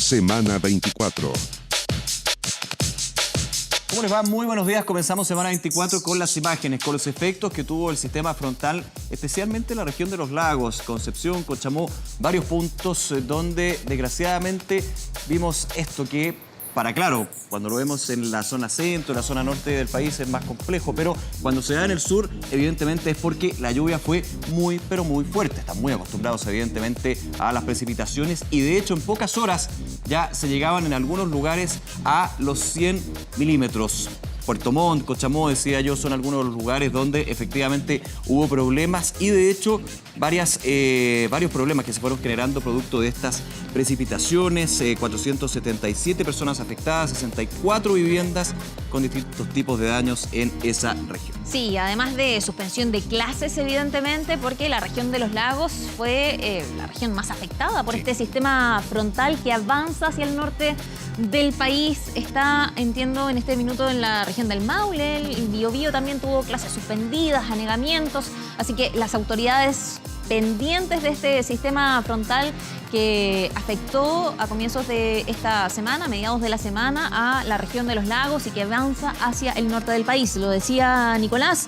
Semana 24. ¿Cómo les va? Muy buenos días. Comenzamos semana 24 con las imágenes, con los efectos que tuvo el sistema frontal, especialmente en la región de los lagos, Concepción, Cochamó, varios puntos donde desgraciadamente vimos esto que, claro, cuando lo vemos en la zona centro, en la zona norte del país es más complejo, pero cuando se da en el sur, evidentemente es porque la lluvia fue muy, pero muy fuerte. Están muy acostumbrados, evidentemente, a las precipitaciones y de hecho en pocas horas ya se llegaban en algunos lugares a los 100 milímetros. Puerto Montt, Cochamó, decía yo, son algunos de los lugares donde efectivamente hubo problemas y de hecho varios problemas que se fueron generando producto de estas precipitaciones. 477 personas afectadas, 64 viviendas con distintos tipos de daños en esa región. Sí, además de suspensión de clases, evidentemente, porque la región de los lagos fue la región más afectada por este sistema frontal que avanza hacia el norte del país. Está, entiendo, en este minuto en la región del Maule. El Biobío también tuvo clases suspendidas, anegamientos. Así que las autoridades pendientes de este sistema frontal que afectó a comienzos de esta semana, a mediados de la semana, a la región de los lagos y que avanza hacia el norte del país. Lo decía Nicolás,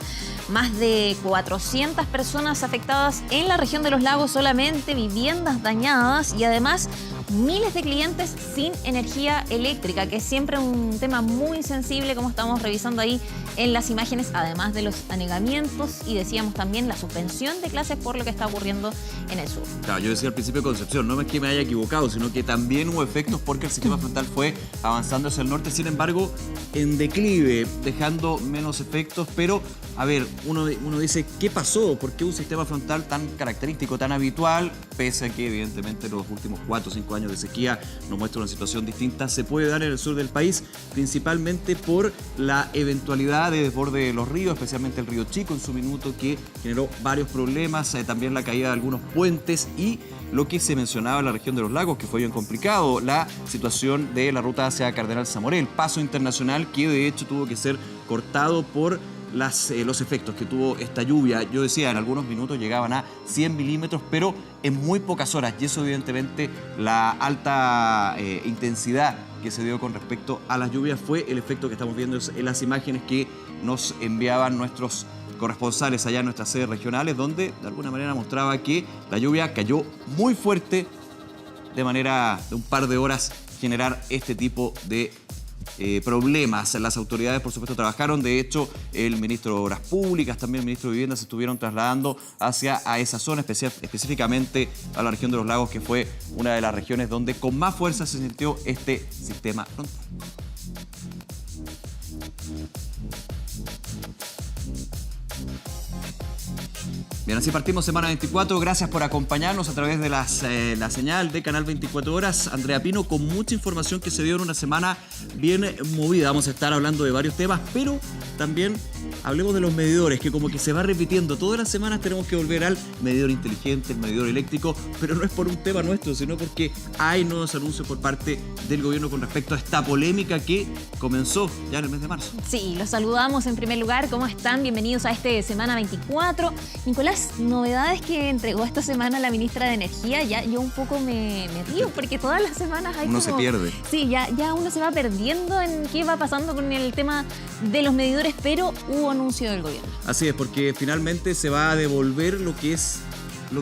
más de 400 personas afectadas en la región de los lagos solamente, viviendas dañadas y además miles de clientes sin energía eléctrica, que es siempre un tema muy sensible, como estamos revisando ahí en las imágenes, además de los anegamientos y decíamos también la suspensión de clases por lo que está ocurriendo en el sur. Claro, yo decía al principio Concepción, no es que me haya equivocado, sino que también hubo efectos porque el sistema frontal fue avanzando hacia el norte, sin embargo, en declive, dejando menos efectos, pero a ver, uno dice, ¿qué pasó? ¿Por qué un sistema frontal tan característico, tan habitual, pese a que evidentemente los últimos 4 o 5 años de sequía nos muestra una situación distinta, se puede dar en el sur del país, principalmente por la eventualidad de desborde de los ríos, especialmente el río Chico en su minuto, que generó varios problemas, también la caída de algunos puentes y lo que se mencionaba en la región de los lagos, que fue bien complicado, la situación de la ruta hacia Cardenal Zamoré, el paso internacional que de hecho tuvo que ser cortado por los efectos que tuvo esta lluvia. Yo decía, en algunos minutos llegaban a 100 milímetros, pero en muy pocas horas. Y eso evidentemente, la alta intensidad que se dio con respecto a las lluvias fue el efecto que estamos viendo en las imágenes que nos enviaban nuestros corresponsales allá en nuestras sedes regionales, donde de alguna manera mostraba que la lluvia cayó muy fuerte, de manera de un par de horas generar este tipo de problemas. Las autoridades, por supuesto, trabajaron. De hecho, el ministro de Obras Públicas, también el ministro de Vivienda, se estuvieron trasladando hacia esa zona, específicamente a la región de los lagos, que fue una de las regiones donde con más fuerza se sintió este sistema frontal. Bien, así partimos semana 24. Gracias por acompañarnos a través de la señal de Canal 24 Horas. Andrea Pino, con mucha información que se dio en una semana bien movida. Vamos a estar hablando de varios temas, pero también hablemos de los medidores, que como que se va repitiendo. Todas las semanas tenemos que volver al medidor inteligente, el medidor eléctrico, pero no es por un tema nuestro, sino porque hay nuevos anuncios por parte del gobierno con respecto a esta polémica que comenzó ya en el mes de marzo. Sí, los saludamos en primer lugar. ¿Cómo están? Bienvenidos a este Semana 24. Nicolás, novedades que entregó esta semana la ministra de Energía. Ya yo un poco me río porque todas las semanas hay uno se pierde. Sí, ya uno se va perdiendo en qué va pasando con el tema de los medidores, pero hubo anuncio del gobierno. Así es, porque finalmente se va a devolver lo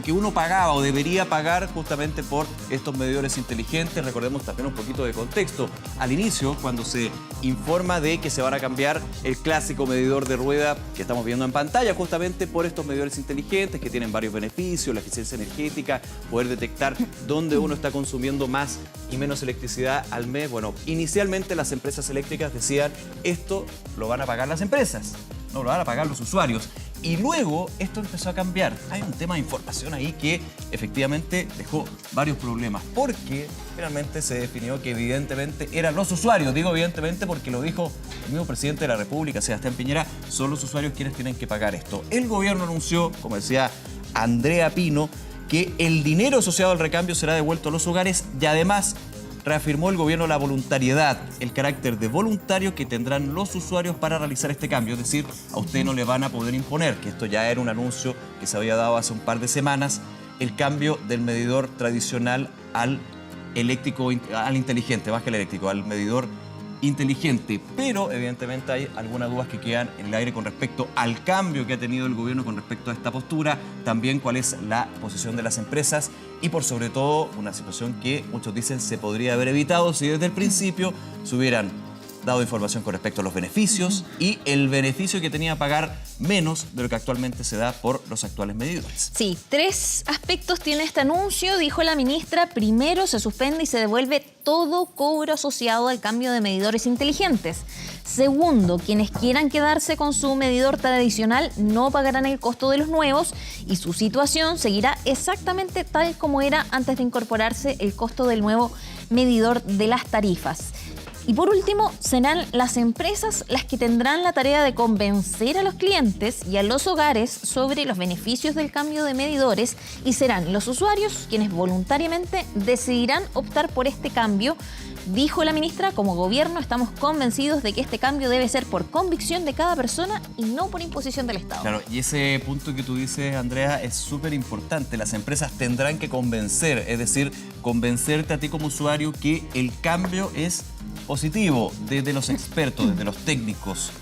que uno pagaba o debería pagar justamente por estos medidores inteligentes. Recordemos también un poquito de contexto. Al inicio, cuando se informa de que se van a cambiar el clásico medidor de rueda que estamos viendo en pantalla, justamente por estos medidores inteligentes que tienen varios beneficios, la eficiencia energética, poder detectar dónde uno está consumiendo más y menos electricidad al mes. Bueno, inicialmente las empresas eléctricas decían, esto lo van a pagar las empresas, no lo van a pagar los usuarios. Y luego esto empezó a cambiar. Hay un tema de información ahí que efectivamente dejó varios problemas, porque finalmente se definió que evidentemente eran los usuarios. Digo evidentemente porque lo dijo el mismo presidente de la República, Sebastián Piñera, son los usuarios quienes tienen que pagar esto. El gobierno anunció, como decía Andrea Pino, que el dinero asociado al recambio será devuelto a los hogares y además reafirmó el gobierno la voluntariedad, el carácter de voluntario que tendrán los usuarios para realizar este cambio. Es decir, a usted no le van a poder imponer, que esto ya era un anuncio que se había dado hace un par de semanas, el cambio del medidor tradicional al eléctrico, al inteligente, más que el eléctrico, al medidor inteligente, pero evidentemente hay algunas dudas que quedan en el aire con respecto al cambio que ha tenido el gobierno con respecto a esta postura, también cuál es la posición de las empresas y por sobre todo una situación que muchos dicen se podría haber evitado si desde el principio se hubieran dado información con respecto a los beneficios y el beneficio que tenía que pagar menos de lo que actualmente se da por los actuales medidores. Sí, 3 aspectos tiene este anuncio, dijo la ministra. Primero, se suspende y se devuelve todo cobro asociado al cambio de medidores inteligentes. Segundo, quienes quieran quedarse con su medidor tradicional no pagarán el costo de los nuevos y su situación seguirá exactamente tal como era antes de incorporarse el costo del nuevo medidor de las tarifas. Y por último, serán las empresas las que tendrán la tarea de convencer a los clientes y a los hogares sobre los beneficios del cambio de medidores y serán los usuarios quienes voluntariamente decidirán optar por este cambio. Dijo la ministra, como gobierno estamos convencidos de que este cambio debe ser por convicción de cada persona y no por imposición del Estado. Claro, y ese punto que tú dices, Andrea, es súper importante. Las empresas tendrán que convencer, es decir, convencerte a ti como usuario que el cambio es positivo desde los expertos, desde los técnicos.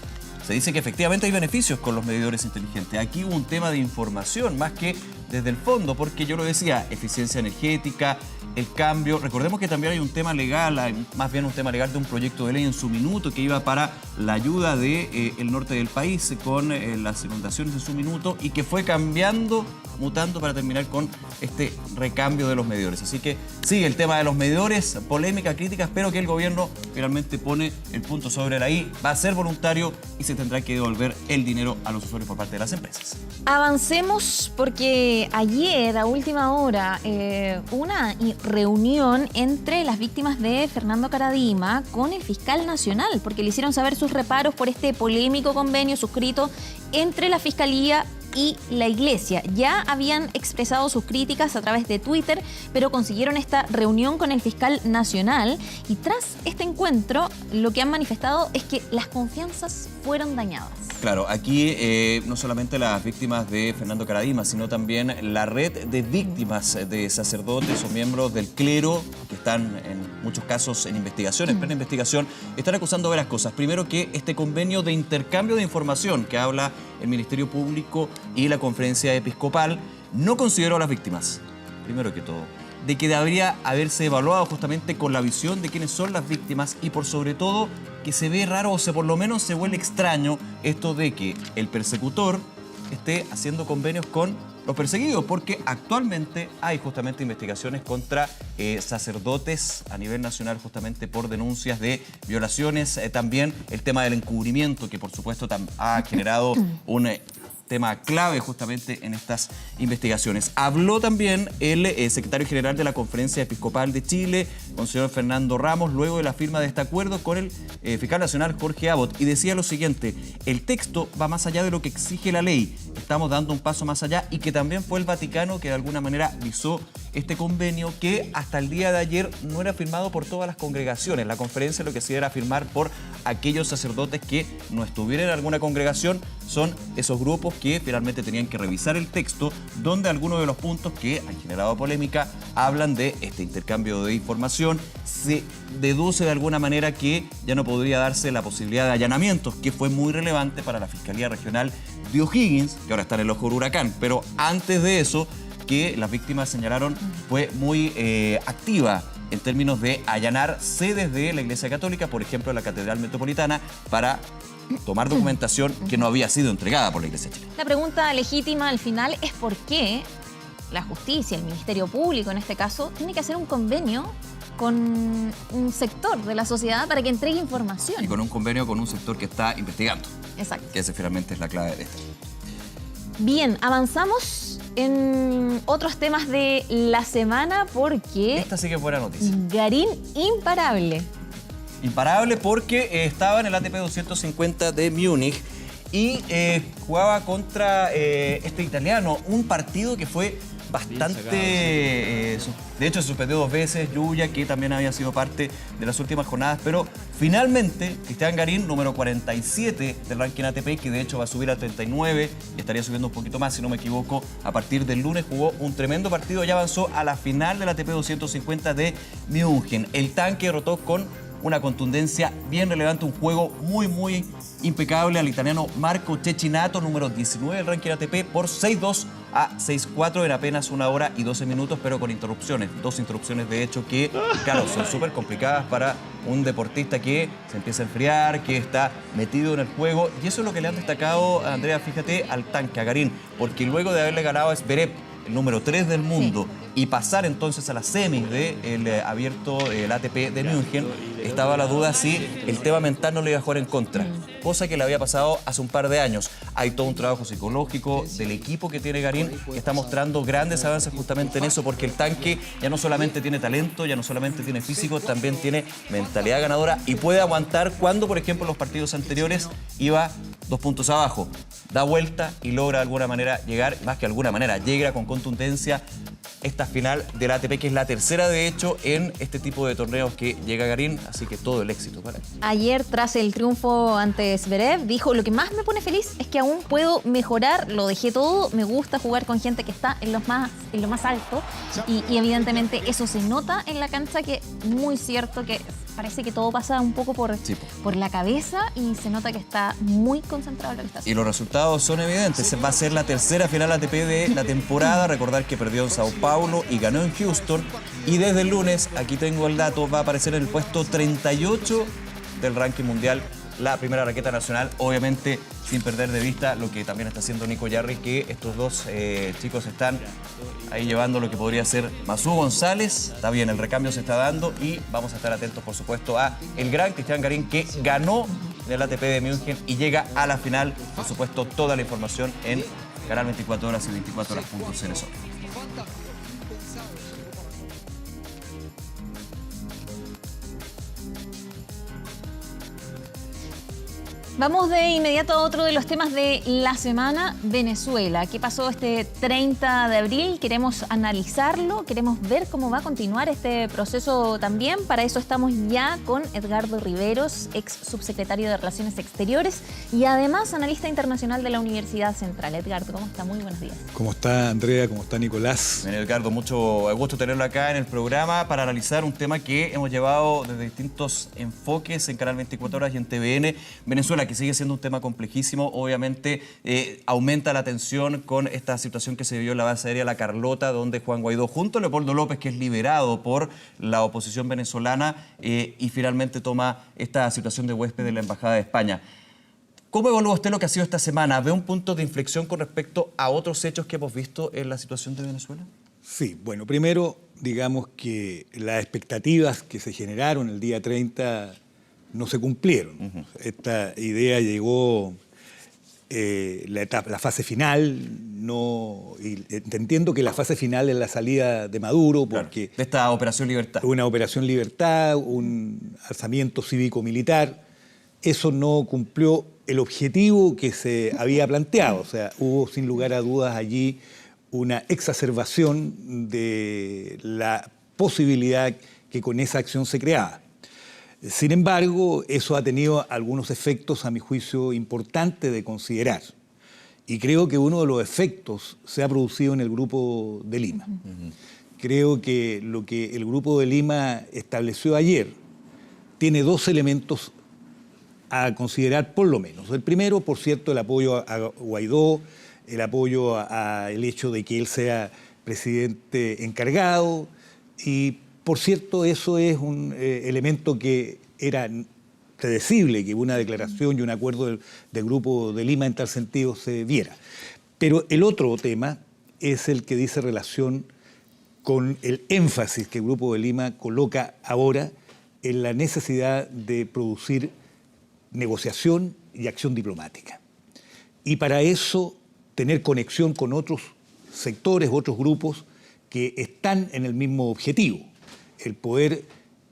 Se dice que efectivamente hay beneficios con los medidores inteligentes. Aquí hubo un tema de información más que desde el fondo, porque yo lo decía, eficiencia energética, el cambio. Recordemos que también hay un tema legal, hay más bien un tema legal de un proyecto de ley en su minuto que iba para la ayuda del norte del país con las inundaciones en su minuto y que fue cambiando, mutando para terminar con este recambio de los medidores. Así que sigue el tema de los medidores, polémica, crítica, espero que el gobierno finalmente pone el punto sobre la I, va a ser voluntario y se tendrá que devolver el dinero a los usuarios por parte de las empresas. Avancemos porque ayer a última hora una reunión entre las víctimas de Fernando Karadima con el fiscal nacional porque le hicieron saber sus reparos por este polémico convenio suscrito entre la Fiscalía y la Iglesia. Ya habían expresado sus críticas a través de Twitter, pero consiguieron esta reunión con el fiscal nacional y tras este encuentro lo que han manifestado es que las confianzas fueron dañadas. Claro, aquí no solamente las víctimas de Fernando Karadima, sino también la red de víctimas de sacerdotes o miembros del clero que están en muchos casos en investigación, en plena investigación, están acusando varias cosas. Primero, que este convenio de intercambio de información que habla el Ministerio Público y la Conferencia Episcopal no consideró a las víctimas, primero que todo, de que debería haberse evaluado justamente con la visión de quiénes son las víctimas y por sobre todo que se ve raro o por lo menos se vuelve extraño esto de que el persecutor esté haciendo convenios con los perseguidos, porque actualmente hay justamente investigaciones contra sacerdotes a nivel nacional justamente por denuncias de violaciones, también el tema del encubrimiento que por supuesto ha generado un tema clave justamente en estas investigaciones. Habló también el secretario general de la Conferencia Episcopal de Chile, Monseñor Fernando Ramos, luego de la firma de este acuerdo con el fiscal nacional Jorge Abbott, y decía lo siguiente: el texto va más allá de lo que exige la ley, estamos dando un paso más allá, y que también fue el Vaticano que de alguna manera visó este convenio que hasta el día de ayer no era firmado por todas las congregaciones. La conferencia lo que hacía era firmar por aquellos sacerdotes que no estuvieran en alguna congregación. Son esos grupos que finalmente tenían que revisar el texto, donde algunos de los puntos que han generado polémica hablan de este intercambio de información. Se deduce de alguna manera que ya no podría darse la posibilidad de allanamientos, que fue muy relevante para la Fiscalía Regional de O'Higgins, que ahora está en el ojo del huracán. Pero antes de eso, que las víctimas señalaron, fue muy activa en términos de allanar sedes de la Iglesia Católica, por ejemplo, la Catedral Metropolitana, para tomar documentación que no había sido entregada por la Iglesia chilena. La pregunta legítima al final es por qué la justicia, el Ministerio Público en este caso, tiene que hacer un convenio con un sector de la sociedad para que entregue información. Y con un convenio con un sector que está investigando. Exacto. Que ese finalmente es la clave de esto. Bien, avanzamos en otros temas de la semana porque... Esta sí que es buena noticia. Garín imparable. Imparable porque estaba en el ATP 250 de Múnich y jugaba contra este italiano. Un partido que fue bastante... de hecho, se suspendió 2 veces Yuya, que también había sido parte de las últimas jornadas, pero finalmente Cristian Garín, número 47 del ranking ATP, que de hecho va a subir a 39 y estaría subiendo un poquito más, si no me equivoco, a partir del lunes, jugó un tremendo partido, ya avanzó a la final del ATP 250 de München. El tanque derrotó con una contundencia bien relevante, un juego muy impecable al italiano Marco Cecchinato, número 19 del ranking ATP, por 6-2 a 6-4 en apenas 1 hora y 12 minutos, pero con interrupciones. 2 interrupciones, de hecho, que, claro, son súper complicadas para un deportista que se empieza a enfriar, que está metido en el juego. Y eso es lo que le han destacado, Andrea, fíjate, al tanque, a Garín, porque luego de haberle ganado a Zverev, el número 3 del mundo, y pasar entonces a las semis del abierto, el ATP de München, estaba la duda si el tema mental no le iba a jugar en contra, cosa que le había pasado hace un par de años. Hay todo un trabajo psicológico del equipo que tiene Garín, que está mostrando grandes avances justamente en eso, porque el tanque ya no solamente tiene talento, ya no solamente tiene físico, también tiene mentalidad ganadora y puede aguantar cuando, por ejemplo, en los partidos anteriores iba 2 puntos abajo. Da vuelta y logra de alguna manera llegar, más que de alguna manera, llega con contundencia esta final del ATP, que es la tercera, de hecho, en este tipo de torneos que llega Garín, así que todo el éxito para él. Ayer, tras el triunfo ante Zverev, dijo: lo que más me pone feliz es que aún puedo mejorar, lo dejé todo, me gusta jugar con gente que está en lo más alto y evidentemente eso se nota en la cancha, que muy cierto que parece que todo pasa un poco por la cabeza y se nota que está muy concentrado en lo que está haciendo. Y los resultados son evidentes. Va a ser la tercera final ATP de la temporada. Recordar que perdió en Sao Paulo y ganó en Houston. Y desde el lunes, aquí tengo el dato, va a aparecer en el puesto 38 del ranking mundial, la primera raqueta nacional, obviamente sin perder de vista lo que también está haciendo Nico Jarry, que estos dos chicos están ahí llevando lo que podría ser Masú González. Está bien, el recambio se está dando y vamos a estar atentos, por supuesto, a el gran Cristian Garín, que ganó del ATP de München y llega a la final. Por supuesto, toda la información en Canal 24 Horas y 24horas.cl. Vamos de inmediato a otro de los temas de la semana, Venezuela. ¿Qué pasó este 30 de abril? Queremos analizarlo, queremos ver cómo va a continuar este proceso también. Para eso estamos ya con Edgardo Riveros, ex subsecretario de Relaciones Exteriores y además analista internacional de la Universidad Central. Edgardo, ¿cómo está? Muy buenos días. ¿Cómo está Andrea? ¿Cómo está Nicolás? Bien, Edgardo, mucho gusto tenerlo acá en el programa para analizar un tema que hemos llevado desde distintos enfoques en Canal 24 Horas y en TVN. Venezuela, que sigue siendo un tema complejísimo, obviamente aumenta la tensión con esta situación que se vivió en la base aérea La Carlota, donde Juan Guaidó, junto a Leopoldo López, que es liberado por la oposición venezolana, y finalmente toma esta situación de huésped de la Embajada de España. ¿Cómo evalúa usted lo que ha sido esta semana? ¿Ve un punto de inflexión con respecto a otros hechos que hemos visto en la situación de Venezuela? Sí, bueno, primero, digamos que las expectativas que se generaron el día 30 no se cumplieron. Esta idea llegó la fase final, entiendo que la fase final es la salida de Maduro, porque... Claro, de esta Operación Libertad. Una Operación Libertad, un alzamiento cívico-militar. Eso no cumplió el objetivo que se había planteado. O sea, hubo sin lugar a dudas allí una exacerbación de la posibilidad que con esa acción se creaba. Sin embargo, eso ha tenido algunos efectos, a mi juicio, importantes de considerar. Y creo que uno de los efectos se ha producido en el Grupo de Lima. Creo que lo que el Grupo de Lima estableció ayer tiene 2 elementos a considerar por lo menos. El primero, por cierto, el apoyo a Guaidó, el apoyo al hecho de que él sea presidente encargado y, por cierto, eso es un elemento que era predecible, que una declaración y un acuerdo del Grupo de Lima en tal sentido se viera. Pero el otro tema es el que dice relación con el énfasis que el Grupo de Lima coloca ahora en la necesidad de producir negociación y acción diplomática. Y para eso tener conexión con otros sectores, otros grupos que están en el mismo objetivo, el poder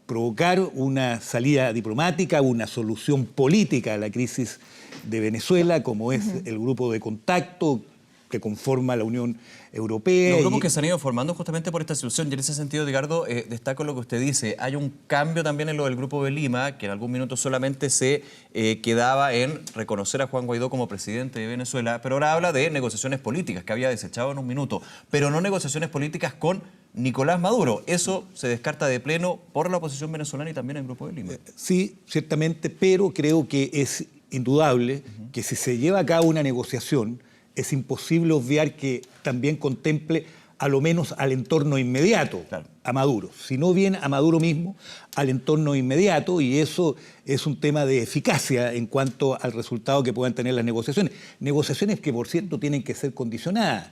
provocar una salida diplomática, una solución política a la crisis de Venezuela, como es el grupo de contacto que conforma la Unión Europea. Los grupos que se han ido formando justamente por esta situación, y en ese sentido, Edgardo, destaco lo que usted dice. Hay un cambio también en lo del Grupo de Lima, que en algún minuto solamente se quedaba en reconocer a Juan Guaidó como presidente de Venezuela, pero ahora habla de negociaciones políticas, que había desechado en un minuto, pero no negociaciones políticas con Nicolás Maduro. Eso se descarta de pleno por la oposición venezolana y también el Grupo de Lima. Sí, ciertamente, pero creo que es indudable que si se lleva a cabo una negociación, es imposible obviar que también contemple a lo menos al entorno inmediato, claro, a Maduro, sino bien a Maduro mismo, al entorno inmediato, y eso es un tema de eficacia en cuanto al resultado que puedan tener las negociaciones. Negociaciones que, por cierto, tienen que ser condicionadas,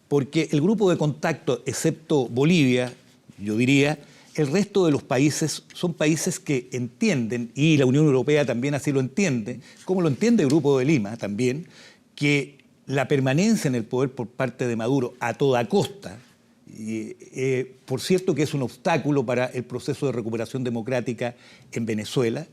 porque el grupo de contacto, excepto Bolivia, yo diría, el resto de los países son países que entienden, y la Unión Europea también así lo entiende, como lo entiende el Grupo de Lima también, que la permanencia en el poder por parte de Maduro a toda costa, por cierto que es un obstáculo para el proceso de recuperación democrática en Venezuela.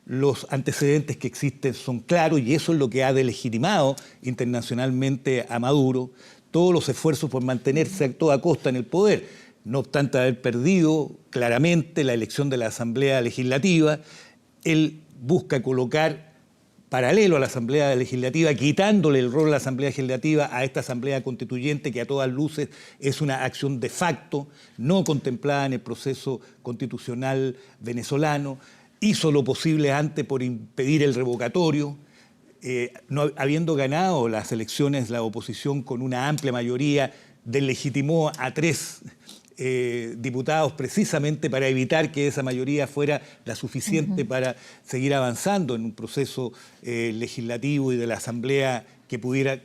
Los antecedentes que existen son claros y eso es lo que ha delegitimado internacionalmente a Maduro, todos los esfuerzos por mantenerse a toda costa en el poder, no obstante haber perdido claramente la elección de la Asamblea Legislativa. Él busca colocar paralelo a la Asamblea Legislativa, quitándole el rol a la Asamblea Legislativa a esta Asamblea Constituyente, que a todas luces es una acción de facto, no contemplada en el proceso constitucional venezolano. Hizo lo posible antes por impedir el revocatorio. No habiendo ganado las elecciones, la oposición con una amplia mayoría deslegitimó a 3 diputados precisamente para evitar que esa mayoría fuera la suficiente para seguir avanzando en un proceso legislativo y de la Asamblea que pudiera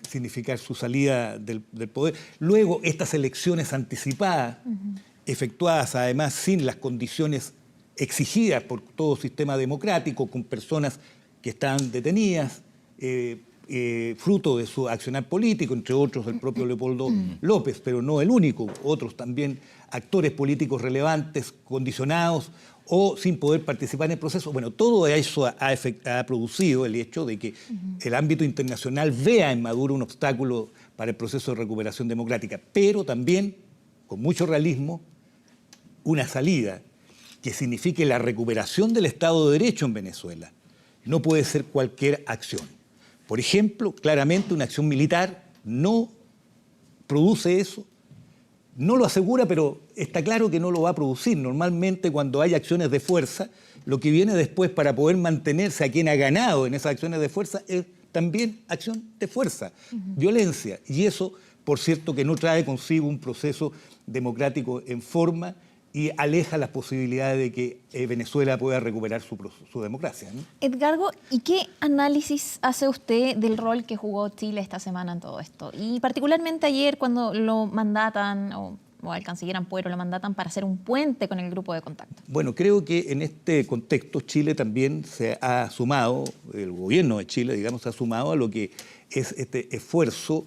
significar su salida del poder. Luego, estas elecciones anticipadas, efectuadas además sin las condiciones exigidas por todo sistema democrático, con personas que estaban detenidas, fruto de su accionar político, entre otros el propio Leopoldo López, pero no el único, otros también actores políticos relevantes, condicionados o sin poder participar en el proceso. Bueno, todo eso ha producido el hecho de que el ámbito internacional vea en Maduro un obstáculo para el proceso de recuperación democrática, pero también, con mucho realismo, una salida que signifique la recuperación del Estado de Derecho en Venezuela. No puede ser cualquier acción. Por ejemplo, claramente una acción militar no produce eso, no lo asegura, pero está claro que no lo va a producir. Normalmente cuando hay acciones de fuerza, lo que viene después para poder mantenerse a quien ha ganado en esas acciones de fuerza es también acción de fuerza, violencia. Y eso, por cierto, que no trae consigo un proceso democrático en forma y aleja las posibilidades de que Venezuela pueda recuperar su democracia, ¿no? Edgardo, ¿y qué análisis hace usted del rol que jugó Chile esta semana en todo esto? Y particularmente ayer cuando lo mandatan, o al canciller Ampuero lo mandatan para hacer un puente con el grupo de contacto. Bueno, creo que en este contexto Chile también se ha sumado, el gobierno de Chile, digamos, se ha sumado a lo que es este esfuerzo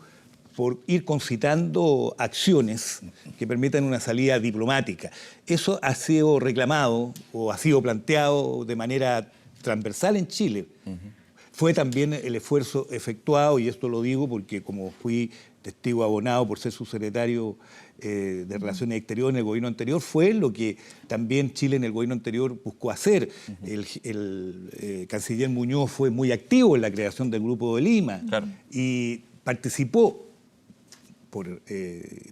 por ir concitando acciones que permitan una salida diplomática. Eso ha sido reclamado o ha sido planteado de manera transversal en Chile. Fue también el esfuerzo efectuado, y esto lo digo porque como fui testigo abonado por ser subsecretario de Relaciones Exteriores en el gobierno anterior, fue lo que también Chile en el gobierno anterior buscó hacer. El canciller Muñoz fue muy activo en la creación del Grupo de Lima y participó por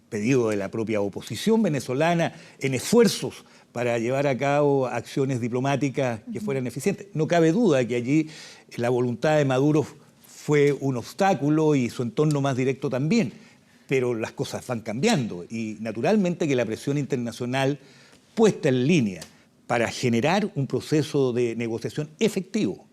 pedido de la propia oposición venezolana, en esfuerzos para llevar a cabo acciones diplomáticas que fueran eficientes. No cabe duda que allí la voluntad de Maduro fue un obstáculo y su entorno más directo también, pero las cosas van cambiando y naturalmente que la presión internacional puesta en línea para generar un proceso de negociación efectivo,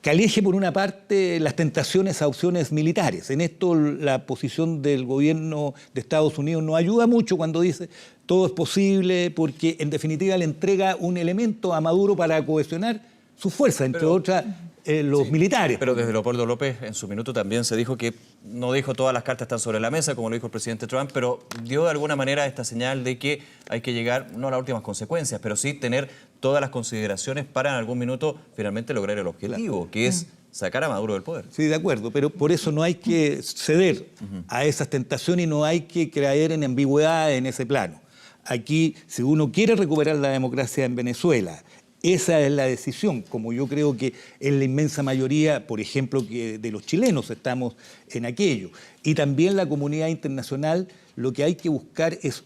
que aleje por una parte las tentaciones a opciones militares. En esto la posición del gobierno de Estados Unidos nos ayuda mucho cuando dice todo es posible porque en definitiva le entrega un elemento a Maduro para cohesionar su fuerza, entre otras los militares. Pero desde Leopoldo López en su minuto también se dijo que no dijo todas las cartas están sobre la mesa, como lo dijo el presidente Trump, pero dio de alguna manera esta señal de que hay que llegar, no a las últimas consecuencias, pero sí tener todas las consideraciones para en algún minuto finalmente lograr el objetivo, que es sacar a Maduro del poder. Sí, de acuerdo, pero por eso no hay que ceder a esas tentaciones y no hay que creer en ambigüedad en ese plano. Aquí, si uno quiere recuperar la democracia en Venezuela, esa es la decisión, como yo creo que en la inmensa mayoría, por ejemplo, que de los chilenos estamos en aquello. Y también la comunidad internacional, lo que hay que buscar es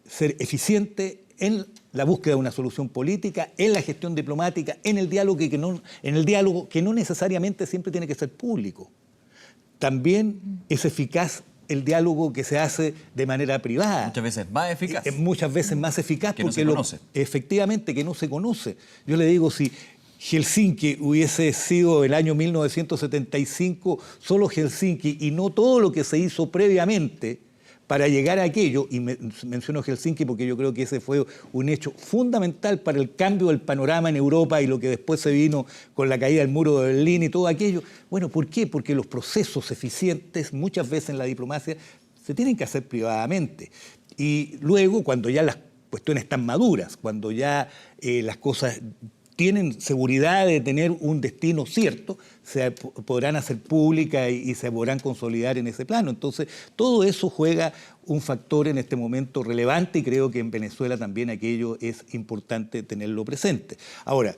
ser eficiente en la búsqueda de una solución política, en la gestión diplomática, en el diálogo que no necesariamente siempre tiene que ser público. También es eficaz el diálogo que se hace de manera privada. Muchas veces más eficaz. Es muchas veces más eficaz que no porque se conoce. Efectivamente, que no se conoce. Yo le digo, si Helsinki hubiese sido el año 1975, solo Helsinki y no todo lo que se hizo previamente para llegar a aquello, y menciono Helsinki porque yo creo que ese fue un hecho fundamental para el cambio del panorama en Europa y lo que después se vino con la caída del muro de Berlín y todo aquello. Bueno, ¿por qué? Porque los procesos eficientes muchas veces en la diplomacia se tienen que hacer privadamente. Y luego, cuando ya las cuestiones están maduras, cuando ya las cosas tienen seguridad de tener un destino cierto, se podrán hacer públicas y se podrán consolidar en ese plano. Entonces, todo eso juega un factor en este momento relevante y creo que en Venezuela también aquello es importante tenerlo presente. Ahora,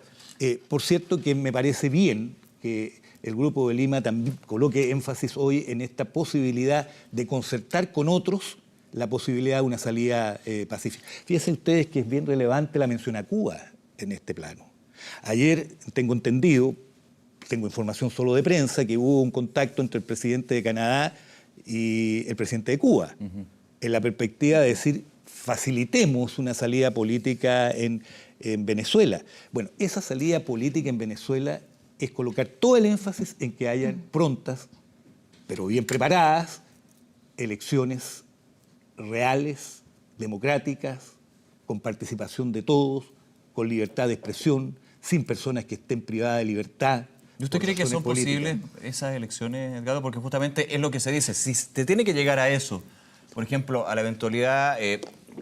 por cierto que me parece bien que el Grupo de Lima también coloque énfasis hoy en esta posibilidad de concertar con otros la posibilidad de una salida pacífica. Fíjense ustedes que es bien relevante la mención a Cuba en este plano. Ayer tengo entendido, tengo información solo de prensa, que hubo un contacto entre el presidente de Canadá y el presidente de Cuba, en la perspectiva de decir, facilitemos una salida política en Venezuela. Bueno, esa salida política en Venezuela es colocar todo el énfasis en que hayan prontas, pero bien preparadas, elecciones reales, democráticas, con participación de todos, con libertad de expresión, sin personas que estén privadas de libertad. ¿Y usted cree que son posibles esas elecciones, Edgardo? Porque justamente es lo que se dice. Si te tiene que llegar a eso, por ejemplo, a la eventualidad,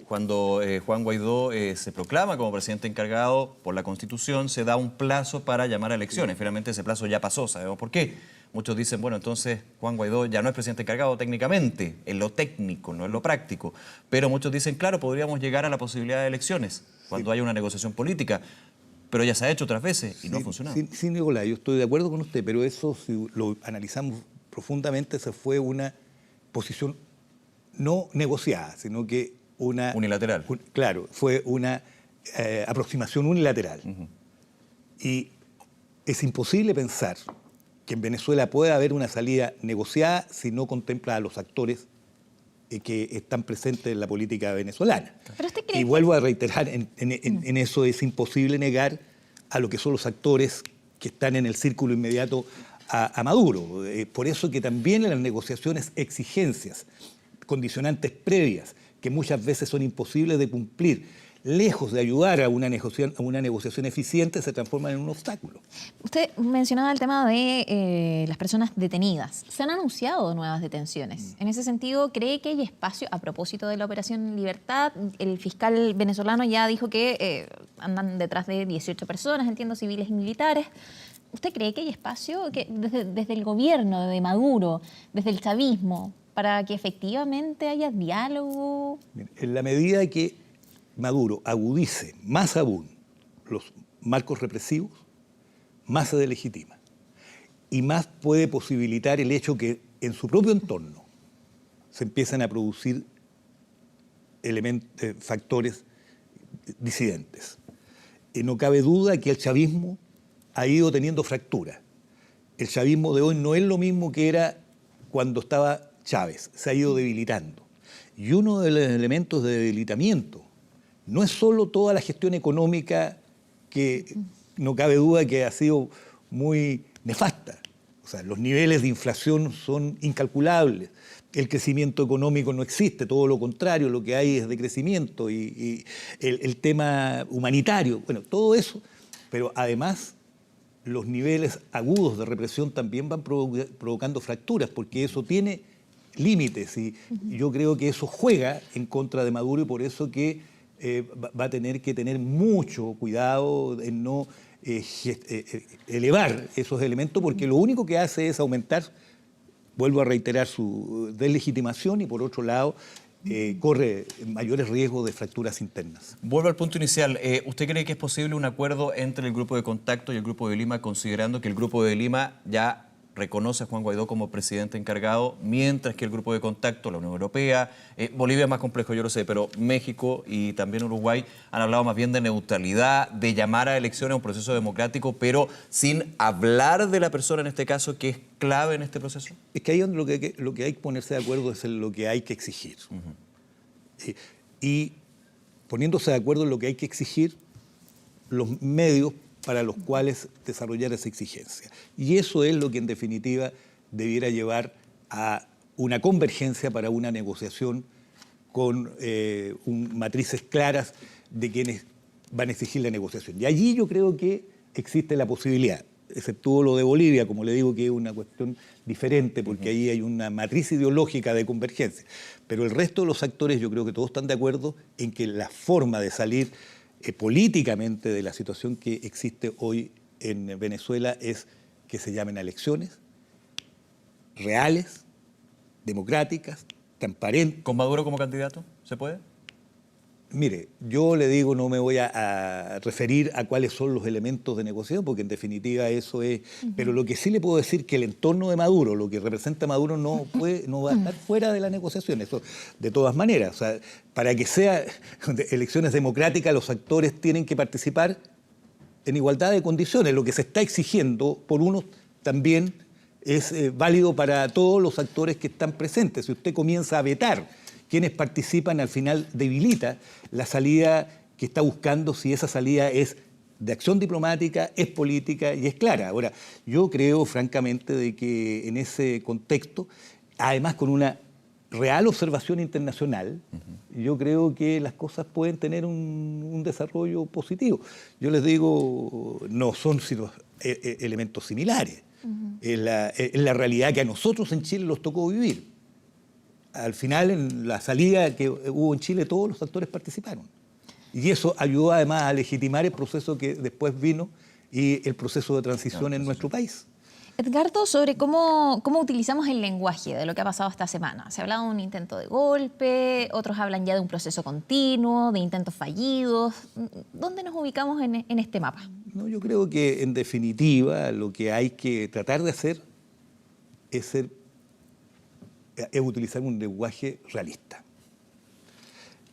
cuando Juan Guaidó se proclama como presidente encargado por la Constitución, se da un plazo para llamar a elecciones. Finalmente ese plazo ya pasó, sabemos por qué. Muchos dicen, bueno, entonces Juan Guaidó ya no es presidente encargado técnicamente, en lo técnico, no en lo práctico. Pero muchos dicen, claro, podríamos llegar a la posibilidad de elecciones cuando haya una negociación política. Pero ya se ha hecho otras veces y no ha funcionado. Sí, Nicolás, yo estoy de acuerdo con usted, pero eso, si lo analizamos profundamente, se fue una posición no negociada, sino que una... Unilateral. Claro, fue una aproximación unilateral. Y es imposible pensar que en Venezuela pueda haber una salida negociada si no contempla a los actores que están presentes en la política venezolana. ¿Pero usted cree y vuelvo a reiterar, en eso es imposible negar a lo que son los actores que están en el círculo inmediato a Maduro. Por eso que también en las negociaciones exigencias, condicionantes previas, que muchas veces son imposibles de cumplir, lejos de ayudar a una negociación eficiente, se transforman en un obstáculo. Usted mencionaba el tema de las personas detenidas. Se han anunciado nuevas detenciones. En ese sentido, ¿cree que hay espacio, a propósito de la Operación Libertad? El fiscal venezolano ya dijo que andan detrás de 18 personas, entiendo, civiles y militares. ¿Usted cree que hay espacio que desde el gobierno de Maduro, desde el chavismo, para que efectivamente haya diálogo? En la medida que Maduro agudice más aún los marcos represivos, más se delegitima y más puede posibilitar el hecho que en su propio entorno se empiezan a producir factores disidentes. Y no cabe duda que el chavismo ha ido teniendo fracturas. El chavismo de hoy no es lo mismo que era cuando estaba Chávez, se ha ido debilitando. Y uno de los elementos de debilitamiento no es solo toda la gestión económica, que no cabe duda que ha sido muy nefasta. O sea, los niveles de inflación son incalculables. El crecimiento económico no existe, todo lo contrario, lo que hay es decrecimiento. Y el tema humanitario, bueno, todo eso. Pero además, los niveles agudos de represión también van provocando fracturas, porque eso tiene límites. Y yo creo que eso juega en contra de Maduro y por eso que va a tener que tener mucho cuidado en no elevar esos elementos, porque lo único que hace es aumentar, vuelvo a reiterar, su deslegitimación y por otro lado corre mayores riesgos de fracturas internas. Vuelvo al punto inicial. ¿Usted cree que es posible un acuerdo entre el Grupo de Contacto y el Grupo de Lima, considerando que el Grupo de Lima ya reconoce a Juan Guaidó como presidente encargado, mientras que el Grupo de Contacto, la Unión Europea, Bolivia es más complejo, yo lo sé, pero México y también Uruguay han hablado más bien de neutralidad, de llamar a elecciones a un proceso democrático, pero sin hablar de la persona en este caso que es clave en este proceso? Es que ahí donde lo que hay que ponerse de acuerdo es en lo que hay que exigir. Y poniéndose de acuerdo en lo que hay que exigir, los medios para los cuales desarrollar esa exigencia. Y eso es lo que en definitiva debiera llevar a una convergencia para una negociación con matrices claras de quienes van a exigir la negociación. Y allí yo creo que existe la posibilidad, exceptuó lo de Bolivia, como le digo, que es una cuestión diferente, porque ahí hay una matriz ideológica de convergencia. Pero el resto de los actores, yo creo que todos están de acuerdo en que la forma de salir políticamente de la situación que existe hoy en Venezuela es que se llamen a elecciones reales, democráticas, transparentes. ¿Con Maduro como candidato? ¿Se puede? Mire, yo le digo, no me voy a referir a cuáles son los elementos de negociación, porque en definitiva eso es... Pero lo que sí le puedo decir que el entorno de Maduro, lo que representa Maduro, no va a estar fuera de la negociación, eso de todas maneras. O sea, para que sea elecciones democráticas, los actores tienen que participar en igualdad de condiciones. Lo que se está exigiendo por unos también es válido para todos los actores que están presentes. Si usted comienza a vetar quienes participan, al final debilita la salida que está buscando, si esa salida es de acción diplomática, es política y es clara. Ahora, yo creo francamente de que en ese contexto, además con una real observación internacional, yo creo que las cosas pueden tener un desarrollo positivo. Yo les digo, no son elementos similares. Es la realidad que a nosotros en Chile nos tocó vivir. Al final, en la salida que hubo en Chile, todos los actores participaron. Y eso ayudó además a legitimar el proceso que después vino y el proceso de transición en nuestro país. Edgardo, sobre cómo utilizamos el lenguaje de lo que ha pasado esta semana. Se ha hablado de un intento de golpe, otros hablan ya de un proceso continuo, de intentos fallidos. ¿Dónde nos ubicamos en este mapa? No, yo creo que, en definitiva, lo que hay que tratar de hacer es utilizar un lenguaje realista.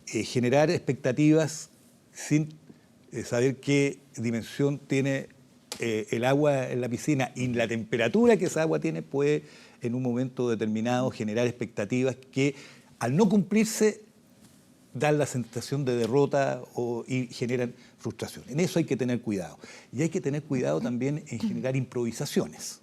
Generar expectativas sin saber qué dimensión tiene el agua en la piscina y la temperatura que esa agua tiene puede en un momento determinado generar expectativas que al no cumplirse dan la sensación de derrota y generan frustración. En eso hay que tener cuidado. Y hay que tener cuidado también en generar improvisaciones.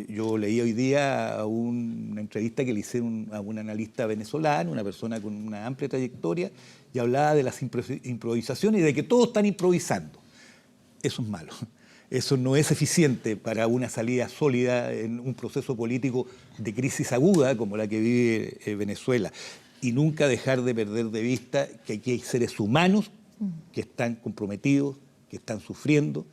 Yo leí hoy día una entrevista que le hicieron a un analista venezolano, una persona con una amplia trayectoria, y hablaba de las improvisaciones y de que todos están improvisando. Eso es malo. Eso no es eficiente para una salida sólida en un proceso político de crisis aguda como la que vive Venezuela. Y nunca dejar de perder de vista que aquí hay seres humanos que están comprometidos, que están sufriendo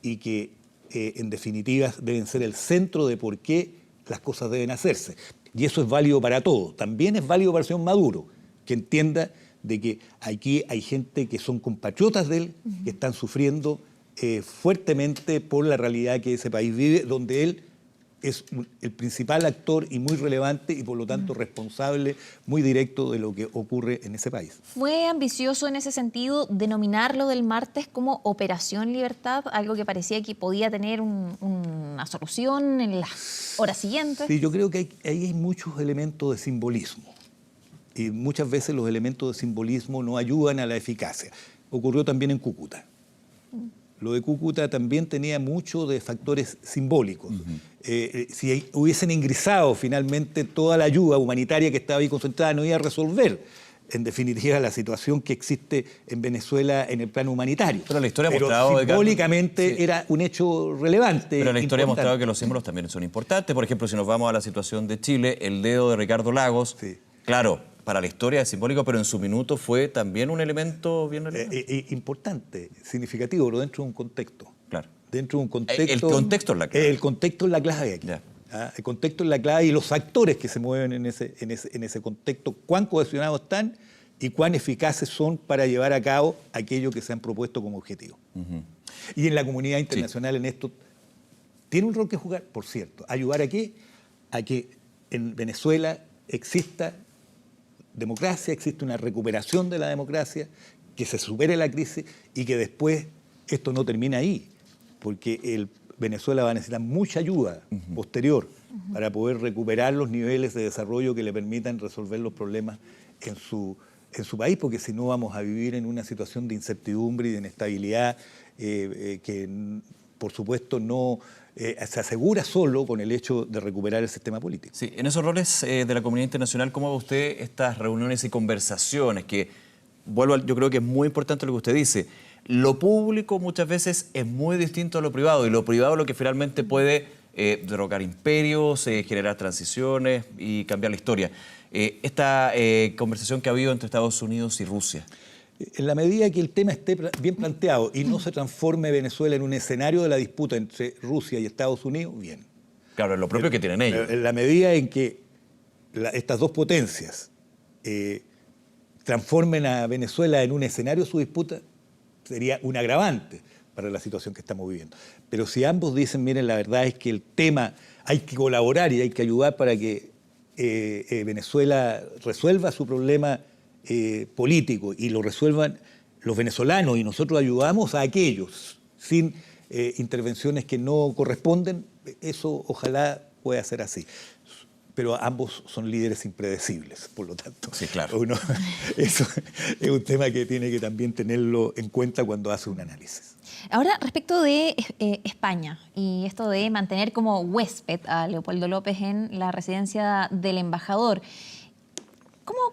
y que en definitiva deben ser el centro de por qué las cosas deben hacerse. Y eso es válido para todos. También es válido para el señor Maduro, que entienda de que aquí hay gente que son compatriotas de él, que están sufriendo fuertemente por la realidad que ese país vive, donde él es el principal actor y muy relevante y por lo tanto responsable muy directo de lo que ocurre en ese país. ¿Fue ambicioso en ese sentido denominarlo del martes como Operación Libertad, algo que parecía que podía tener una solución en las horas siguientes? Sí, yo creo que ahí hay muchos elementos de simbolismo y muchas veces los elementos de simbolismo no ayudan a la eficacia. Ocurrió también en Cúcuta. Lo de Cúcuta también tenía mucho de factores simbólicos. Si hubiesen ingresado finalmente toda la ayuda humanitaria que estaba ahí concentrada, no iba a resolver, en definitiva, la situación que existe en Venezuela en el plano humanitario. Pero la historia ha mostrado... simbólicamente era un hecho relevante. Pero la historia ha mostrado que los símbolos también son importantes. Por ejemplo, si nos vamos a la situación de Chile, el dedo de Ricardo Lagos, claro, para la historia, es simbólico, pero en su minuto fue también un elemento bien importante, significativo, pero dentro de un contexto. Claro. Dentro de un contexto. El contexto es la clave. El contexto es la clave aquí. El contexto es la clave y los actores que se mueven en ese contexto, cuán cohesionados están y cuán eficaces son para llevar a cabo aquello que se han propuesto como objetivo. Y en la comunidad internacional en esto tiene un rol que jugar, por cierto. ¿Ayudar a qué? A que en Venezuela exista democracia, existe una recuperación de la democracia, que se supere la crisis y que después esto no termine ahí, porque Venezuela va a necesitar mucha ayuda posterior para poder recuperar los niveles de desarrollo que le permitan resolver los problemas en su país, porque si no vamos a vivir en una situación de incertidumbre y de inestabilidad que, por supuesto, no se asegura solo con el hecho de recuperar el sistema político. Sí, en esos roles de la comunidad internacional, ¿cómo ve usted estas reuniones y conversaciones? Que, yo creo que es muy importante lo que usted dice. Lo público muchas veces es muy distinto a lo privado, y lo privado es lo que finalmente puede derrocar imperios, generar transiciones y cambiar la historia. Esta conversación que ha habido entre Estados Unidos y Rusia. En la medida que el tema esté bien planteado y no se transforme Venezuela en un escenario de la disputa entre Rusia y Estados Unidos, bien. Claro, es lo propio que tienen ellos. En la medida en que estas dos potencias transformen a Venezuela en un escenario de su disputa, sería un agravante para la situación que estamos viviendo. Pero si ambos dicen, miren, la verdad es que el tema hay que colaborar y hay que ayudar para que Venezuela resuelva su problema político y lo resuelvan los venezolanos y nosotros ayudamos a aquellos sin intervenciones que no corresponden, eso ojalá pueda ser así. Pero ambos son líderes impredecibles, por lo tanto. Sí, claro. Eso es un tema que tiene que también tenerlo en cuenta cuando hace un análisis. Ahora, respecto de España y esto de mantener como huésped a Leopoldo López en la residencia del embajador,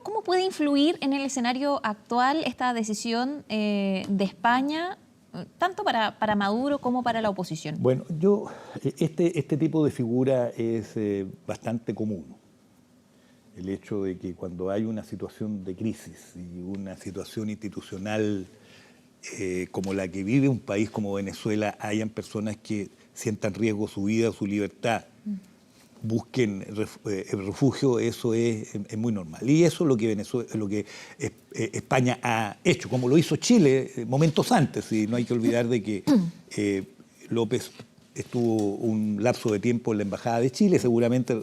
¿cómo puede influir en el escenario actual esta decisión de España, tanto para Maduro como para la oposición? Bueno, este tipo de figura es bastante común. El hecho de que cuando hay una situación de crisis y una situación institucional como la que vive un país como Venezuela, hayan personas que sientan riesgo su vida o su libertad, busquen refugio, eso es muy normal. Y eso es lo que España ha hecho, como lo hizo Chile momentos antes. Y no hay que olvidar de que López estuvo un lapso de tiempo en la Embajada de Chile, seguramente,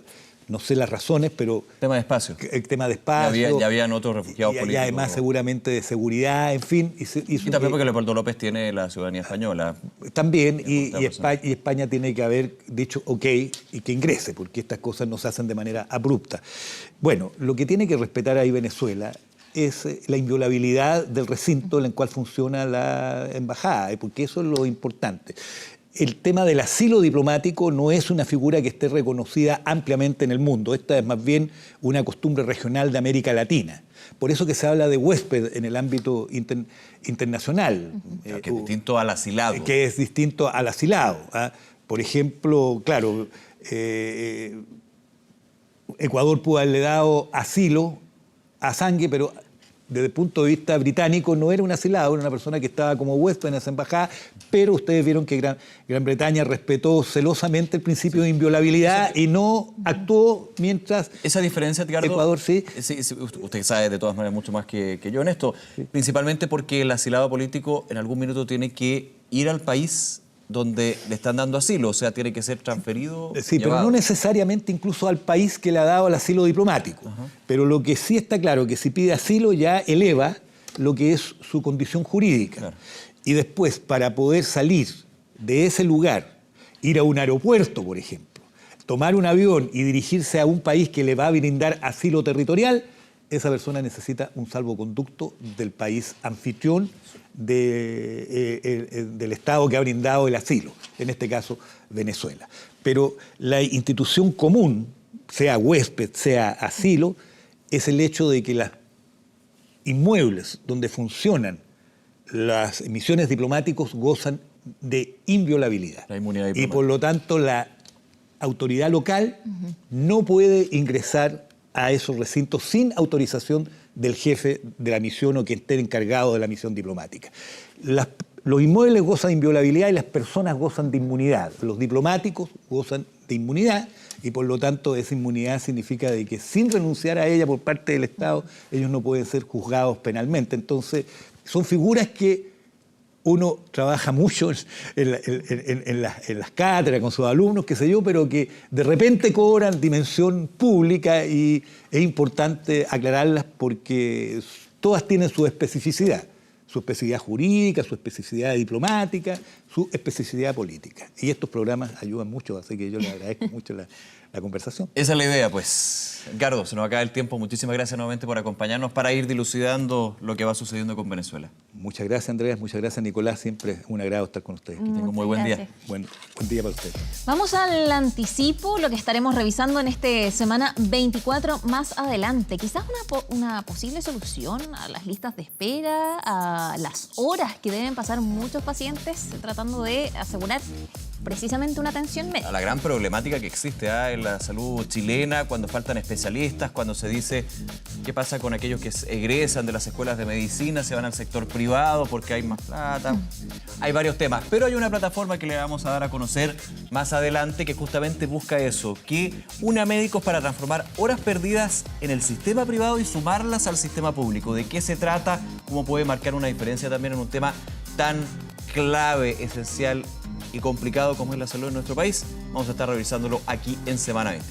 no sé las razones, pero... Tema de espacio. El tema de espacio. Ya habían otros refugiados políticos. Y además seguramente de seguridad, en fin. Y también porque Leopoldo López tiene la ciudadanía española. También, y España tiene que haber dicho ok y que ingrese, porque estas cosas no se hacen de manera abrupta. Bueno, lo que tiene que respetar ahí Venezuela es la inviolabilidad del recinto en el cual funciona la embajada, porque eso es lo importante. El tema del asilo diplomático no es una figura que esté reconocida ampliamente en el mundo. Esta es más bien una costumbre regional de América Latina. Por eso que se habla de huésped en el ámbito internacional. Que es distinto al asilado. Que es distinto al asilado. Por ejemplo, claro, Ecuador pudo haberle dado asilo a Sangue, pero desde el punto de vista británico no era un asilado, era una persona que estaba como huésped en esa embajada, pero ustedes vieron que Gran Bretaña respetó celosamente el principio de inviolabilidad y no actuó mientras... Esa diferencia, Edgardo, Ecuador sí. Usted sabe de todas maneras mucho más que yo en esto, principalmente porque el asilado político en algún minuto tiene que ir al país donde le están dando asilo, o sea, tiene que ser transferido. Sí, pero no necesariamente incluso al país que le ha dado el asilo diplomático. Pero lo que sí está claro, que si pide asilo ya eleva lo que es su condición jurídica. Claro. Y después, para poder salir de ese lugar, ir a un aeropuerto, por ejemplo, tomar un avión y dirigirse a un país que le va a brindar asilo territorial, esa persona necesita un salvoconducto del país anfitrión del Estado que ha brindado el asilo, en este caso Venezuela. Pero la institución común, sea huésped, sea asilo, es el hecho de que los inmuebles donde funcionan las misiones diplomáticas gozan de inviolabilidad. La inmunidad diplomática. Y por lo tanto la autoridad local no puede ingresar a esos recintos sin autorización del jefe de la misión o que esté encargado de la misión diplomática. Los inmuebles gozan de inviolabilidad y las personas gozan de inmunidad. Los diplomáticos gozan de inmunidad y por lo tanto esa inmunidad significa de que sin renunciar a ella por parte del Estado ellos no pueden ser juzgados penalmente. Entonces son figuras que uno trabaja mucho en las cátedras con sus alumnos, qué sé yo, pero que de repente cobran dimensión pública y es importante aclararlas porque todas tienen su especificidad jurídica, su especificidad diplomática, su especificidad política. Y estos programas ayudan mucho, así que yo les agradezco mucho la conversación. Esa es la idea, pues. Ricardo, se nos acaba el tiempo. Muchísimas gracias nuevamente por acompañarnos para ir dilucidando lo que va sucediendo con Venezuela. Muchas gracias, Andrés. Muchas gracias, Nicolás. Siempre es un agrado estar con ustedes. Que tengan un muy buen día. Buen día para ustedes. Vamos al anticipo, lo que estaremos revisando en esta semana 24 más adelante. Quizás una posible solución a las listas de espera, a las horas que deben pasar muchos pacientes tratando de asegurar precisamente una atención médica. La gran problemática que existe en la salud chilena, cuando faltan especialistas, cuando se dice qué pasa con aquellos que egresan de las escuelas de medicina, se van al sector privado porque hay más plata. Hay varios temas, pero hay una plataforma que le vamos a dar a conocer más adelante que justamente busca eso, que une a médicos para transformar horas perdidas en el sistema privado y sumarlas al sistema público. ¿De qué se trata? ¿Cómo puede marcar una diferencia también en un tema tan clave, esencial y complicado como es la salud en nuestro país? Vamos a estar revisándolo aquí en Semana 20.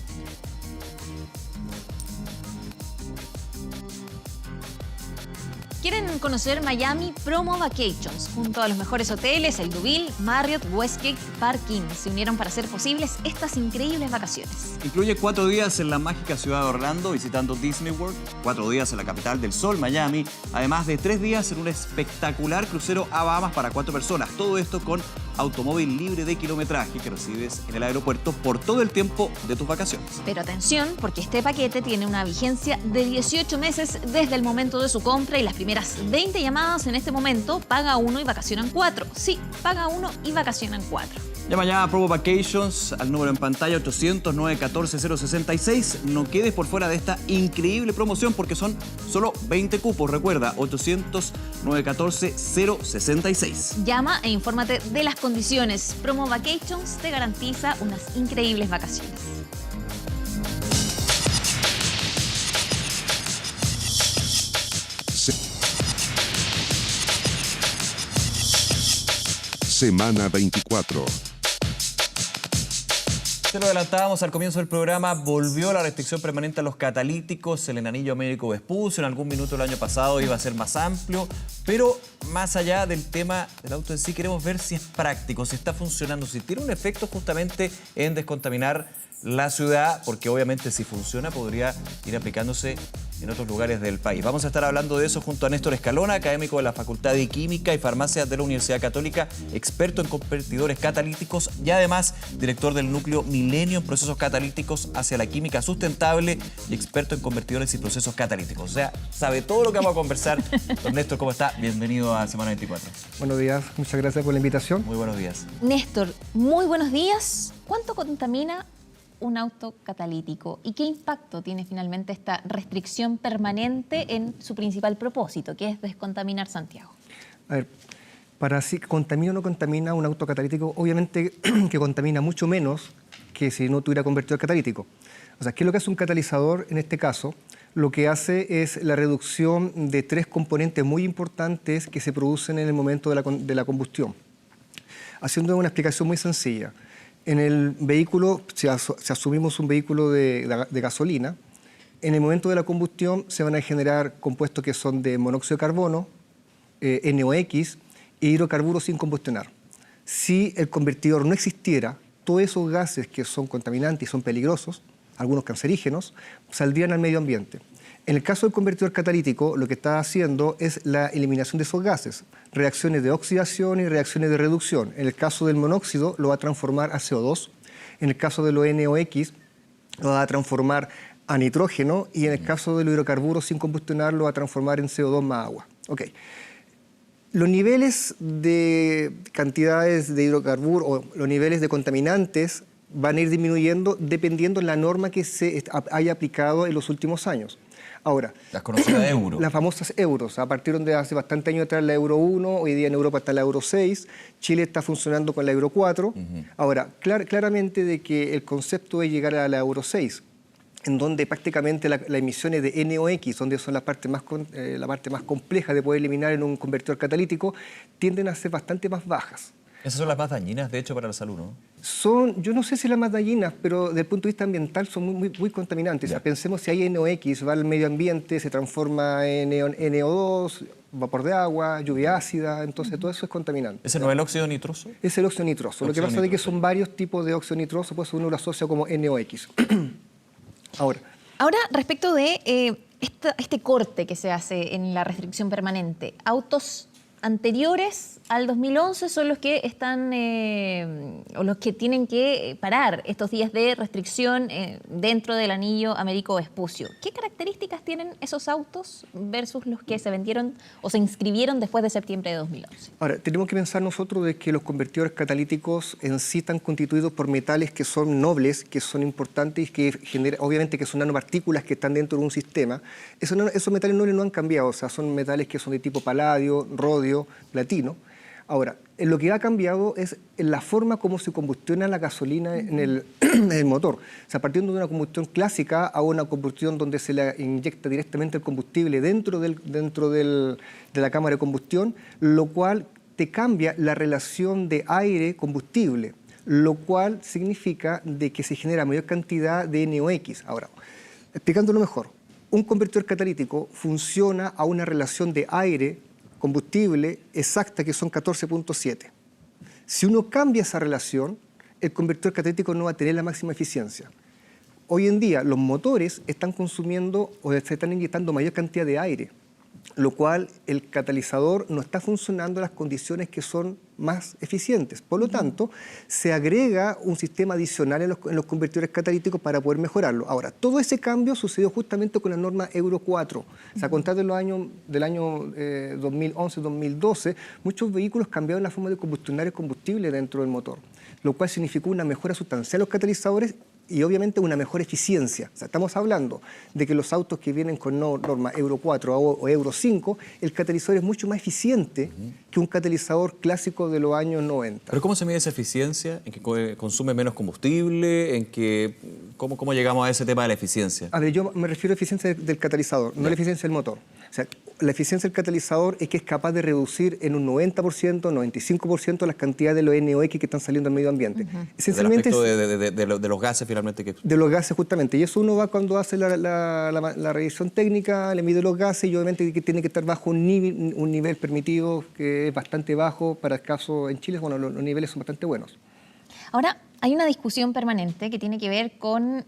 ¿Quieren conocer Miami Promo Vacations? Junto a los mejores hoteles, el Duville, Marriott, Westgate, Park Inn se unieron para hacer posibles estas increíbles vacaciones. Incluye 4 días en la mágica ciudad de Orlando visitando Disney World, 4 días en la capital del sol, Miami, además de 3 días en un espectacular crucero a Bahamas para 4 personas. Todo esto con automóvil libre de kilometraje que recibes en el aeropuerto por todo el tiempo de tus vacaciones. Pero atención, porque este paquete tiene una vigencia de 18 meses desde el momento de su compra y las primeras 20 llamadas en este momento, paga 1 y vacacionan 4. Sí, paga 1 y vacacionan 4. Llama ya a Promo Vacations al número en pantalla 800-914-066. No quedes por fuera de esta increíble promoción porque son solo 20 cupos. Recuerda, 800-914-066. Llama e infórmate de las condiciones. Promo Vacations te garantiza unas increíbles vacaciones. Semana 24. Se lo adelantábamos al comienzo del programa, volvió la restricción permanente a los catalíticos, el anillo Américo Vespucio, en algún minuto el año pasado iba a ser más amplio, pero más allá del tema del auto en sí, queremos ver si es práctico, si está funcionando, si tiene un efecto justamente en descontaminar la ciudad, porque obviamente si funciona podría ir aplicándose en otros lugares del país. Vamos a estar hablando de eso junto a Néstor Escalona, académico de la Facultad de Química y Farmacia de la Universidad Católica, experto en convertidores catalíticos y además director del núcleo Milenio en procesos catalíticos hacia la química sustentable y experto en convertidores y procesos catalíticos. O sea, sabe todo lo que vamos a conversar. Don Néstor, ¿cómo está? Bienvenido a Semana 24. Buenos días, muchas gracias por la invitación. Muy buenos días. Néstor, muy buenos días. ¿Cuánto contamina un auto catalítico y qué impacto tiene finalmente esta restricción permanente en su principal propósito, que es descontaminar Santiago? A ver, para si contamina o no contamina un auto catalítico, obviamente que contamina mucho menos que si no tuviera convertidor catalítico. O sea, ¿qué es lo que hace un catalizador en este caso? Lo que hace es la reducción de 3 componentes muy importantes que se producen en el momento de la combustión. Haciendo una explicación muy sencilla. En el vehículo, si asumimos un vehículo de gasolina, en el momento de la combustión se van a generar compuestos que son de monóxido de carbono, NOx e hidrocarburos sin combustionar. Si el convertidor no existiera, todos esos gases que son contaminantes y son peligrosos, algunos cancerígenos, saldrían al medio ambiente. En el caso del convertidor catalítico, lo que está haciendo es la eliminación de esos gases, reacciones de oxidación y reacciones de reducción. En el caso del monóxido, lo va a transformar a CO2. En el caso de los NOx, lo va a transformar a nitrógeno. Y en el caso de los hidrocarburos sin combustionar, lo va a transformar en CO2 más agua. Okay. Los niveles de cantidades de hidrocarburos o los niveles de contaminantes van a ir disminuyendo dependiendo de la norma que se haya aplicado en los últimos años. Ahora, las conocidas Euro. Las famosas euros. A partir de hace bastante años atrás la Euro 1, hoy día en Europa está la Euro 6, Chile está funcionando con la Euro 4. Ahora, claramente de que el concepto es llegar a la Euro 6, en donde prácticamente las emisiones de NOx, donde son la parte más compleja de poder eliminar en un convertidor catalítico, tienden a ser bastante más bajas. Esas son las más dañinas, de hecho, para la salud, ¿no? Yo no sé si las más dañinas, pero desde el punto de vista ambiental son muy contaminantes. O sea, pensemos si hay NOx, va al medio ambiente, se transforma en NO2, vapor de agua, lluvia ácida, entonces todo eso es contaminante. ¿Ese no es el óxido nitroso? Es el óxido nitroso. Lo que pasa es que son varios tipos de óxido nitroso, pues uno lo asocia como NOx. Ahora, respecto de este corte que se hace en la restricción permanente, autos anteriores al 2011 son los que están o los que tienen que parar estos días de restricción dentro del anillo Américo Vespucio. ¿Qué características tienen esos autos versus los que se vendieron o se inscribieron después de septiembre de 2011? Ahora, tenemos que pensar nosotros de que los convertidores catalíticos en sí están constituidos por metales que son nobles, que son importantes y que generan, obviamente que son nanopartículas que están dentro de un sistema. Esos metales nobles no han cambiado, o sea, son metales que son de tipo paladio, rodio, platino. Ahora, lo que ha cambiado es la forma como se combustiona la gasolina en el motor. O sea, partiendo de una combustión clásica a una combustión donde se le inyecta directamente el combustible dentro de la cámara de combustión, lo cual te cambia la relación de aire-combustible, lo cual significa de que se genera mayor cantidad de NOx. Ahora, explicándolo mejor, un convertidor catalítico funciona a una relación de aire-combustible exacta que son 14.7. Si uno cambia esa relación, el convertidor catalítico no va a tener la máxima eficiencia. Hoy en día los motores están consumiendo o se están inyectando mayor cantidad de aire, lo cual el catalizador no está funcionando en las condiciones que son más eficientes. Por lo tanto, se agrega un sistema adicional en los convertidores catalíticos para poder mejorarlo. Ahora, todo ese cambio sucedió justamente con la norma Euro 4. O sea, a contar del año 2011-2012, muchos vehículos cambiaron la forma de combustionar el combustible dentro del motor, lo cual significó una mejora sustancial de los catalizadores y obviamente una mejor eficiencia. O sea, estamos hablando de que los autos que vienen con norma Euro 4 o Euro 5, el catalizador es mucho más eficiente que un catalizador clásico de los años 90. ¿Pero cómo se mide esa eficiencia? ¿En que consume menos combustible? ¿Cómo llegamos a ese tema de la eficiencia? A ver, yo me refiero a la eficiencia del catalizador, no a la eficiencia del motor. O sea, la eficiencia del catalizador es que es capaz de reducir en un 90%, 95% las cantidades de los NOx que están saliendo al medio ambiente. Esencialmente de los gases finalmente. De los gases justamente. Y eso uno va cuando hace la revisión técnica, le mide los gases y obviamente que tiene que estar bajo un nivel permitido que es bastante bajo. Para el caso en Chile, bueno, los niveles son bastante buenos. Ahora, hay una discusión permanente que tiene que ver con,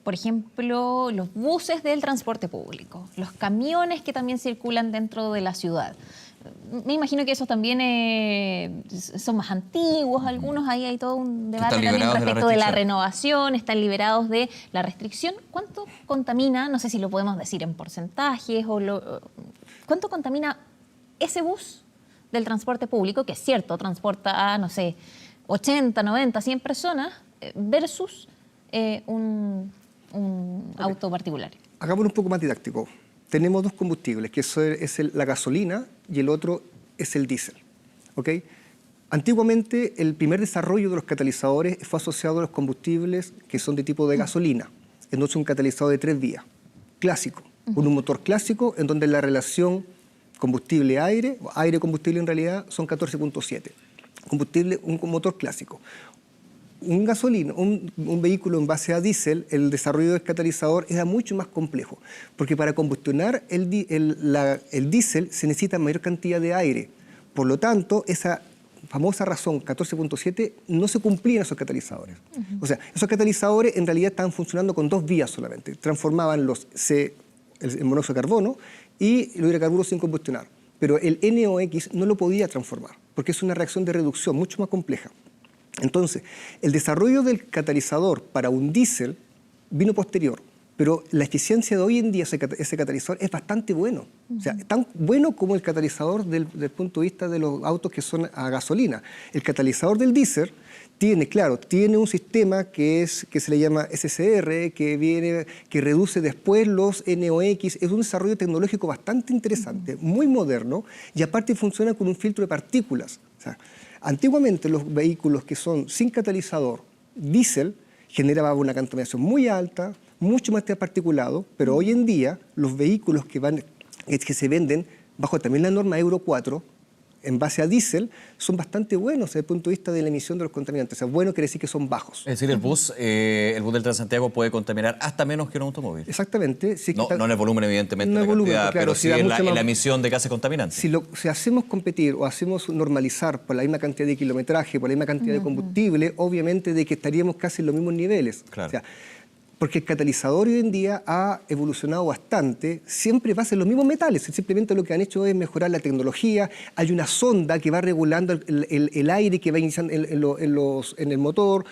por ejemplo, los buses del transporte público, los camiones que también circulan dentro de la ciudad. Me imagino que esos también son más antiguos, algunos, ahí hay todo un debate también respecto de la renovación, están liberados de la restricción. ¿Cuánto contamina, no sé si lo podemos decir en porcentajes, cuánto contamina ese bus del transporte público, que es cierto, transporta a, no sé, 80, 90, 100 personas versus un auto particular? Hagámoslo un poco más didáctico. Tenemos dos combustibles, que es la gasolina y el otro es el diésel. ¿Okay? Antiguamente, el primer desarrollo de los catalizadores fue asociado a los combustibles que son de tipo de gasolina. Entonces, un catalizador de 3 vías, clásico, con un motor clásico en donde la relación combustible-aire, o aire-combustible en realidad, son 14.7. Un motor clásico. Un vehículo en base a diésel, el desarrollo del catalizador era mucho más complejo, porque para combustionar el diésel se necesita mayor cantidad de aire. Por lo tanto, esa famosa razón 14.7 no se cumplía en esos catalizadores. O sea, esos catalizadores en realidad estaban funcionando con 2 vías solamente. Transformaban el monóxido de carbono y los hidrocarburos sin combustionar. Pero el NOx no lo podía transformar, porque es una reacción de reducción mucho más compleja. Entonces, el desarrollo del catalizador para un diésel vino posterior, pero la eficiencia de hoy en día ese catalizador es bastante bueno. O sea, tan bueno como el catalizador del punto de vista de los autos que son a gasolina. El catalizador del diésel Tiene un sistema que se le llama SCR, que reduce después los NOx. Es un desarrollo tecnológico bastante interesante, muy moderno, y aparte funciona con un filtro de partículas. O sea, antiguamente los vehículos que son sin catalizador, diésel, generaban una contaminación muy alta, mucho más particulado, pero hoy en día los vehículos que se venden bajo también la norma Euro 4, en base a diésel, son bastante buenos desde el punto de vista de la emisión de los contaminantes. O sea, bueno quiere decir que son bajos. Es decir, el bus del Transantiago puede contaminar hasta menos que un automóvil. Exactamente. Si no en el volumen, evidentemente, no la volumen, cantidad, claro, pero sí en la emisión de gases contaminantes. Si hacemos competir o hacemos normalizar por la misma cantidad de kilometraje, por la misma cantidad de combustible, obviamente de que estaríamos casi en los mismos niveles. Claro. O sea, porque el catalizador hoy en día ha evolucionado bastante, siempre va a ser los mismos metales, simplemente lo que han hecho es mejorar la tecnología, hay una sonda que va regulando el aire que va iniciando en el motor,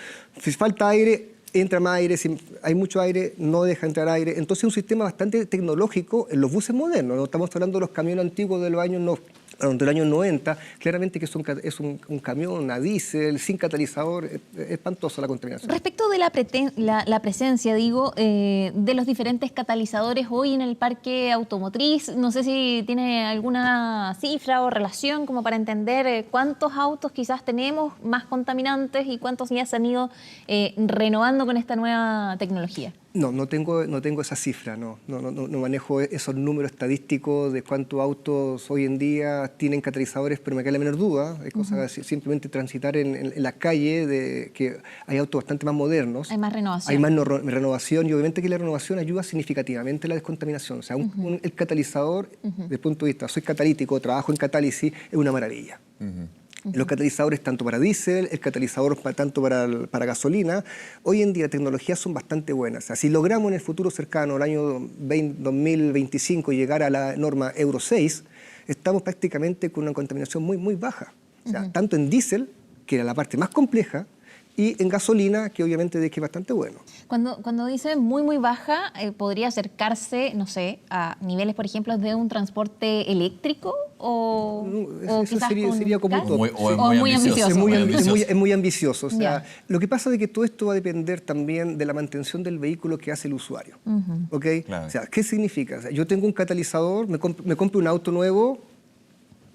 si falta aire, entra más aire, si hay mucho aire, no deja entrar aire, entonces es un sistema bastante tecnológico en los buses modernos, no estamos hablando de los camiones antiguos de los años del año 90, claramente que es un camión a diésel, sin catalizador, es espantosa la contaminación. Respecto de la presencia, de los diferentes catalizadores hoy en el parque automotriz, no sé si tiene alguna cifra o relación como para entender cuántos autos quizás tenemos más contaminantes y cuántos ya se han ido renovando con esta nueva tecnología. No tengo esa cifra, no manejo esos números estadísticos de cuántos autos hoy en día tienen catalizadores, pero me cae la menor duda, es cosa simplemente transitar en la calle, de que hay autos bastante más modernos. Hay más renovación. Hay más renovación y obviamente que la renovación ayuda significativamente a la descontaminación. O sea, el catalizador, desde el punto de vista, soy catalítico, trabajo en catálisis, es una maravilla. Los catalizadores tanto para diésel, el catalizador tanto para gasolina. Hoy en día las tecnologías son bastante buenas. O sea, si logramos en el futuro cercano, el año 2025, llegar a la norma Euro 6, estamos prácticamente con una contaminación muy, muy baja. O sea, tanto en diésel, que era la parte más compleja, y en gasolina, que obviamente es bastante bueno. Cuando dice muy, muy baja, ¿podría acercarse, no sé, a niveles, por ejemplo, de un transporte eléctrico? ¿O quizás sería como un muy ambicioso? Es muy ambicioso. O sea, lo que pasa es que todo esto va a depender también de la mantención del vehículo que hace el usuario. ¿Ok? Claro. O sea, ¿qué significa? O sea, yo tengo un catalizador, me compro un auto nuevo.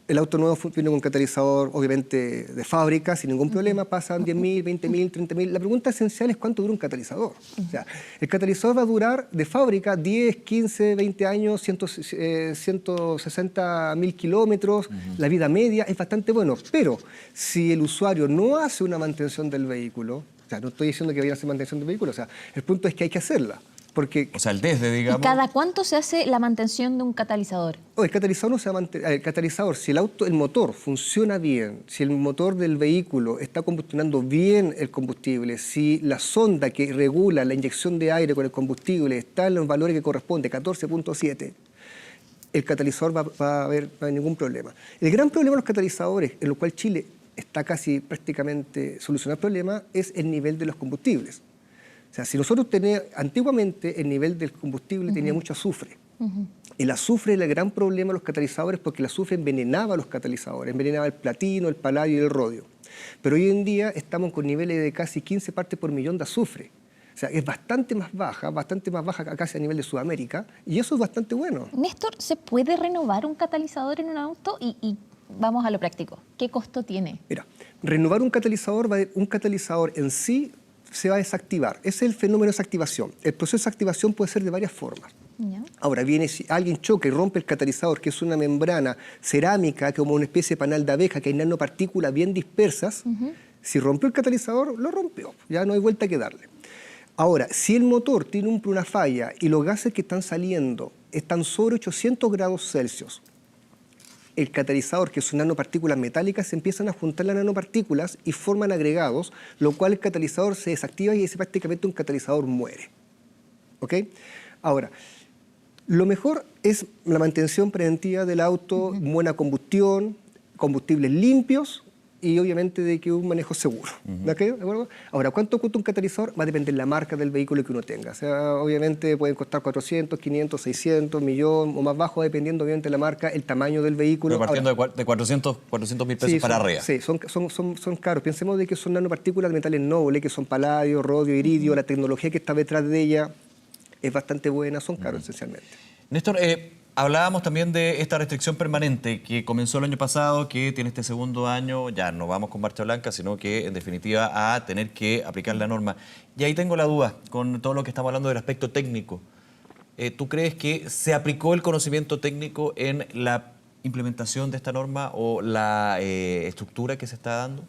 El auto nuevo viene con un catalizador, obviamente, de fábrica, sin ningún problema, pasan 10.000, 20.000, 30.000. La pregunta esencial es cuánto dura un catalizador. O sea, el catalizador va a durar de fábrica 10, 15, 20 años, 160.000 kilómetros. La vida media es bastante bueno. Pero si el usuario no hace una mantención del vehículo, o sea, no estoy diciendo que vayan a hacer mantención del vehículo, o sea, el punto es que hay que hacerla. Porque, o sea, digamos. ¿Y cada cuánto se hace la mantención de un catalizador? El catalizador no se va a mantener. El catalizador, si el motor funciona bien, si el motor del vehículo está combustionando bien el combustible, si la sonda que regula la inyección de aire con el combustible está en los valores que corresponde, 14.7, el catalizador va a haber ningún problema. El gran problema de los catalizadores, en lo cual Chile está casi prácticamente solucionado el problema, es el nivel de los combustibles. O sea, si nosotros antiguamente el nivel del combustible tenía mucho azufre. El azufre era el gran problema de los catalizadores porque el azufre envenenaba a los catalizadores, envenenaba el platino, el paladio y el rodio. Pero hoy en día estamos con niveles de casi 15 partes por millón de azufre. O sea, es bastante más baja casi a nivel de Sudamérica, y eso es bastante bueno. Néstor, ¿se puede renovar un catalizador en un auto? Y vamos a lo práctico. ¿Qué costo tiene? Mira, renovar un catalizador en sí se va a desactivar. Ese es el fenómeno de desactivación. El proceso de desactivación puede ser de varias formas. ¿Ya? Ahora, si alguien choca y rompe el catalizador, que es una membrana cerámica, como una especie de panal de abeja, que hay nanopartículas bien dispersas, si rompió el catalizador, lo rompió. Ya no hay vuelta que darle. Ahora, si el motor tiene una falla y los gases que están saliendo están sobre 800 grados Celsius, el catalizador, que son nanopartículas metálicas, se empiezan a juntar las nanopartículas y forman agregados, lo cual el catalizador se desactiva y prácticamente un catalizador muere. ¿Ok? Ahora, lo mejor es la mantención preventiva del auto, buena combustión, combustibles limpios y obviamente de que un manejo seguro. ¿De acuerdo? Ahora, ¿cuánto cuesta un catalizador? Va a depender de la marca del vehículo que uno tenga. O sea, obviamente pueden costar 400, 500, 600, millón o más bajo, dependiendo obviamente de la marca, el tamaño del vehículo. Pero partiendo de 400 mil pesos para arriba. Sí, son caros. Pensemos de que son nanopartículas de metales nobles, que son paladio, rodio, iridio, la tecnología que está detrás de ella es bastante buena, son caros esencialmente. Néstor, hablábamos también de esta restricción permanente que comenzó el año pasado, que tiene este segundo año, ya no vamos con marcha blanca, sino que en definitiva a tener que aplicar la norma. Y ahí tengo la duda con todo lo que estamos hablando del aspecto técnico. ¿Tú crees que se aplicó el conocimiento técnico en la implementación de esta norma o la estructura que se está dando?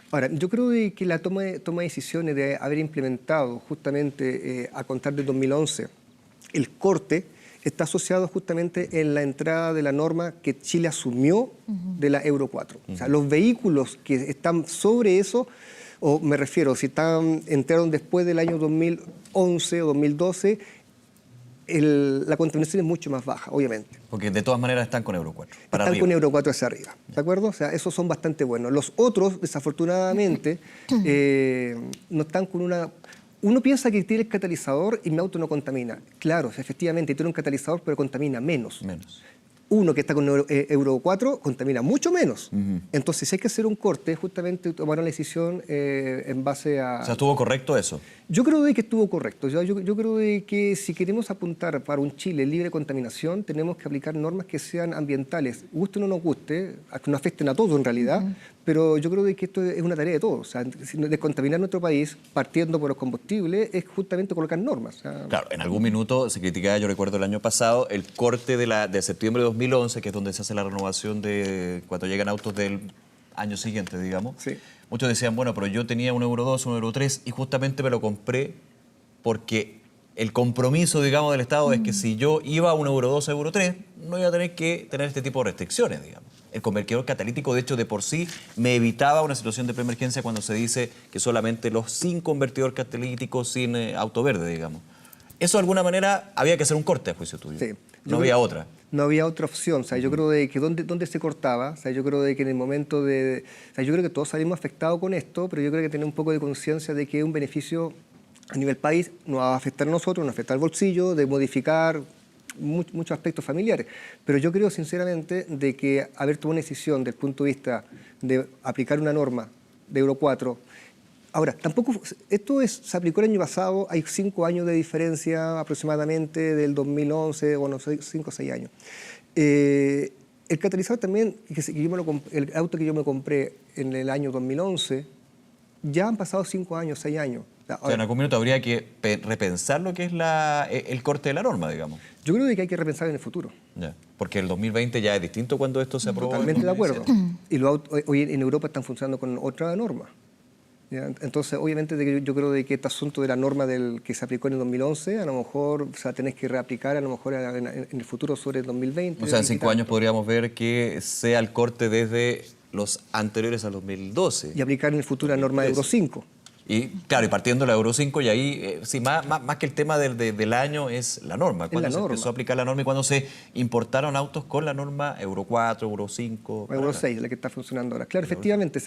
Ahora, yo creo de que la toma de decisiones de haber implementado justamente a contar del 2011 el corte está asociado justamente en la entrada de la norma que Chile asumió de la Euro 4. O sea, los vehículos que están sobre eso, o me refiero, si entraron después del año 2011 o 2012, la contaminación es mucho más baja, obviamente. Porque de todas maneras están con Euro 4. Están con Euro 4 hacia arriba, ¿de acuerdo? O sea, esos son bastante buenos. Los otros, desafortunadamente, no están con una... Uno piensa que tiene el catalizador y mi auto no contamina. Claro, efectivamente, tiene un catalizador, pero contamina menos. Uno que está con Euro 4 contamina mucho menos. Entonces, si hay que hacer un corte, justamente tomaron la decisión en base a... O sea, ¿estuvo correcto eso? Yo creo de que estuvo correcto. Yo creo de que si queremos apuntar para un Chile libre de contaminación, tenemos que aplicar normas que sean ambientales. Guste o no nos guste, que no afecten a todos en realidad, pero yo creo de que esto es una tarea de todos. O sea, descontaminar nuestro país partiendo por los combustibles es justamente colocar normas. O sea, claro, en algún minuto se criticaba, yo recuerdo el año pasado, el corte de septiembre de 2011, que es donde se hace la renovación de cuando llegan autos del año siguiente, digamos. Sí. Muchos decían, bueno, pero yo tenía un Euro 2, un Euro 3 y justamente me lo compré porque el compromiso, digamos, del Estado es que si yo iba a un Euro 2, Euro 3, no iba a tener que tener este tipo de restricciones, digamos. El convertidor catalítico, de hecho, de por sí, me evitaba una situación de preemergencia cuando se dice que solamente los sin convertidor catalítico, sin auto verde, digamos. Eso, de alguna manera, había que hacer un corte, a juicio tuyo. Sí. No había otra. No había otra opción. O sea, yo creo de que ¿dónde se cortaba? O sea, yo creo de que en el momento de... O sea, yo creo que todos salimos afectados con esto, pero yo creo que tener un poco de conciencia de que un beneficio a nivel país nos va a afectar a nosotros, nos afecta al bolsillo, de modificar muchos aspectos familiares. Pero yo creo sinceramente de que haber tomado una decisión desde el punto de vista de aplicar una norma de Euro 4. Ahora, tampoco, se aplicó el año pasado, hay 5 años de diferencia aproximadamente del 2011, bueno, 5 o 6 años. El catalizador también, el auto que yo me compré en el año 2011, ya han pasado 5 años, 6 años. Ahora, o sea, en algún minuto habría que repensar lo que es el corte de la norma, digamos. Yo creo que hay que repensar en el futuro. Ya, porque el 2020 ya es distinto cuando esto se aprobó. Totalmente de acuerdo. Y hoy en Europa están funcionando con otra norma. ¿Ya? Entonces, obviamente, yo creo de que este asunto de la norma que se aplicó en el 2011, a lo mejor se va a tener que reaplicar a lo mejor en el futuro sobre el 2020. O sea, en 5 años podríamos ver que sea el corte desde los anteriores al 2012. Y aplicar en el futuro la norma de Euro 5. Y claro, y partiendo de la Euro 5, y ahí, sí, más que el tema del año es la norma. Cuando se empezó a aplicar la norma y cuando se importaron autos con la norma Euro 4, Euro 5. Euro 6, la que está funcionando ahora. Claro, efectivamente,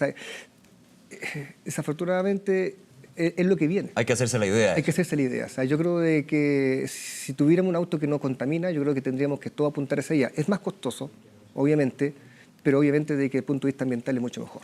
desafortunadamente es lo que viene. Hay que hacerse la idea. Hay que hacerse la idea. O sea, yo creo de que si tuviéramos un auto que no contamina, yo creo que tendríamos que todo apuntar hacia allá. Es más costoso, obviamente, pero obviamente desde el punto de vista ambiental es mucho mejor.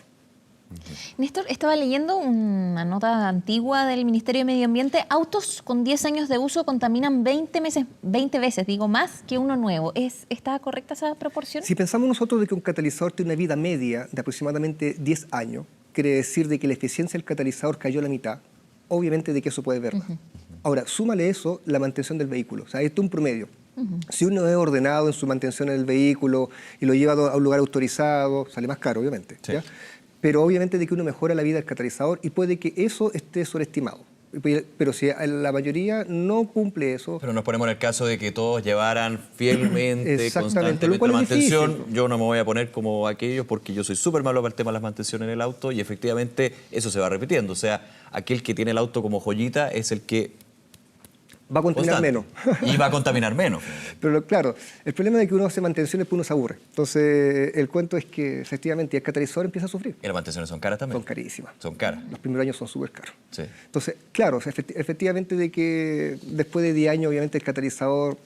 Néstor, estaba leyendo una nota antigua del Ministerio de Medio Ambiente. Autos con 10 años de uso contaminan 20 veces, digo, más que uno nuevo. ¿Está correcta esa proporción? Si pensamos nosotros de que un catalizador tiene una vida media de aproximadamente 10 años, quiere decir de que la eficiencia del catalizador cayó a la mitad, obviamente de que eso puede verla. Ahora, súmale eso la mantención del vehículo. O sea, esto es un promedio. Si uno es ordenado en su mantención del vehículo y lo lleva a un lugar autorizado, sale más caro, obviamente. Sí. ¿Ya? Pero obviamente de que uno mejora la vida del catalizador y puede que eso esté sobreestimado. Pero si la mayoría no cumple eso... Pero nos ponemos en el caso de que todos llevaran fielmente, constantemente lo cual la es mantención. difícil. Yo no me voy a poner como aquellos porque yo soy súper malo para el tema de las mantenciones en el auto y efectivamente eso se va repitiendo. O sea, aquel que tiene el auto como joyita es el que Va a contaminar menos. Y va a contaminar menos. Pero claro, el problema es que uno hace mantenciones, pues uno se aburre. Entonces, el cuento es que efectivamente el catalizador empieza a sufrir. Y las mantenciones son caras también. Son carísimas. Son caras. Los primeros años son súper caros. Sí. Entonces, claro, efectivamente de que después de 10 años, obviamente el catalizador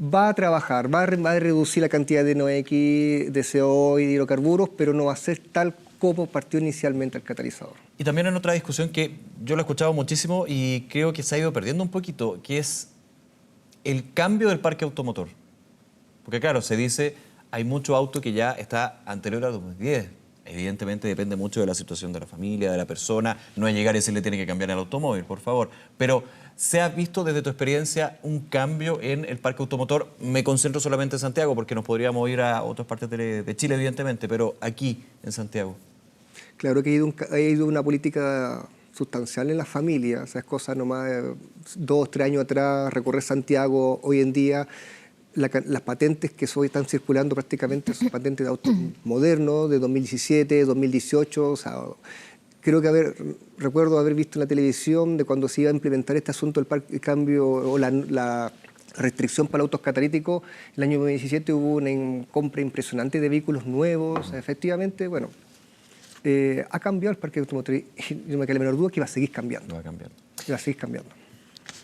va a trabajar, va a reducir la cantidad de NOx, de CO y de hidrocarburos, pero no va a ser tal como partió inicialmente el catalizador. Y también en otra discusión que yo lo he escuchado muchísimo y creo que se ha ido perdiendo un poquito, que es el cambio del parque automotor. Porque claro, se dice, hay mucho auto que ya está anterior al 2010. Evidentemente depende mucho de la situación de la familia, de la persona. No es llegar y decirle tiene que cambiar el automóvil, por favor. Pero ¿se ha visto desde tu experiencia un cambio en el parque automotor? Me concentro solamente en Santiago porque nos podríamos ir a otras partes de Chile, evidentemente, pero aquí en Santiago. Claro que ha ido una política sustancial en las familias. O sea, es cosa nomás de 2 o 3 años atrás, recorrer Santiago hoy en día. Las patentes que hoy están circulando prácticamente son patentes de autos modernos, de 2017, 2018. O sea, creo que recuerdo haber visto en la televisión de cuando se iba a implementar este asunto del cambio o la restricción para autos catalíticos. En el año 2017 hubo una compra impresionante de vehículos nuevos. O sea, efectivamente, bueno, ha cambiado el parque automotriz. No me queda la menor duda que va a seguir cambiando. Va a cambiar. Va a seguir cambiando.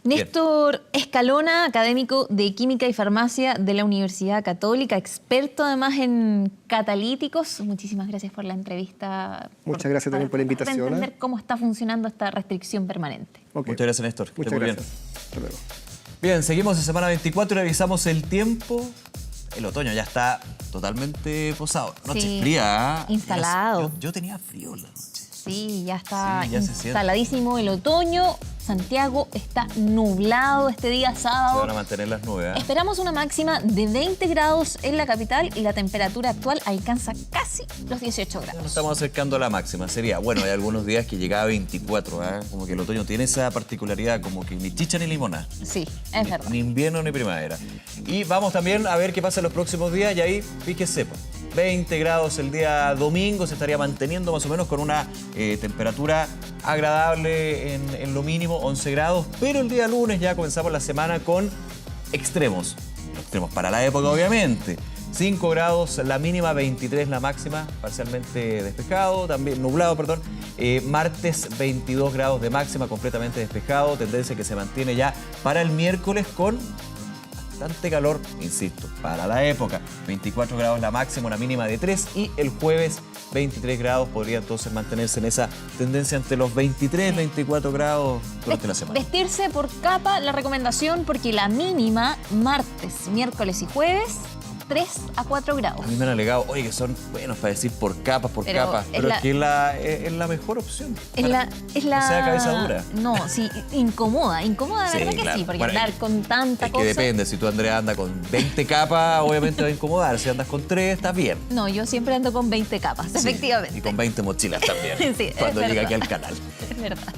Néstor Escalona, académico de Química y Farmacia de la Universidad Católica, experto además en catalíticos. Muchísimas gracias por la entrevista. Muchas gracias también por la invitación. Para entender cómo está funcionando esta restricción permanente. Okay. Muchas gracias, Néstor. Muchas Muy gracias. bien. Hasta luego. Bien, seguimos en semana 24 y revisamos el tiempo. El otoño ya está totalmente posado. Noche Sí, fría. instalado. Yo tenía frío en la noche. Sí, ya está Sí, ya se siente. instaladísimo el otoño. Santiago está nublado este día Se sábado. van a mantener las nubes. Esperamos una máxima de 20 grados en la capital y la temperatura actual alcanza casi los 18 Nos grados. estamos acercando a la máxima. Sería, bueno, hay algunos días que llegaba a 24. Como que el otoño tiene esa particularidad, como que ni chicha ni limona. Sí, es verdad. Ni invierno ni primavera. Y vamos también a ver qué pasa en los próximos días y ahí, fíjese, 20 grados el día domingo, se estaría manteniendo más o menos con una temperatura agradable en lo mínimo, 11 grados, pero el día lunes ya comenzamos la semana con extremos. Extremos para la época, obviamente. 5 grados la mínima, 23 la máxima, parcialmente despejado, también nublado, perdón. Martes 22 grados de máxima, completamente despejado, tendencia que se mantiene ya para el miércoles con bastante calor, insisto, para la época. 24 grados la máxima, una mínima de 3 y el jueves 23 grados podría entonces mantenerse en esa tendencia entre los 23, 24 grados durante la semana. Vestirse por capa, la recomendación, porque la mínima martes, miércoles y jueves, 3 a 4 grados. A mí me han alegado, oye, que son buenos para decir por capas, Pero pero es que es la mejor opción. Es la... O sea, cabeza dura. No, sí, incomoda, Sí, ¿verdad que claro. sí? Porque Bueno, andar con tanta Es cosa... que depende, si tú, Andrea, andas con 20 capas, obviamente va a incomodar. Si andas con 3, estás bien. No, yo siempre ando con 20 capas, Sí, efectivamente. y con 20 mochilas también, Sí, es cuando llega aquí verdad. al canal. Es verdad.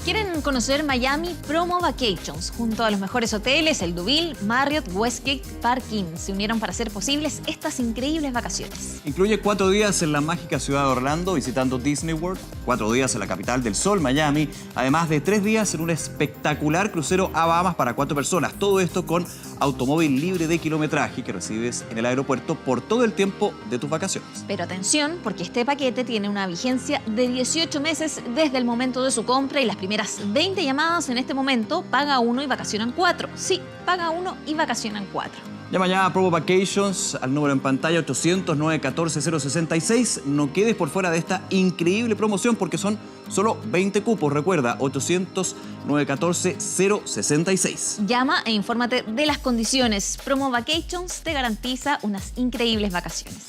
¿Quieren conocer Miami Promo Vacations? Junto a los mejores hoteles, el Duville, Marriott, Westgate, Park Inn se unieron para hacer posibles estas increíbles vacaciones. Incluye 4 días en la mágica ciudad de Orlando visitando Disney World, 4 días en la capital del sol, Miami, además de 3 días en un espectacular crucero a Bahamas para 4 personas. Todo esto con automóvil libre de kilometraje que recibes en el aeropuerto por todo el tiempo de tus vacaciones. Pero atención, porque este paquete tiene una vigencia de 18 meses desde el momento de su compra y las primeras 20 llamadas en este momento, paga 1 y vacacionan 4. Sí, paga 1 y vacacionan 4. Llama ya a Promo Vacations al número en pantalla 800-914-066. No quedes por fuera de esta increíble promoción porque son solo 20 cupos. Recuerda, 800-914-066. Llama e infórmate de las condiciones. Promo Vacations te garantiza unas increíbles vacaciones.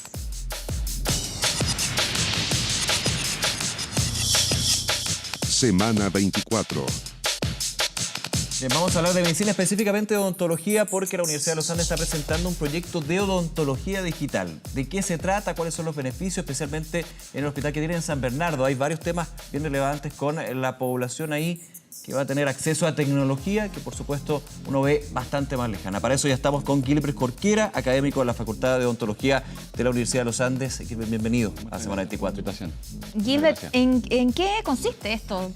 Semana 24. Bien, vamos a hablar de medicina, específicamente de odontología, porque la Universidad de Los Andes está presentando un proyecto de odontología digital. ¿De qué se trata? ¿Cuáles son los beneficios? Especialmente en el hospital que tiene en San Bernardo. Hay varios temas bien relevantes con la población ahí que va a tener acceso a tecnología que, por supuesto, uno ve bastante más lejana. Para eso ya estamos con Gilbert Jorquera, académico de la Facultad de Odontología de la Universidad de los Andes. Gilbert, bienvenido a Semana 24. Gilbert, ¿en qué consiste esto?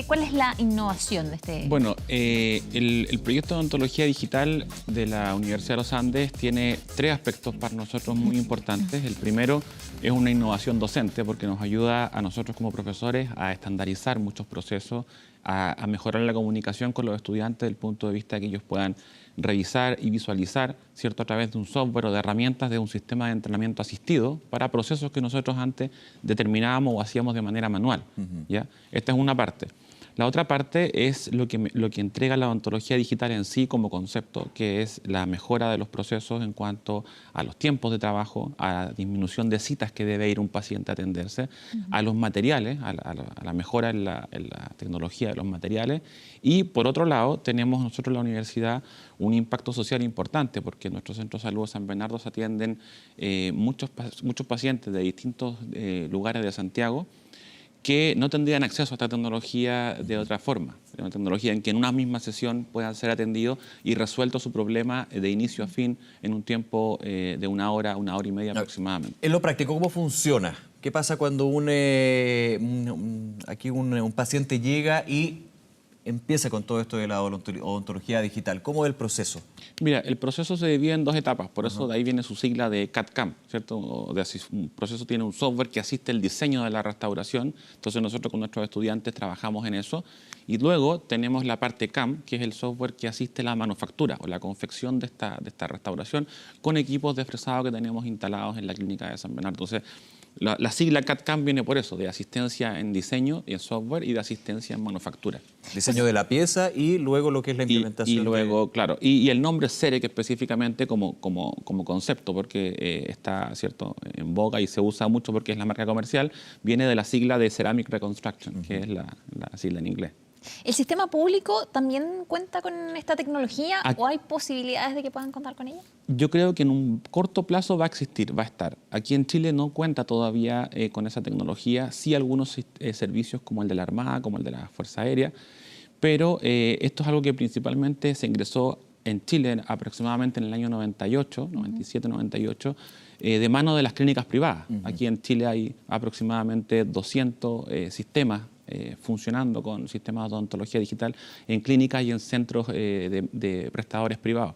¿Cuál es la innovación de este? Bueno, el proyecto de odontología digital de la Universidad de los Andes tiene 3 aspectos para nosotros muy importantes. El primero es una innovación docente porque nos ayuda a nosotros como profesores a estandarizar muchos procesos, a mejorar la comunicación con los estudiantes desde el punto de vista de que ellos puedan revisar y visualizar, ¿cierto?, a través de un software o de herramientas de un sistema de entrenamiento asistido para procesos que nosotros antes determinábamos o hacíamos de manera manual. ¿Ya? Esta es una parte. La otra parte es lo que entrega la odontología digital en sí como concepto, que es la mejora de los procesos en cuanto a los tiempos de trabajo, a la disminución de citas que debe ir un paciente a atenderse, a los materiales, a la mejora en la tecnología de los materiales. Y por otro lado, tenemos nosotros en la universidad un impacto social importante, porque en nuestro Centro de Salud de San Bernardo se atienden muchos pacientes de distintos lugares de Santiago que no tendrían acceso a esta tecnología de otra forma. Una tecnología en que en una misma sesión puedan ser atendidos y resuelto su problema de inicio a fin en un tiempo de una hora y media aproximadamente. En lo práctico, ¿cómo funciona? ¿Qué pasa cuando un paciente llega y empieza con todo esto de la odontología digital? ¿Cómo es el proceso? Mira, el proceso se divide en 2 etapas, por eso de ahí viene su sigla de CAD/CAM, ¿cierto? Un proceso tiene un software que asiste el diseño de la restauración, entonces nosotros con nuestros estudiantes trabajamos en eso, y luego tenemos la parte CAM, que es el software que asiste la manufactura o la confección de esta restauración con equipos de fresado que tenemos instalados en la clínica de San Bernardo. Entonces, la sigla CAD/CAM viene por eso, de asistencia en diseño y en software y de asistencia en manufactura. Diseño de la pieza y luego lo que es la implementación. Y luego, claro, y el nombre CEREC específicamente como concepto, porque está, ¿cierto?, en boga y se usa mucho porque es la marca comercial, viene de la sigla de Ceramic Reconstruction, que es la sigla en inglés. ¿El sistema público también cuenta con esta tecnología o hay posibilidades de que puedan contar con ella? Yo creo que en un corto plazo va a existir, va a estar. Aquí en Chile no cuenta todavía con esa tecnología, sí algunos servicios como el de la Armada, como el de la Fuerza Aérea, pero esto es algo que principalmente se ingresó en Chile aproximadamente en el año 98, 97, 98, de mano de las clínicas privadas. Aquí en Chile hay aproximadamente 200 sistemas funcionando con sistemas de odontología digital en clínicas y en centros de prestadores privados.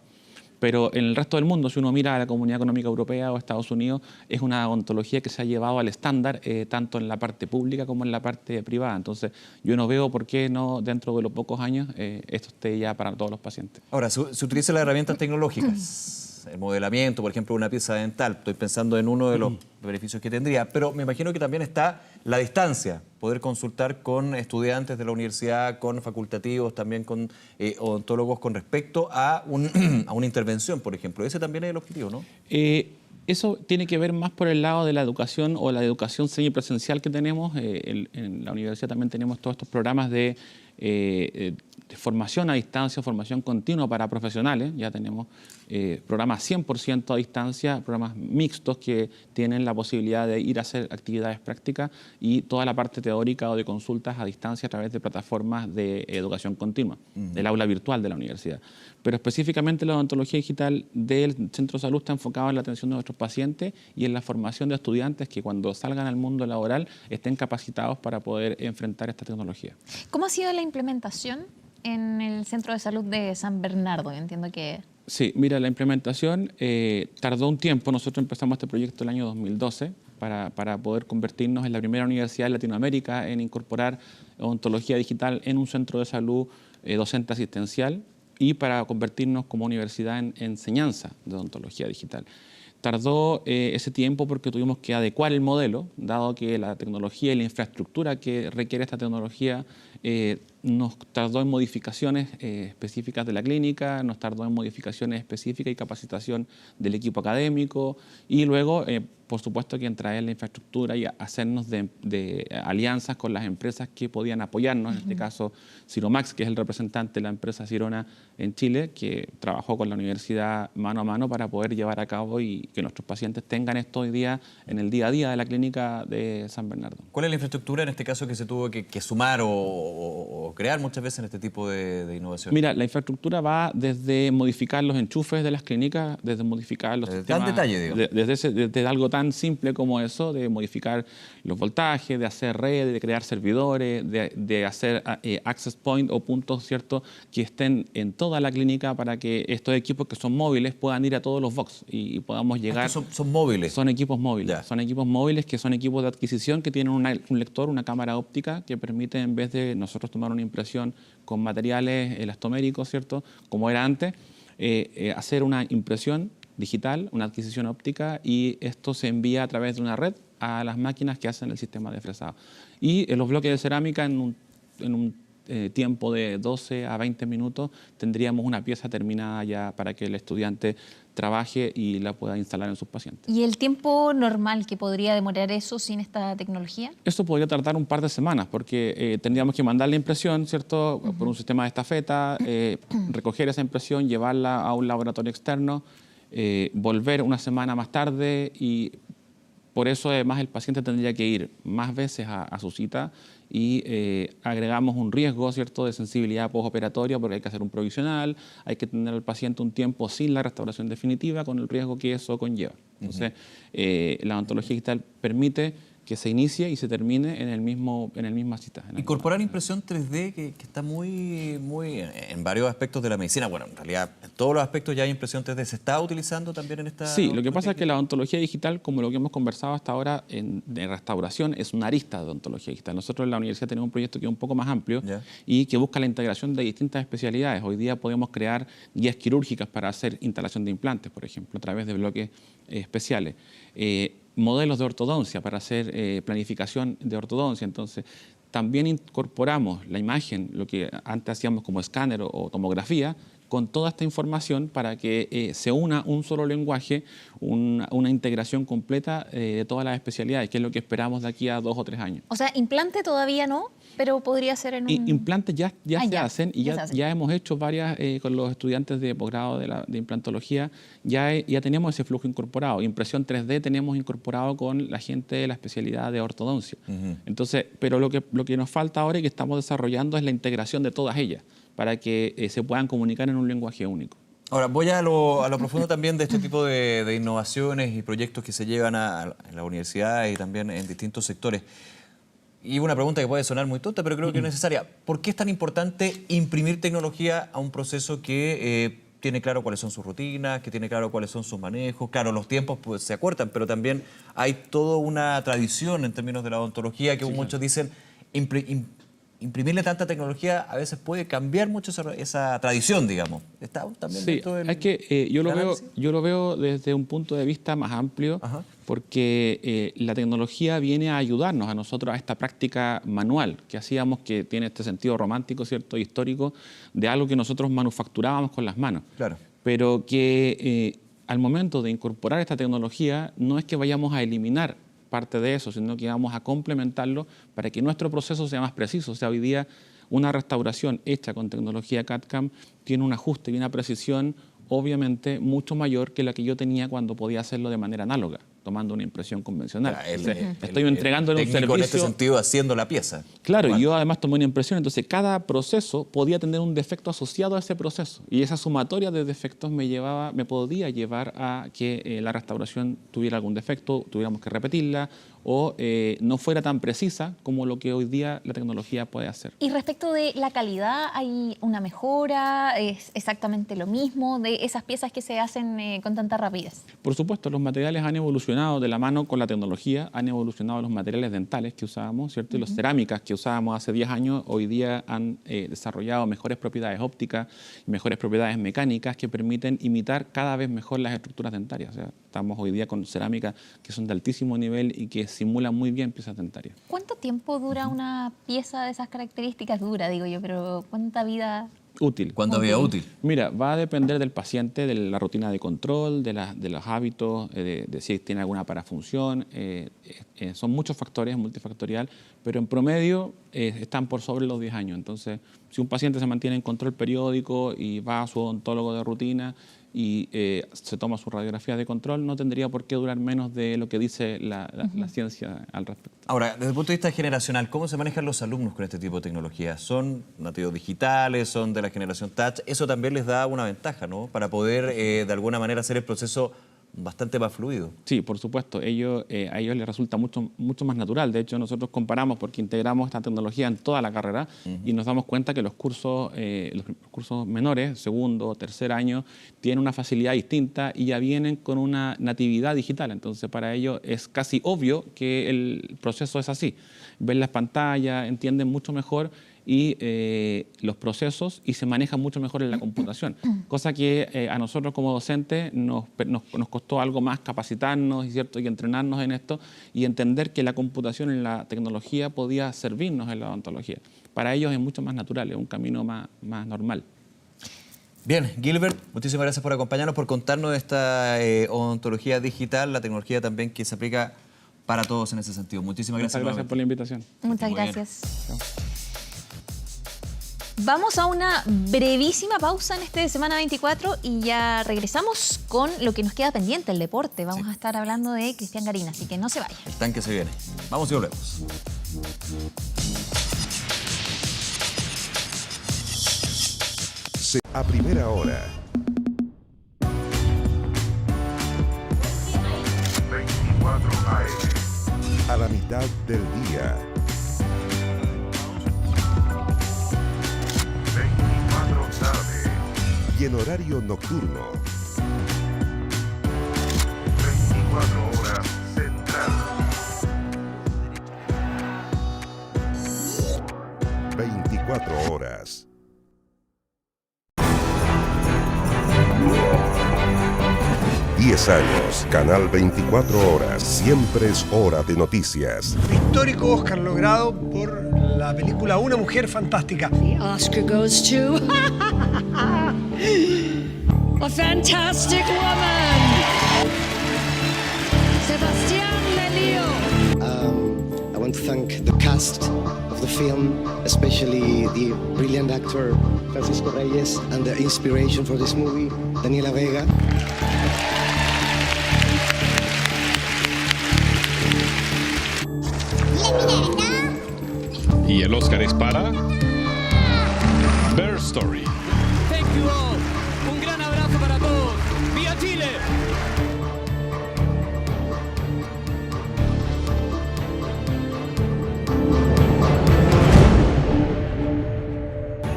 Pero en el resto del mundo, si uno mira a la Comunidad Económica Europea o Estados Unidos, es una odontología que se ha llevado al estándar tanto en la parte pública como en la parte privada. Entonces, yo no veo por qué no, dentro de los pocos años, esto esté ya para todos los pacientes. Ahora, se utilizan las herramientas tecnológicas. El modelamiento, por ejemplo, una pieza dental. Estoy pensando en uno de los beneficios que tendría, pero me imagino que también está la distancia, poder consultar con estudiantes de la universidad, con facultativos, también con odontólogos con respecto a una intervención, por ejemplo. Ese también es el objetivo, ¿no? Eso tiene que ver más por el lado de la educación o la educación semipresencial que tenemos. En la universidad también tenemos todos estos programas de formación a distancia, formación continua para profesionales. Ya tenemos programas 100% a distancia, programas mixtos que tienen la posibilidad de ir a hacer actividades prácticas y toda la parte teórica o de consultas a distancia a través de plataformas de educación continua, del aula virtual de la universidad. Pero específicamente la odontología digital del Centro de Salud está enfocado en la atención de nuestros pacientes y en la formación de estudiantes que cuando salgan al mundo laboral estén capacitados para poder enfrentar esta tecnología. ¿Cómo ha sido la implementación en el Centro de Salud de San Bernardo? Entiendo que... Sí, mira, la implementación tardó un tiempo. Nosotros empezamos este proyecto el año 2012 para poder convertirnos en la primera universidad de Latinoamérica en incorporar odontología digital en un centro de salud docente asistencial y para convertirnos como universidad en enseñanza de odontología digital. Tardó ese tiempo porque tuvimos que adecuar el modelo, dado que la tecnología y la infraestructura que requiere esta tecnología nos tardó en modificaciones específicas de la clínica, nos tardó en modificaciones específicas y capacitación del equipo académico y luego por supuesto que entrar en la infraestructura y hacernos de alianzas con las empresas que podían apoyarnos, en este caso Ciromax, que es el representante de la empresa Sirona en Chile, que trabajó con la universidad mano a mano para poder llevar a cabo y que nuestros pacientes tengan esto hoy día en el día a día de la clínica de San Bernardo. ¿Cuál es la infraestructura en este caso que se tuvo que sumar o crear muchas veces en este tipo de innovación? Mira, la infraestructura va desde modificar los enchufes de las clínicas, desde modificar los sistemas... Tan detalle, digamos. Desde algo tan simple como eso, de modificar los voltajes, de hacer redes, de crear servidores, de hacer access point o puntos, ¿cierto?, que estén en toda la clínica para que estos equipos que son móviles puedan ir a todos los box y podamos llegar... Son móviles. Son equipos móviles. Ya. Son equipos móviles que son equipos de adquisición que tienen un lector, una cámara óptica que permite, en vez de nosotros tomar una impresión con materiales elastoméricos, ¿cierto?, como era antes, hacer una impresión digital, una adquisición óptica, y esto se envía a través de una red a las máquinas que hacen el sistema de fresado. Y en los bloques de cerámica, en un tiempo de 12 a 20 minutos, tendríamos una pieza terminada ya para que el estudiante trabaje y la pueda instalar en sus pacientes. ¿Y el tiempo normal que podría demorar eso sin esta tecnología? Esto podría tardar un par de semanas porque tendríamos que mandar la impresión, ¿cierto?, por un sistema de estafeta, recoger esa impresión, llevarla a un laboratorio externo, volver una semana más tarde, y por eso además el paciente tendría que ir más veces a su cita, y agregamos un riesgo, ¿cierto?, de sensibilidad postoperatoria porque hay que hacer un provisional, hay que tener al paciente un tiempo sin la restauración definitiva con el riesgo que eso conlleva. Entonces, la odontología digital permite que se inicie y se termine en la misma cita. Incorporar impresión 3D que está muy en varios aspectos de la medicina. Bueno, en realidad en todos los aspectos ya hay impresión 3D. ¿Se está utilizando también en esta...? Sí, lo que pasa es que la odontología digital, como lo que hemos conversado hasta ahora de restauración, es una arista de odontología digital. Nosotros en la universidad tenemos un proyecto que es un poco más amplio y que busca la integración de distintas especialidades. Hoy día podemos crear guías quirúrgicas para hacer instalación de implantes, por ejemplo, a través de bloques especiales. Modelos de ortodoncia para hacer planificación de ortodoncia. Entonces, también incorporamos la imagen, lo que antes hacíamos como escáner o tomografía, con toda esta información para que se una un solo lenguaje, una integración completa de todas las especialidades, que es lo que esperamos de aquí a 2 o 3 años. O sea, implante todavía no, pero podría ser en un... Implantes ya se hacen y ya hemos hecho varias con los estudiantes de posgrado de implantología, ya tenemos ese flujo incorporado. Impresión 3D tenemos incorporado con la gente de la especialidad de ortodoncia. Entonces, pero lo que nos falta ahora y que estamos desarrollando es la integración de todas ellas, para que se puedan comunicar en un lenguaje único. Ahora, voy a lo profundo también de este tipo de innovaciones y proyectos que se llevan a la universidad y también en distintos sectores. Y una pregunta que puede sonar muy tonta, pero creo que es necesaria. ¿Por qué es tan importante imprimir tecnología a un proceso que tiene claro cuáles son sus rutinas, que tiene claro cuáles son sus manejos? Claro, los tiempos pues, se acortan, pero también hay toda una tradición en términos de la odontología que muchos dicen... Imprimirle tanta tecnología a veces puede cambiar mucho esa tradición, digamos. ¿Está también dentro del, yo lo veo desde un punto de vista más amplio, porque la tecnología viene a ayudarnos a nosotros a esta práctica manual que hacíamos, que tiene este sentido romántico, ¿cierto?, histórico, de algo que nosotros manufacturábamos con las manos. Claro. Pero que al momento de incorporar esta tecnología no es que vayamos a eliminar parte de eso, sino que vamos a complementarlo para que nuestro proceso sea más preciso. O sea, hoy día una restauración hecha con tecnología CAD/CAM tiene un ajuste y una precisión obviamente mucho mayor que la que yo tenía cuando podía hacerlo de manera análoga, tomando una impresión convencional. Estoy entregándole un servicio. En este sentido, haciendo la pieza. Claro, y yo además tomé una impresión, entonces cada proceso podía tener un defecto asociado a ese proceso, y esa sumatoria de defectos me podía llevar a que la restauración tuviera algún defecto, tuviéramos que repetirla, o no fuera tan precisa como lo que hoy día la tecnología puede hacer. Y respecto de la calidad, ¿hay una mejora? ¿Es exactamente lo mismo de esas piezas que se hacen con tanta rapidez? Por supuesto, los materiales han evolucionado de la mano con la tecnología, han evolucionado los materiales dentales que usábamos, ¿cierto? Y las cerámicas que usábamos hace 10 años, hoy día han desarrollado mejores propiedades ópticas, mejores propiedades mecánicas que permiten imitar cada vez mejor las estructuras dentarias. O sea, estamos hoy día con cerámicas que son de altísimo nivel y que simulan muy bien piezas dentarias. ¿Cuánto tiempo dura una pieza de esas características? Dura, digo yo, pero ¿cuánta vida Útil. ¿Cuánto había útil? Mira, va a depender del paciente, de la rutina de control, de los hábitos, de si tiene alguna parafunción. Son muchos factores, multifactorial, pero en promedio están por sobre los 10 años. Entonces, si un paciente se mantiene en control periódico y va a su odontólogo de rutina y se toma su radiografía de control, no tendría por qué durar menos de lo que dice la ciencia al respecto. Ahora, desde el punto de vista generacional, ¿cómo se manejan los alumnos con este tipo de tecnología? ¿Son nativos digitales? ¿Son de la generación touch? Eso también les da una ventaja, ¿no? Para poder, de alguna manera, hacer el proceso bastante más fluido. Sí, por supuesto. A ellos les resulta mucho más natural. De hecho, nosotros comparamos porque integramos esta tecnología en toda la carrera y nos damos cuenta que los cursos menores, segundo o tercer año, tienen una facilidad distinta y ya vienen con una natividad digital. Entonces, para ellos es casi obvio que el proceso es así. Ven las pantallas, entienden mucho mejor y los procesos y se manejan mucho mejor en la computación. Cosa que a nosotros como docentes nos costó algo más capacitarnos y entrenarnos en esto y entender que la computación en la tecnología podía servirnos en la odontología. Para ellos es mucho más natural, es un camino más normal. Bien, Gilbert, muchísimas gracias por acompañarnos, por contarnos de esta odontología digital, la tecnología también que se aplica para todos en ese sentido. Muchísimas gracias. Muchas gracias por la invitación. Muchas gracias. Vamos a una brevísima pausa en este Semana 24 y ya regresamos con lo que nos queda pendiente, el deporte. Vamos a estar hablando de Cristian Garín, así que no se vaya. El tanque se viene. Vamos y volvemos. A primera hora. 24 AM. A la mitad del día. 24 tarde. Y en horario nocturno. 24 horas central. 24 horas. Años, Canal 24 Horas, siempre es hora de noticias. Histórico Oscar logrado por la película Una Mujer Fantástica. The Oscar goes to a fantastic woman, Sebastián Lelio. I want to thank the cast of the film, especially the brilliant actor Francisco Reyes and the inspiration for this movie, Daniela Vega. Y el Oscar es para Bear Story. Thank you all. Un gran abrazo para todos. ¡Viva Chile!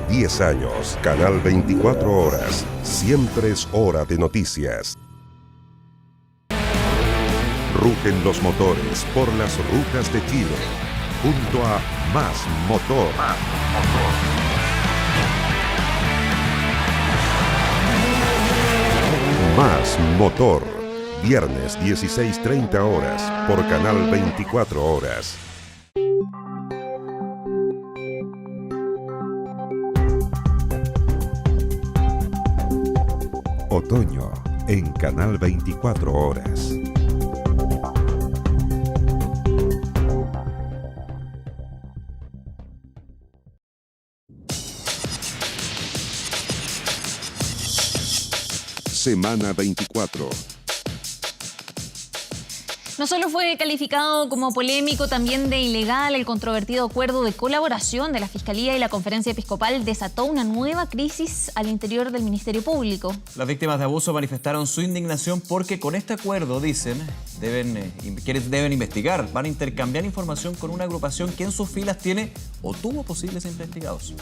Diez años, Canal 24 Horas, siempre es hora de noticias. Rugen los motores por las rutas de Chile, junto a Más Motor. Más Motor, viernes 16:30 horas por Canal 24 Horas. Otoño en Canal 24 Horas. Semana 24. No solo fue calificado como polémico, también de ilegal el controvertido acuerdo de colaboración de la Fiscalía y la Conferencia Episcopal desató una nueva crisis al interior del Ministerio Público. Las víctimas de abuso manifestaron su indignación porque con este acuerdo, dicen, deben investigar, van a intercambiar información con una agrupación que en sus filas tiene o tuvo posibles investigados.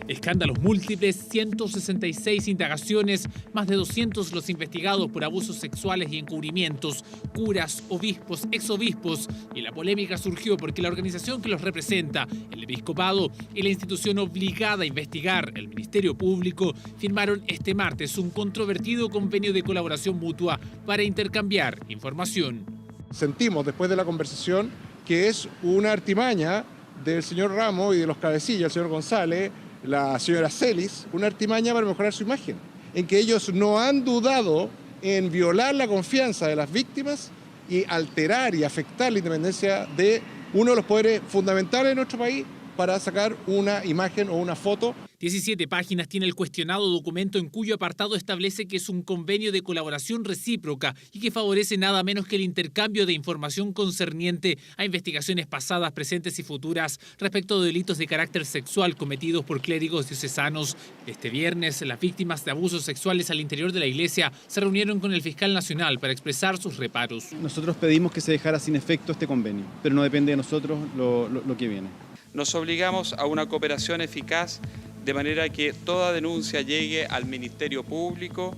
Escándalos múltiples, 166 indagaciones, más de 200 los investigados por abusos sexuales y encubrimientos, curas, obispos, exobispos. Y la polémica surgió porque la organización que los representa, el episcopado y la institución obligada a investigar, el Ministerio Público, firmaron este martes un controvertido convenio de colaboración mutua para intercambiar información. Sentimos después de la conversación que es una artimaña del señor Ramos y de los cabecillas, el señor González, la señora Celis, una artimaña para mejorar su imagen, en que ellos no han dudado en violar la confianza de las víctimas y alterar y afectar la independencia de uno de los poderes fundamentales de nuestro país para sacar una imagen o una foto. 17 páginas tiene el cuestionado documento, en cuyo apartado establece que es un convenio de colaboración recíproca y que favorece nada menos que el intercambio de información concerniente a investigaciones pasadas, presentes y futuras respecto de delitos de carácter sexual cometidos por clérigos diocesanos. Este viernes, las víctimas de abusos sexuales al interior de la iglesia se reunieron con el fiscal nacional para expresar sus reparos. Nosotros pedimos que se dejara sin efecto este convenio, pero no depende de nosotros lo que viene. Nos obligamos a una cooperación eficaz de manera que toda denuncia llegue al Ministerio Público,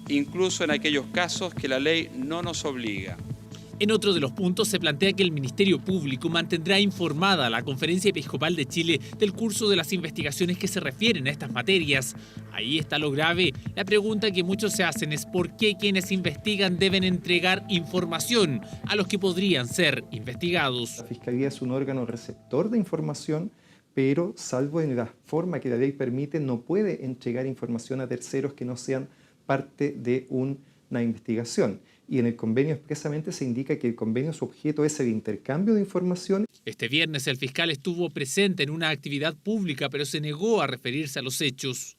incluso en aquellos casos que la ley no nos obliga. En otro de los puntos se plantea que el Ministerio Público mantendrá informada a la Conferencia Episcopal de Chile del curso de las investigaciones que se refieren a estas materias. Ahí está lo grave. La pregunta que muchos se hacen es por qué quienes investigan deben entregar información a los que podrían ser investigados. La Fiscalía es un órgano receptor de información, pero salvo en la forma que la ley permite, no puede entregar información a terceros que no sean parte de una investigación. Y en el convenio expresamente se indica que el convenio, su objeto es el intercambio de información. Este viernes el fiscal estuvo presente en una actividad pública, pero se negó a referirse a los hechos.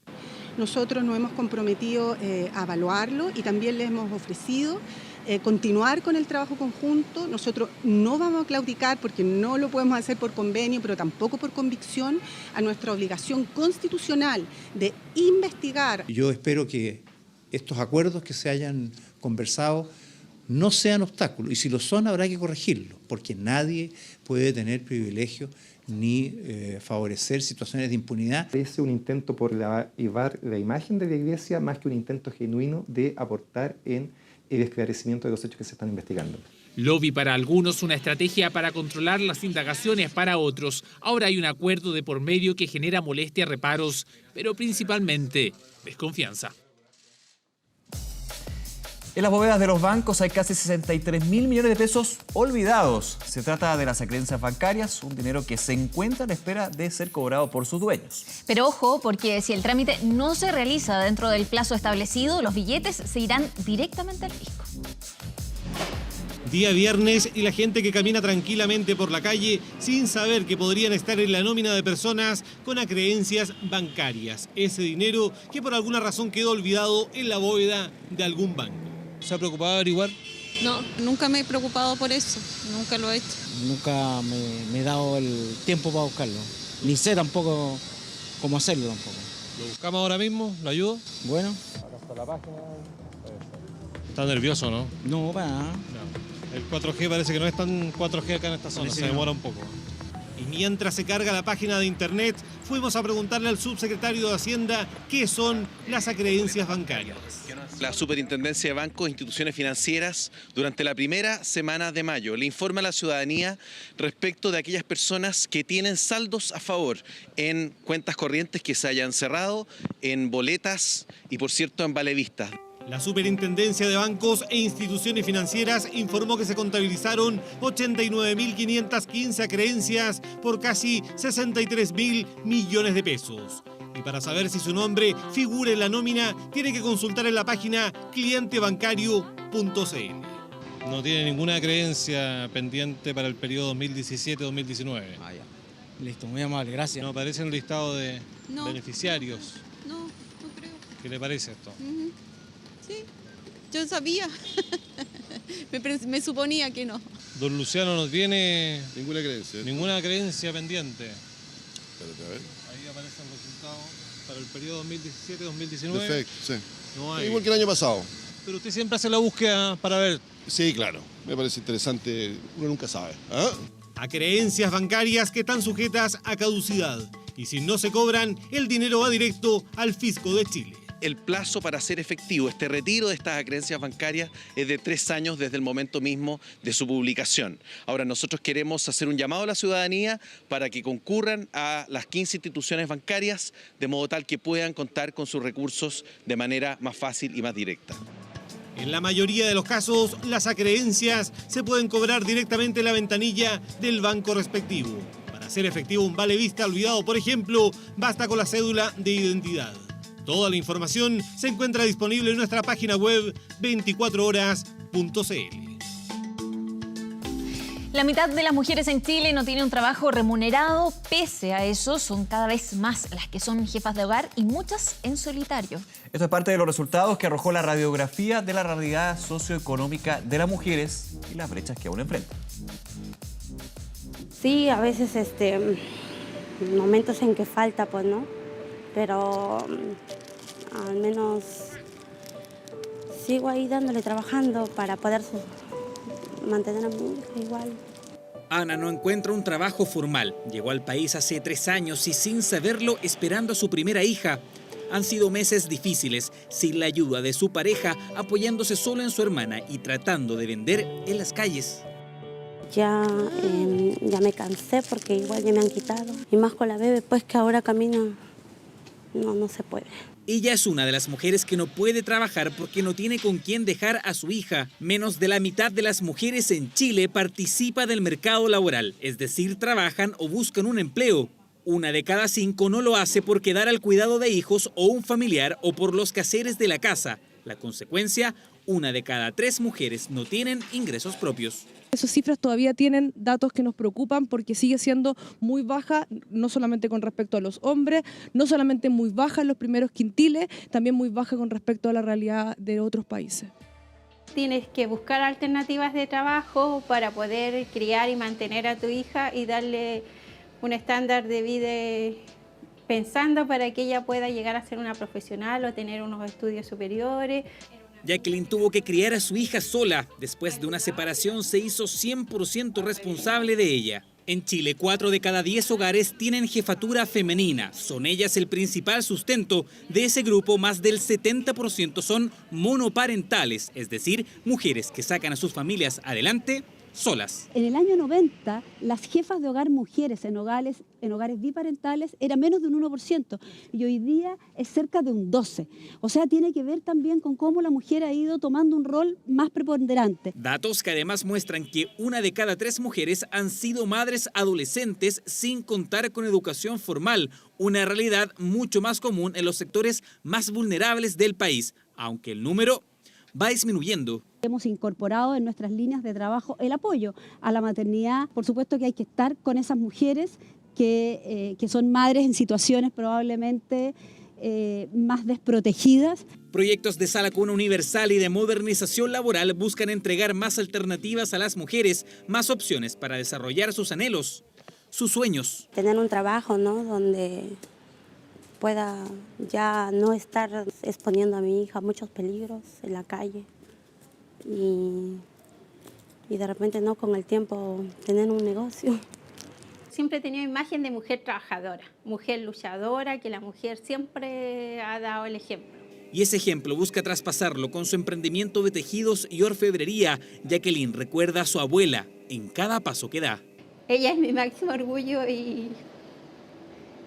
Nosotros nos hemos comprometido a evaluarlo y también les hemos ofrecido continuar con el trabajo conjunto. Nosotros no vamos a claudicar porque no lo podemos hacer por convenio, pero tampoco por convicción, a nuestra obligación constitucional de investigar. Yo espero que estos acuerdos que se hayan conversado no sean obstáculos, y si lo son habrá que corregirlo, porque nadie puede tener privilegios ni favorecer situaciones de impunidad. Es un intento por elevar la imagen de la Iglesia más que un intento genuino de aportar en el esclarecimiento de los hechos que se están investigando. Lobby para algunos, una estrategia para controlar las indagaciones para otros. Ahora hay un acuerdo de por medio que genera molestia, reparos, pero principalmente desconfianza. En las bóvedas de los bancos hay casi 63.000 millones de pesos olvidados. Se trata de las acreencias bancarias, un dinero que se encuentra a la espera de ser cobrado por sus dueños. Pero ojo, porque si el trámite no se realiza dentro del plazo establecido, los billetes se irán directamente al fisco. Día viernes y la gente que camina tranquilamente por la calle sin saber que podrían estar en la nómina de personas con acreencias bancarias. Ese dinero que por alguna razón quedó olvidado en la bóveda de algún banco. ¿Se ha preocupado de averiguar? No, nunca me he preocupado por eso, nunca lo he hecho. Nunca me he dado el tiempo para buscarlo, ni sé tampoco cómo hacerlo tampoco. ¿Lo buscamos ahora mismo? ¿Lo ayudo? Bueno. Acá está la página. ¿Está nervioso, no? No, para nada. No. El 4G parece que no es tan 4G acá en esta zona, se demora un poco. Y mientras se carga la página de internet, fuimos a preguntarle al subsecretario de Hacienda qué son las acreencias bancarias. La Superintendencia de Bancos e Instituciones Financieras, durante la primera semana de mayo, le informa a la ciudadanía respecto de aquellas personas que tienen saldos a favor en cuentas corrientes que se hayan cerrado, en boletas y, por cierto, en valevistas. La Superintendencia de Bancos e Instituciones Financieras informó que se contabilizaron 89.515 acreencias por casi 63.000 millones de pesos. Y para saber si su nombre figura en la nómina, tiene que consultar en la página clientebancario.cl. No tiene ninguna creencia pendiente para el periodo 2017-2019. Ah, ya. Listo, muy amable, gracias. ¿No aparece en el listado de beneficiarios? No, no creo. ¿Qué le parece esto? Sí, yo sabía. me suponía que no. Don Luciano no tiene ninguna creencia. Ninguna creencia pendiente. Espérate, a ver. Ahí aparece el resultado para el periodo 2017-2019. Perfecto, sí. No hay. Igual que el año pasado. Pero usted siempre hace la búsqueda para ver. Sí, claro. Me parece interesante. Uno nunca sabe. ¿Ah? A creencias bancarias que están sujetas a caducidad. Y si no se cobran, el dinero va directo al fisco de Chile. El plazo para hacer efectivo este retiro de estas acreencias bancarias es de 3 años desde el momento mismo de su publicación. Ahora, nosotros queremos hacer un llamado a la ciudadanía para que concurran a las 15 instituciones bancarias de modo tal que puedan contar con sus recursos de manera más fácil y más directa. En la mayoría de los casos, las acreencias se pueden cobrar directamente en la ventanilla del banco respectivo. Para hacer efectivo un vale vista olvidado, por ejemplo, basta con la cédula de identidad. Toda la información se encuentra disponible en nuestra página web 24horas.cl. La mitad de las mujeres en Chile no tiene un trabajo remunerado. Pese a eso, son cada vez más las que son jefas de hogar y muchas en solitario. Esto es parte de los resultados que arrojó la radiografía de la realidad socioeconómica de las mujeres y las brechas que aún enfrentan. Sí, a veces momentos en que falta, pues, ¿no? Pero al menos sigo ahí dándole, trabajando para poder mantener a mi hija igual. Ana no encuentra un trabajo formal. Llegó al país hace 3 años y sin saberlo esperando a su primera hija. Han sido meses difíciles, sin la ayuda de su pareja, apoyándose solo en su hermana y tratando de vender en las calles. Ya me cansé porque igual ya me han quitado. Y más con la bebé, pues que ahora camina, no se puede. Ella es una de las mujeres que no puede trabajar porque no tiene con quién dejar a su hija. Menos de la mitad de las mujeres en Chile participa del mercado laboral, es decir, trabajan o buscan un empleo. 1 de cada 5 no lo hace por quedar al cuidado de hijos o un familiar o por los quehaceres de la casa. La consecuencia, 1 de cada 3 mujeres no tienen ingresos propios. Esas cifras todavía tienen datos que nos preocupan porque sigue siendo muy baja, no solamente con respecto a los hombres, no solamente muy baja en los primeros quintiles, también muy baja con respecto a la realidad de otros países. Tienes que buscar alternativas de trabajo para poder criar y mantener a tu hija y darle un estándar de vida pensando para que ella pueda llegar a ser una profesional o tener unos estudios superiores. Jacqueline tuvo que criar a su hija sola. Después de una separación se hizo 100% responsable de ella. En Chile, 4 de cada 10 hogares tienen jefatura femenina. Son ellas el principal sustento. De ese grupo, más del 70% son monoparentales, es decir, mujeres que sacan a sus familias adelante solas. En el año 90, las jefas de hogar mujeres en hogares biparentales era menos de un 1% y hoy día es cerca de un 12%. O sea, tiene que ver también con cómo la mujer ha ido tomando un rol más preponderante. Datos que además muestran que 1 de cada 3 mujeres han sido madres adolescentes sin contar con educación formal, una realidad mucho más común en los sectores más vulnerables del país, aunque el número va disminuyendo. Hemos incorporado en nuestras líneas de trabajo el apoyo a la maternidad. Por supuesto que hay que estar con esas mujeres que son madres en situaciones probablemente más desprotegidas. Proyectos de sala cuna universal y de modernización laboral buscan entregar más alternativas a las mujeres, más opciones para desarrollar sus anhelos, sus sueños. Tener un trabajo, ¿no?, donde pueda ya no estar exponiendo a mi hija a muchos peligros en la calle y de repente, ¿no?, con el tiempo tener un negocio. Siempre he tenido imagen de mujer trabajadora, mujer luchadora, que la mujer siempre ha dado el ejemplo. Y ese ejemplo busca traspasarlo con su emprendimiento de tejidos y orfebrería. Jacqueline recuerda a su abuela en cada paso que da. Ella es mi máximo orgullo y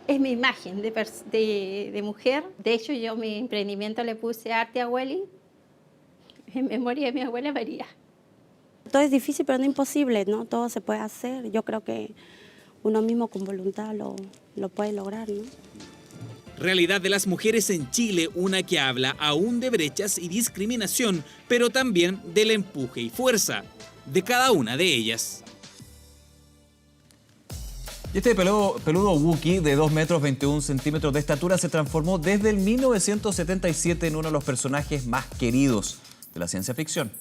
es mi imagen de mujer. De hecho, yo mi emprendimiento le puse Arte Abueli, en memoria de mi abuela María. Todo es difícil, pero no imposible, ¿no? Todo se puede hacer. Yo creo que uno mismo con voluntad lo puede lograr, ¿no? Realidad de las mujeres en Chile, una que habla aún de brechas y discriminación, pero también del empuje y fuerza de cada una de ellas. Y este peludo Wookiee de 2 metros 21 centímetros de estatura se transformó desde el 1977 en uno de los personajes más queridos de la ciencia ficción.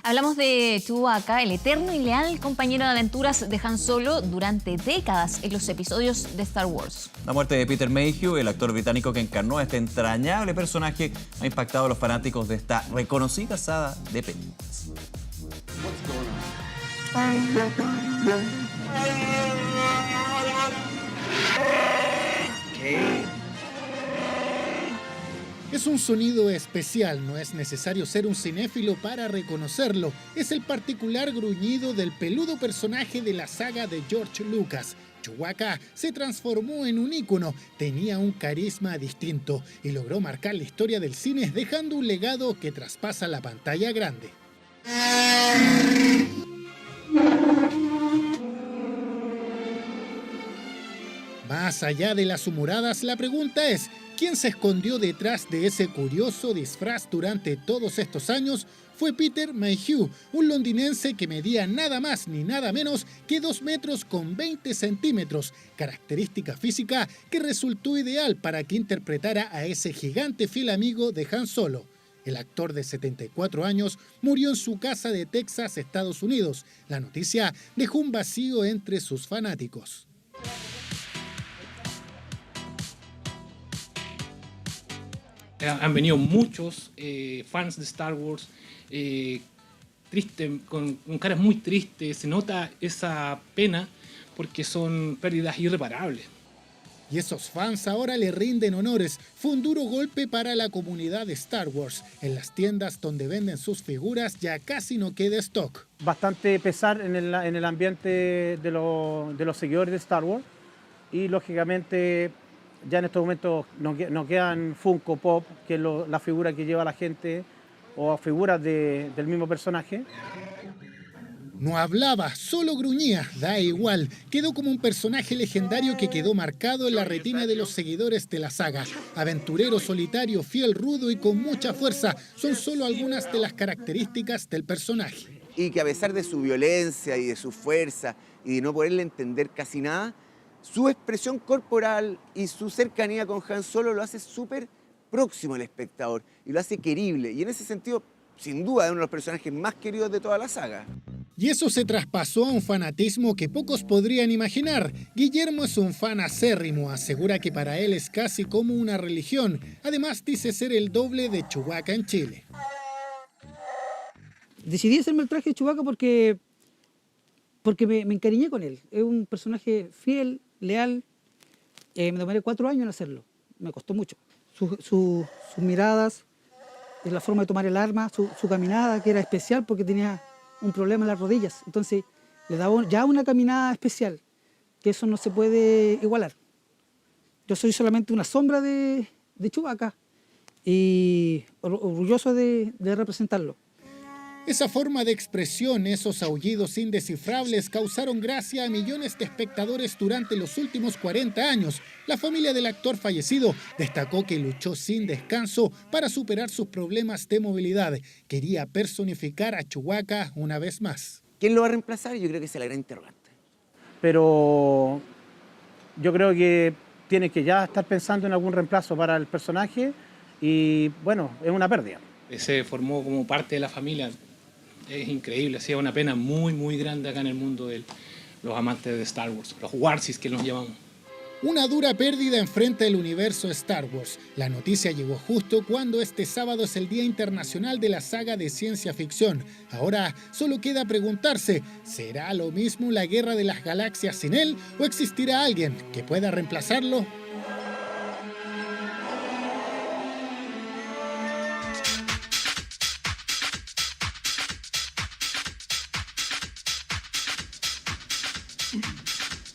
Hablamos de Chewbacca, el eterno y leal compañero de aventuras de Han Solo durante décadas en los episodios de Star Wars. La muerte de Peter Mayhew, el actor británico que encarnó a este entrañable personaje, ha impactado a los fanáticos de esta reconocida saga de películas. Es un sonido especial, no es necesario ser un cinéfilo para reconocerlo. Es el particular gruñido del peludo personaje de la saga de George Lucas. Chewbacca se transformó en un ícono, tenía un carisma distinto y logró marcar la historia del cine dejando un legado que traspasa la pantalla grande. Más allá de las humoradas, la pregunta es, ¿quién se escondió detrás de ese curioso disfraz durante todos estos años? Fue Peter Mayhew, un londinense que medía nada más ni nada menos que 2 metros con 20 centímetros, característica física que resultó ideal para que interpretara a ese gigante fiel amigo de Han Solo. El actor de 74 años murió en su casa de Texas, Estados Unidos. La noticia dejó un vacío entre sus fanáticos. Han venido muchos fans de Star Wars, con caras muy tristes. Se nota esa pena porque son pérdidas irreparables. Y esos fans ahora le rinden honores. Fue un duro golpe para la comunidad de Star Wars. En las tiendas donde venden sus figuras ya casi no queda stock. Bastante pesar en el ambiente de los seguidores de Star Wars. Y lógicamente ya en estos momentos no quedan Funko Pop, que es la figura que lleva la gente, o figuras del mismo personaje. No hablaba, solo gruñía, da igual. Quedó como un personaje legendario que quedó marcado en la retina de los seguidores de la saga. Aventurero, solitario, fiel, rudo y con mucha fuerza son solo algunas de las características del personaje. Y que a pesar de su violencia y de su fuerza y de no poderle entender casi nada, su expresión corporal y su cercanía con Han Solo lo hace súper próximo al espectador y lo hace querible. Y en ese sentido, sin duda, es uno de los personajes más queridos de toda la saga. Y eso se traspasó a un fanatismo que pocos podrían imaginar. Guillermo es un fan acérrimo, asegura que para él es casi como una religión. Además, dice ser el doble de Chewbacca en Chile. Decidí hacerme el traje de Chewbacca porque me encariñé con él. Es un personaje fiel, leal. Me demoré 4 años en hacerlo. Me costó mucho. Sus miradas, la forma de tomar el arma, su caminada, que era especial porque tenía un problema en las rodillas. Entonces le daba ya una caminada especial, que eso no se puede igualar. Yo soy solamente una sombra de Chewbacca y orgulloso de representarlo. Esa forma de expresión, esos aullidos indescifrables causaron gracia a millones de espectadores durante los últimos 40 años. La familia del actor fallecido destacó que luchó sin descanso para superar sus problemas de movilidad. Quería personificar a Chewbacca una vez más. ¿Quién lo va a reemplazar? Yo creo que esa es la gran interrogante. Pero yo creo que tiene que ya estar pensando en algún reemplazo para el personaje y bueno, es una pérdida. Se formó como parte de la familia. Es increíble, hacía una pena muy, muy grande acá en el mundo de los amantes de Star Wars, los Warsis que nos llamamos. Una dura pérdida enfrenta el universo Star Wars. La noticia llegó justo cuando este sábado es el Día Internacional de la Saga de Ciencia Ficción. Ahora solo queda preguntarse, ¿será lo mismo la Guerra de las Galaxias sin él o existirá alguien que pueda reemplazarlo?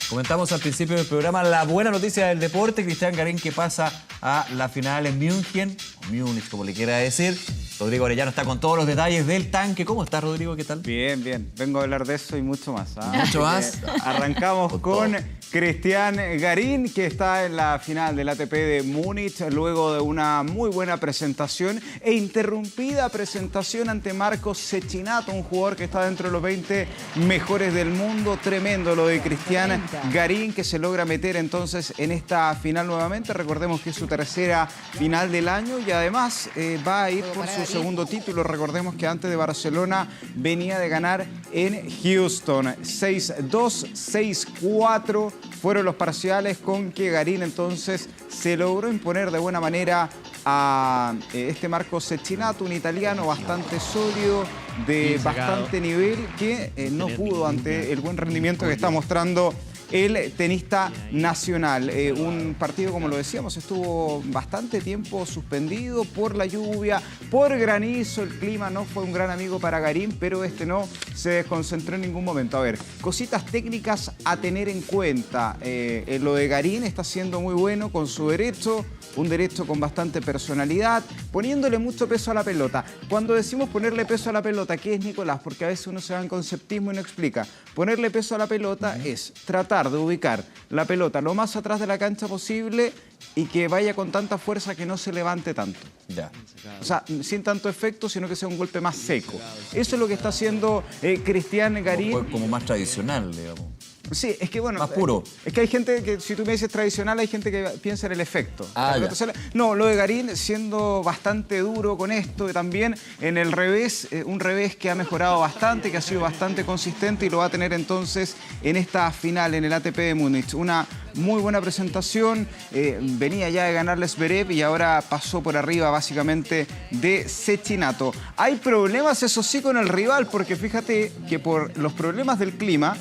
Comentamos al principio del programa la buena noticia del deporte. Cristian Garín que pasa a la final en München, o Múnich como le quiera decir. Rodrigo Arellano está con todos los detalles del tanque. ¿Cómo estás, Rodrigo? ¿Qué tal? Bien, bien. Vengo a hablar de eso y mucho más. ¿Mucho más? Arrancamos con Cristian Garín, que está en la final del ATP de Múnich, luego de una muy buena presentación e interrumpida presentación ante Marcos Cecchinato, un jugador que está dentro de los 20 mejores del mundo. Tremendo lo de Cristian Garín, que se logra meter entonces en esta final nuevamente. Recordemos que es su tercera final del año y además va a ir por su segundo título. Recordemos que antes de Barcelona venía de ganar en Houston. 6-2, 6-4 fueron los parciales con que Garín entonces se logró imponer de buena manera a este Marco Cecchinato, un italiano bastante sólido, de bastante nivel, que no pudo ante el buen rendimiento que está mostrando el tenista nacional. Un partido, como lo decíamos, estuvo bastante tiempo suspendido por la lluvia, por granizo. El clima no fue un gran amigo para Garín, pero no se desconcentró en ningún momento. A ver, cositas técnicas a tener en cuenta. Lo de Garín está siendo muy bueno con su derecho, un derecho con bastante personalidad, poniéndole mucho peso a la pelota. Cuando decimos ponerle peso a la pelota, ¿qué es, Nicolás? Porque a veces uno se va en conceptismo y no explica. Ponerle peso a la pelota es tratar tratar de ubicar la pelota lo más atrás de la cancha posible y que vaya con tanta fuerza que no se levante tanto. Ya. O sea, sin tanto efecto, sino que sea un golpe más seco. Eso es lo que está haciendo Cristian Garín. Como más tradicional, digamos. Sí, es que bueno... Más puro. Es que hay gente que, si tú me dices tradicional, hay gente que piensa en el efecto. Ah, ya. No, lo de Garín siendo bastante duro con esto y también en el revés, un revés que ha mejorado bastante, que ha sido bastante consistente y lo va a tener entonces en esta final, en el ATP de Múnich. Una muy buena presentación, venía ya de ganarle Zverev y ahora pasó por arriba básicamente de Cecchinato. Hay problemas, eso sí, con el rival, porque fíjate que por los problemas del clima,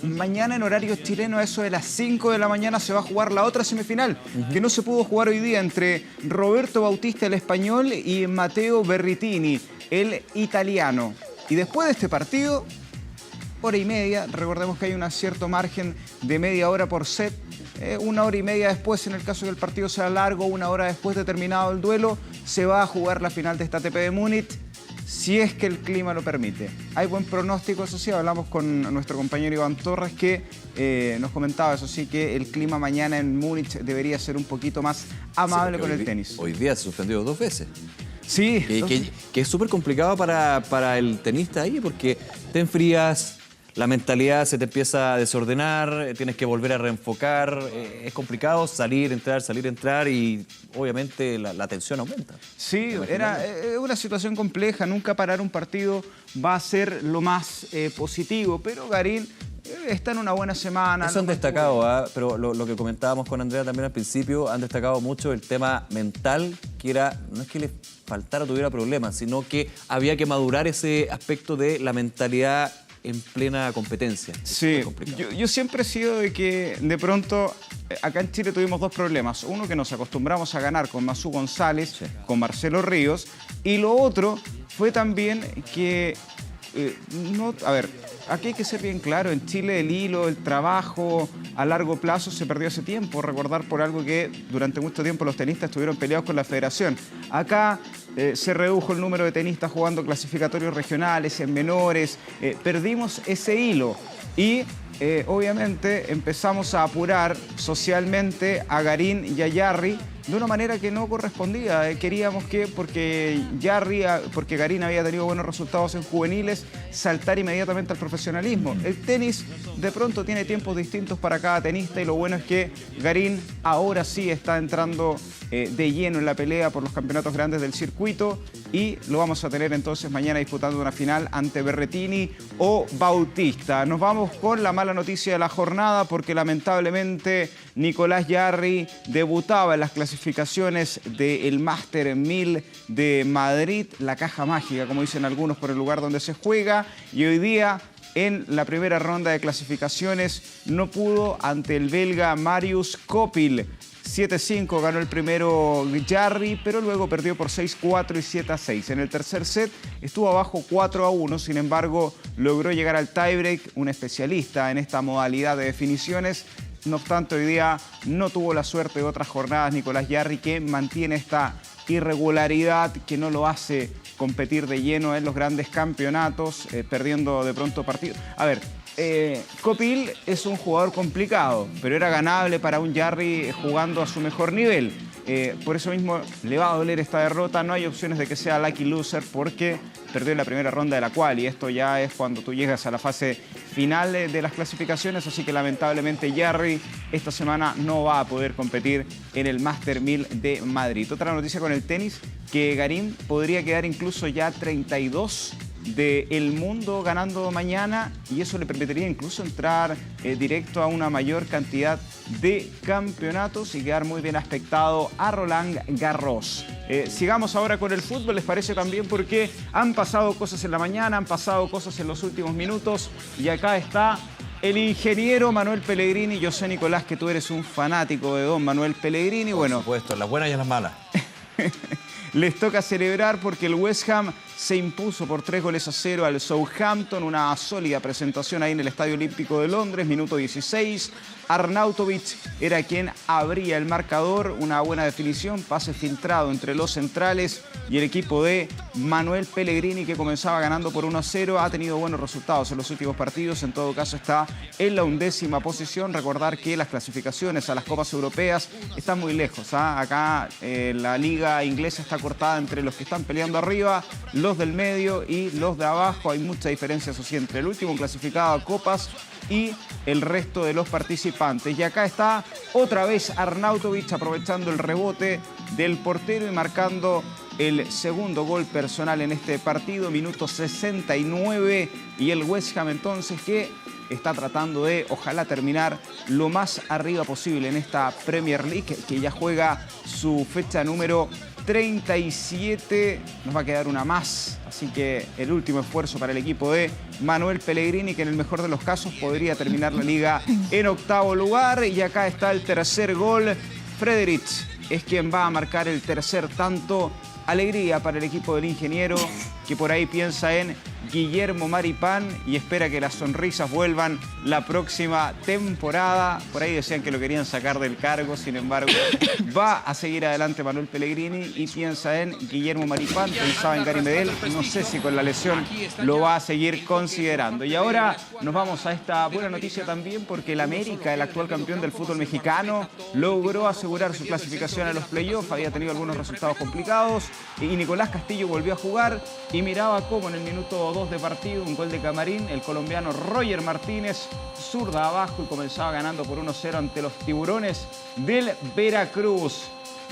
mañana en horario chileno a eso de las 5 de la mañana se va a jugar la otra semifinal, que no se pudo jugar hoy día, entre Roberto Bautista, el español, y Matteo Berrettini, el italiano. Y después de este partido, hora y media, recordemos que hay un cierto margen de media hora por set, una hora y media después, en el caso que el partido sea largo, una hora después de terminado el duelo, se va a jugar la final de esta ATP de Múnich, si es que el clima lo permite. Hay buen pronóstico, eso sí, hablamos con nuestro compañero Iván Torres, que nos comentaba, eso sí, que el clima mañana en Múnich debería ser un poquito más amable con el tenis. Hoy día se suspendió 2 veces. Sí. Que es súper complicado para el tenista ahí, porque te enfrías, la mentalidad se te empieza a desordenar, tienes que volver a reenfocar, es complicado salir, entrar y obviamente la tensión aumenta. Sí, era una situación compleja, nunca parar un partido va a ser lo más positivo, pero Garín está en una buena semana. Eso han destacado, pero lo que comentábamos con Andrea también al principio, han destacado mucho el tema mental, que era, no es que le faltara o tuviera problemas, sino que había que madurar ese aspecto de la mentalidad en plena competencia. Sí, yo siempre he sido de que de pronto acá en Chile tuvimos 2 problemas. Uno, que nos acostumbramos a ganar con Masú González, con Marcelo Ríos, y lo otro fue también que aquí hay que ser bien claro, en Chile el hilo, el trabajo a largo plazo se perdió hace tiempo, recordar por algo que durante mucho tiempo los tenistas estuvieron peleados con la federación. Acá se redujo el número de tenistas jugando clasificatorios regionales, en menores, perdimos ese hilo y obviamente empezamos a apurar socialmente a Garín y a Jarry de una manera que no correspondía. Queríamos que, porque Garín había tenido buenos resultados en juveniles, saltar inmediatamente al profesionalismo. El tenis de pronto tiene tiempos distintos para cada tenista y lo bueno es que Garín ahora sí está entrando de lleno en la pelea por los campeonatos grandes del circuito y lo vamos a tener entonces mañana disputando una final ante Berrettini o Bautista. Nos vamos con la mala noticia de la jornada porque lamentablemente Nicolás Jarry debutaba en las clasificaciones del Master 1000 de Madrid, la caja mágica, como dicen algunos, por el lugar donde se juega, y hoy día en la primera ronda de clasificaciones no pudo ante el belga Marius Copil. 7-5 ganó el primero Jarry, pero luego perdió por 6-4 y 7-6. En el tercer set estuvo abajo 4-1, sin embargo logró llegar al tiebreak, un especialista en esta modalidad de definiciones. No obstante, hoy día no tuvo la suerte de otras jornadas Nicolás Jarry, que mantiene esta irregularidad que no lo hace competir de lleno en los grandes campeonatos, perdiendo de pronto partidos. A ver, Copil es un jugador complicado, pero era ganable para un Jarry jugando a su mejor nivel. Por eso mismo le va a doler esta derrota. No hay opciones de que sea lucky loser porque perdió en la primera ronda de la qual, y esto ya es cuando tú llegas a la fase final de las clasificaciones, así que lamentablemente Jarry esta semana no va a poder competir en el Master 1000 de Madrid. Otra noticia con el tenis, que Garín podría quedar incluso ya 32 del mundo ganando mañana, y eso le permitiría incluso entrar directo a una mayor cantidad de campeonatos y quedar muy bien aspectado a Roland Garros. Sigamos ahora con el fútbol, ¿les parece? También porque han pasado cosas en la mañana, han pasado cosas en los últimos minutos, y acá está el ingeniero Manuel Pellegrini. Yo sé, Nicolás, que tú eres un fanático de don Manuel Pellegrini. Por supuesto, las buenas y las malas. Les toca celebrar porque el West Ham se impuso por 3-0 al Southampton. Una sólida presentación ahí en el Estadio Olímpico de Londres, minuto 16. Arnautovic era quien abría el marcador, una buena definición, pase filtrado entre los centrales y el equipo de Manuel Pellegrini, que comenzaba ganando por 1-0. Ha tenido buenos resultados en los últimos partidos, en todo caso está en la 11ª posición. Recordar que las clasificaciones a las Copas Europeas están muy lejos. Acá la liga inglesa está cortada entre los que están peleando arriba, los del medio y los de abajo. Hay mucha diferencia, eso sí, entre el último clasificado a Copas y el resto de los participantes. Y acá está otra vez Arnautovic aprovechando el rebote del portero y marcando el segundo gol personal en este partido, minuto 69. Y el West Ham entonces, que está tratando de, ojalá, terminar lo más arriba posible en esta Premier League, que ya juega su fecha número 37. Nos va a quedar una más, así que el último esfuerzo para el equipo de Manuel Pellegrini, que en el mejor de los casos podría terminar la liga en 8º lugar. Y acá está el tercer gol. Frederich es quien va a marcar el tercer tanto. Alegría para el equipo del ingeniero, que por ahí piensa en Guillermo Maripán y espera que las sonrisas vuelvan la próxima temporada. Por ahí decían que lo querían sacar del cargo, sin embargo, va a seguir adelante Manuel Pellegrini y piensa en Guillermo Maripán, pensaba en Gary Medel, no sé si con la lesión lo va a seguir considerando. Y ahora nos vamos a esta buena noticia también, porque el América, el actual campeón del fútbol mexicano, logró asegurar su clasificación a los playoffs. Había tenido algunos resultados complicados y Nicolás Castillo volvió a jugar y miraba cómo en el minuto 2 de partido, un gol de camarín, el colombiano Roger Martínez, zurda abajo, y comenzaba ganando por 1-0 ante los Tiburones del Veracruz.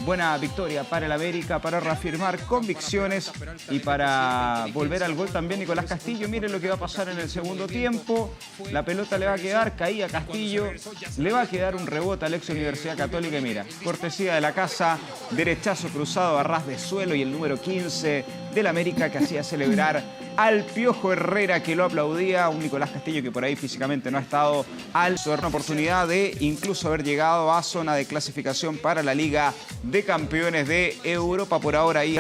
Buena victoria para el América, para reafirmar convicciones y para volver al gol también Nicolás Castillo. Miren lo que va a pasar en el segundo tiempo. La pelota le va a quedar, caía Castillo, le va a quedar un rebote a la ex Universidad Católica. Y mira, cortesía de la casa, derechazo cruzado a ras de suelo, y el número 15 del América, que hacía celebrar al Piojo Herrera, que lo aplaudía. Un Nicolás Castillo que por ahí físicamente no ha estado al su oportunidad de incluso haber llegado a zona de clasificación para la Liga de Campeones de Europa. Por ahora ahí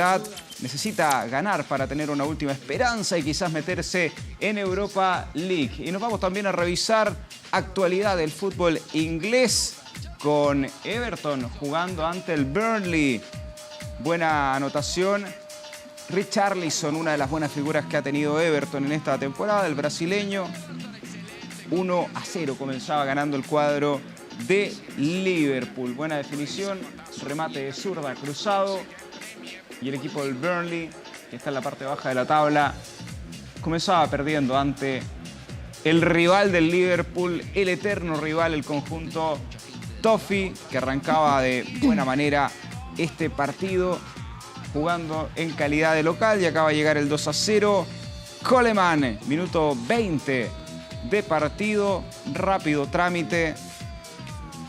necesita ganar para tener una última esperanza y quizás meterse en Europa League. Y nos vamos también a revisar actualidad del fútbol inglés, con Everton jugando ante el Burnley. Buena anotación. Richarlison, una de las buenas figuras que ha tenido Everton en esta temporada, el brasileño. 1-0 comenzaba ganando el cuadro de Liverpool. Buena definición, remate de zurda cruzado. Y el equipo del Burnley, que está en la parte baja de la tabla, comenzaba perdiendo ante el rival del Liverpool, el eterno rival, el conjunto Toffee, que arrancaba de buena manera este partido, jugando en calidad de local, y acaba de llegar el 2-0. Coleman, minuto 20 de partido, rápido trámite.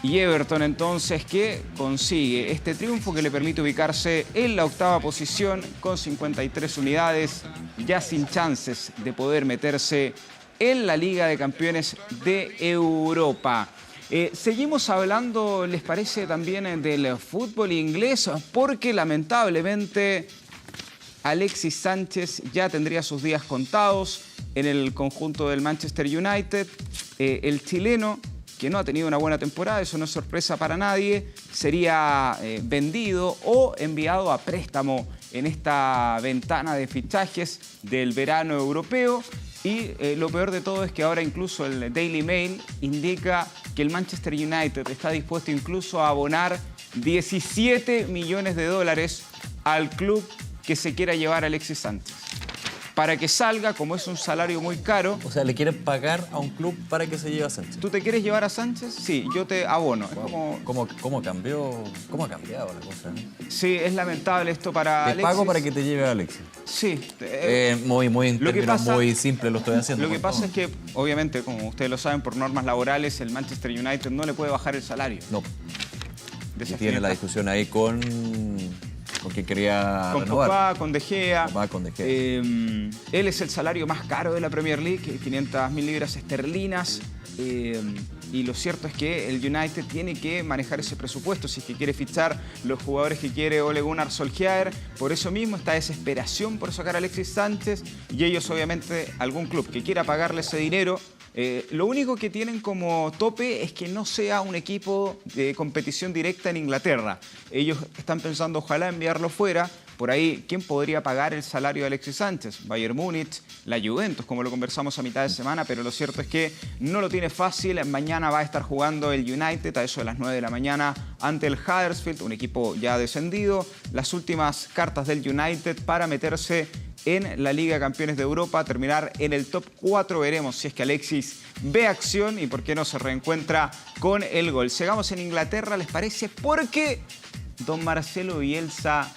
Y Everton entonces, que consigue este triunfo que le permite ubicarse en la 8ª posición con 53 unidades, ya sin chances de poder meterse en la Liga de Campeones de Europa. Seguimos hablando, ¿les parece?, también del fútbol inglés, porque lamentablemente Alexis Sánchez ya tendría sus días contados en el conjunto del Manchester United. El chileno, que no ha tenido una buena temporada, eso no es sorpresa para nadie, sería vendido o enviado a préstamo en esta ventana de fichajes del verano europeo. Y lo peor de todo es que ahora incluso el Daily Mail indica que el Manchester United está dispuesto incluso a abonar 17 millones de dólares al club que se quiera llevar a Alexis Sánchez, para que salga, como es un salario muy caro. O sea, le quieren pagar a un club para que se lleve a Sánchez. ¿Tú te quieres llevar a Sánchez? Sí, yo te abono. Wow. ¿Cómo ha cambiado la cosa? Sí, es lamentable esto para Te Alexis. pago para que te lleve a Alexis. Sí. Muy en términos muy simples lo estoy haciendo. Lo que pasa es que, obviamente, como ustedes lo saben, por normas laborales, el Manchester United no le puede bajar el salario. No. Y tiene la discusión ahí con quien quería renovar. Pogba, con De Gea. Él es el salario más caro de la Premier League, 500.000 libras esterlinas. y lo cierto es que el United tiene que manejar ese presupuesto si es que quiere fichar los jugadores que quiere Ole Gunnar Solskjaer. Por eso mismo, esta desesperación por sacar a Alexis Sánchez, y ellos obviamente, algún club que quiera pagarle ese dinero. Lo único que tienen como tope es que no sea un equipo de competición directa en Inglaterra. Ellos están pensando ojalá enviarlo fuera. Por ahí, ¿quién podría pagar el salario de Alexis Sánchez? Bayern Múnich, la Juventus, como lo conversamos a mitad de semana, pero lo cierto es que no lo tiene fácil. Mañana va a estar jugando el United a eso de las 9 de la mañana ante el Huddersfield, un equipo ya descendido. Las últimas cartas del United para meterse en la Liga de Campeones de Europa, terminar en el top 4. Veremos si es que Alexis ve acción y por qué no se reencuentra con el gol. Llegamos en Inglaterra, ¿les parece? Porque don Marcelo Bielsa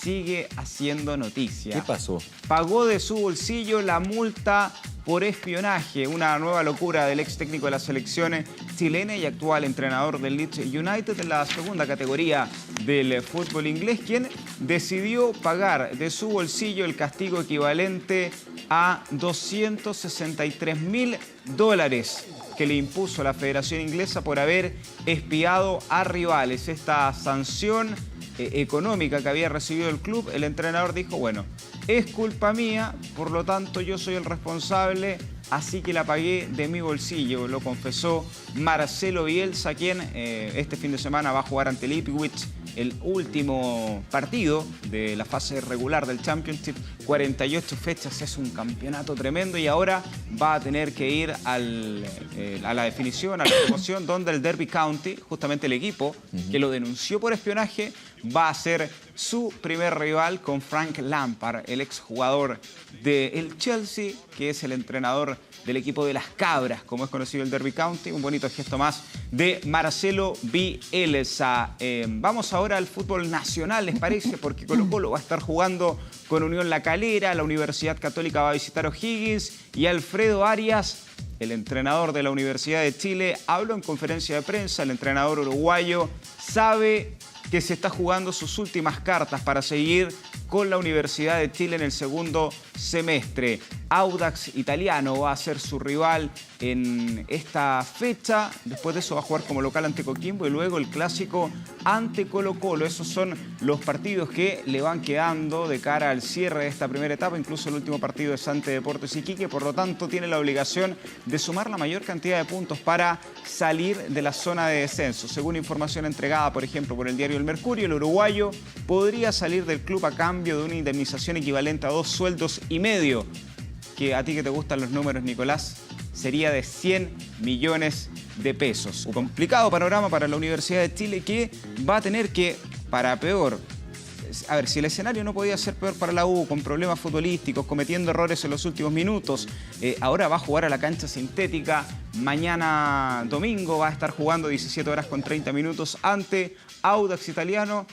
sigue haciendo noticia. ¿Qué pasó? Pagó de su bolsillo la multa por espionaje, una nueva locura del ex técnico de la selección chilena y actual entrenador del Leeds United en la segunda categoría del fútbol inglés, quien decidió pagar de su bolsillo el castigo equivalente a $263.000 que le impuso la Federación Inglesa por haber espiado a rivales. Esta sanción económica que había recibido el club, el entrenador dijo, bueno, es culpa mía, por lo tanto yo soy el responsable, así que la pagué de mi bolsillo, lo confesó Marcelo Bielsa, quien este fin de semana va a jugar ante el Ipswich el último partido de la fase regular del Championship. 48 fechas, es un campeonato tremendo y ahora va a tener que ir a la definición, a la promoción, donde el Derby County, justamente el equipo que lo denunció por espionaje, va a ser su primer rival con Frank Lampard, el exjugador del Chelsea, que es el entrenador del equipo de las Cabras, como es conocido el Derby County. Un bonito gesto más de Marcelo Bielsa. Vamos ahora al fútbol nacional, ¿les parece? Porque Colo-Colo va a estar jugando con Unión La Calera, la Universidad Católica va a visitar O'Higgins y Alfredo Arias, el entrenador de la Universidad de Chile, habló en conferencia de prensa. El entrenador uruguayo sabe que se está jugando sus últimas cartas para seguir con la Universidad de Chile en el segundo semestre. Audax Italiano va a ser su rival en esta fecha. Después de eso va a jugar como local ante Coquimbo y luego el clásico ante Colo-Colo. Esos son los partidos que le van quedando de cara al cierre de esta primera etapa. Incluso el último partido es ante Deportes Iquique. Por lo tanto, tiene la obligación de sumar la mayor cantidad de puntos para salir de la zona de descenso. Según información entregada, por ejemplo, por el diario El Mercurio, el uruguayo podría salir del club a cambio de una indemnización equivalente a 2 sueldos y medio, que a ti que te gustan los números, Nicolás, sería de 100 millones de pesos. Un complicado panorama para la Universidad de Chile, que va a tener que, para peor, a ver, si el escenario no podía ser peor para la U, con problemas futbolísticos, cometiendo errores en los últimos minutos, ahora va a jugar a la cancha sintética. Mañana domingo va a estar jugando 17 horas con 30 minutos ante Audax Italiano.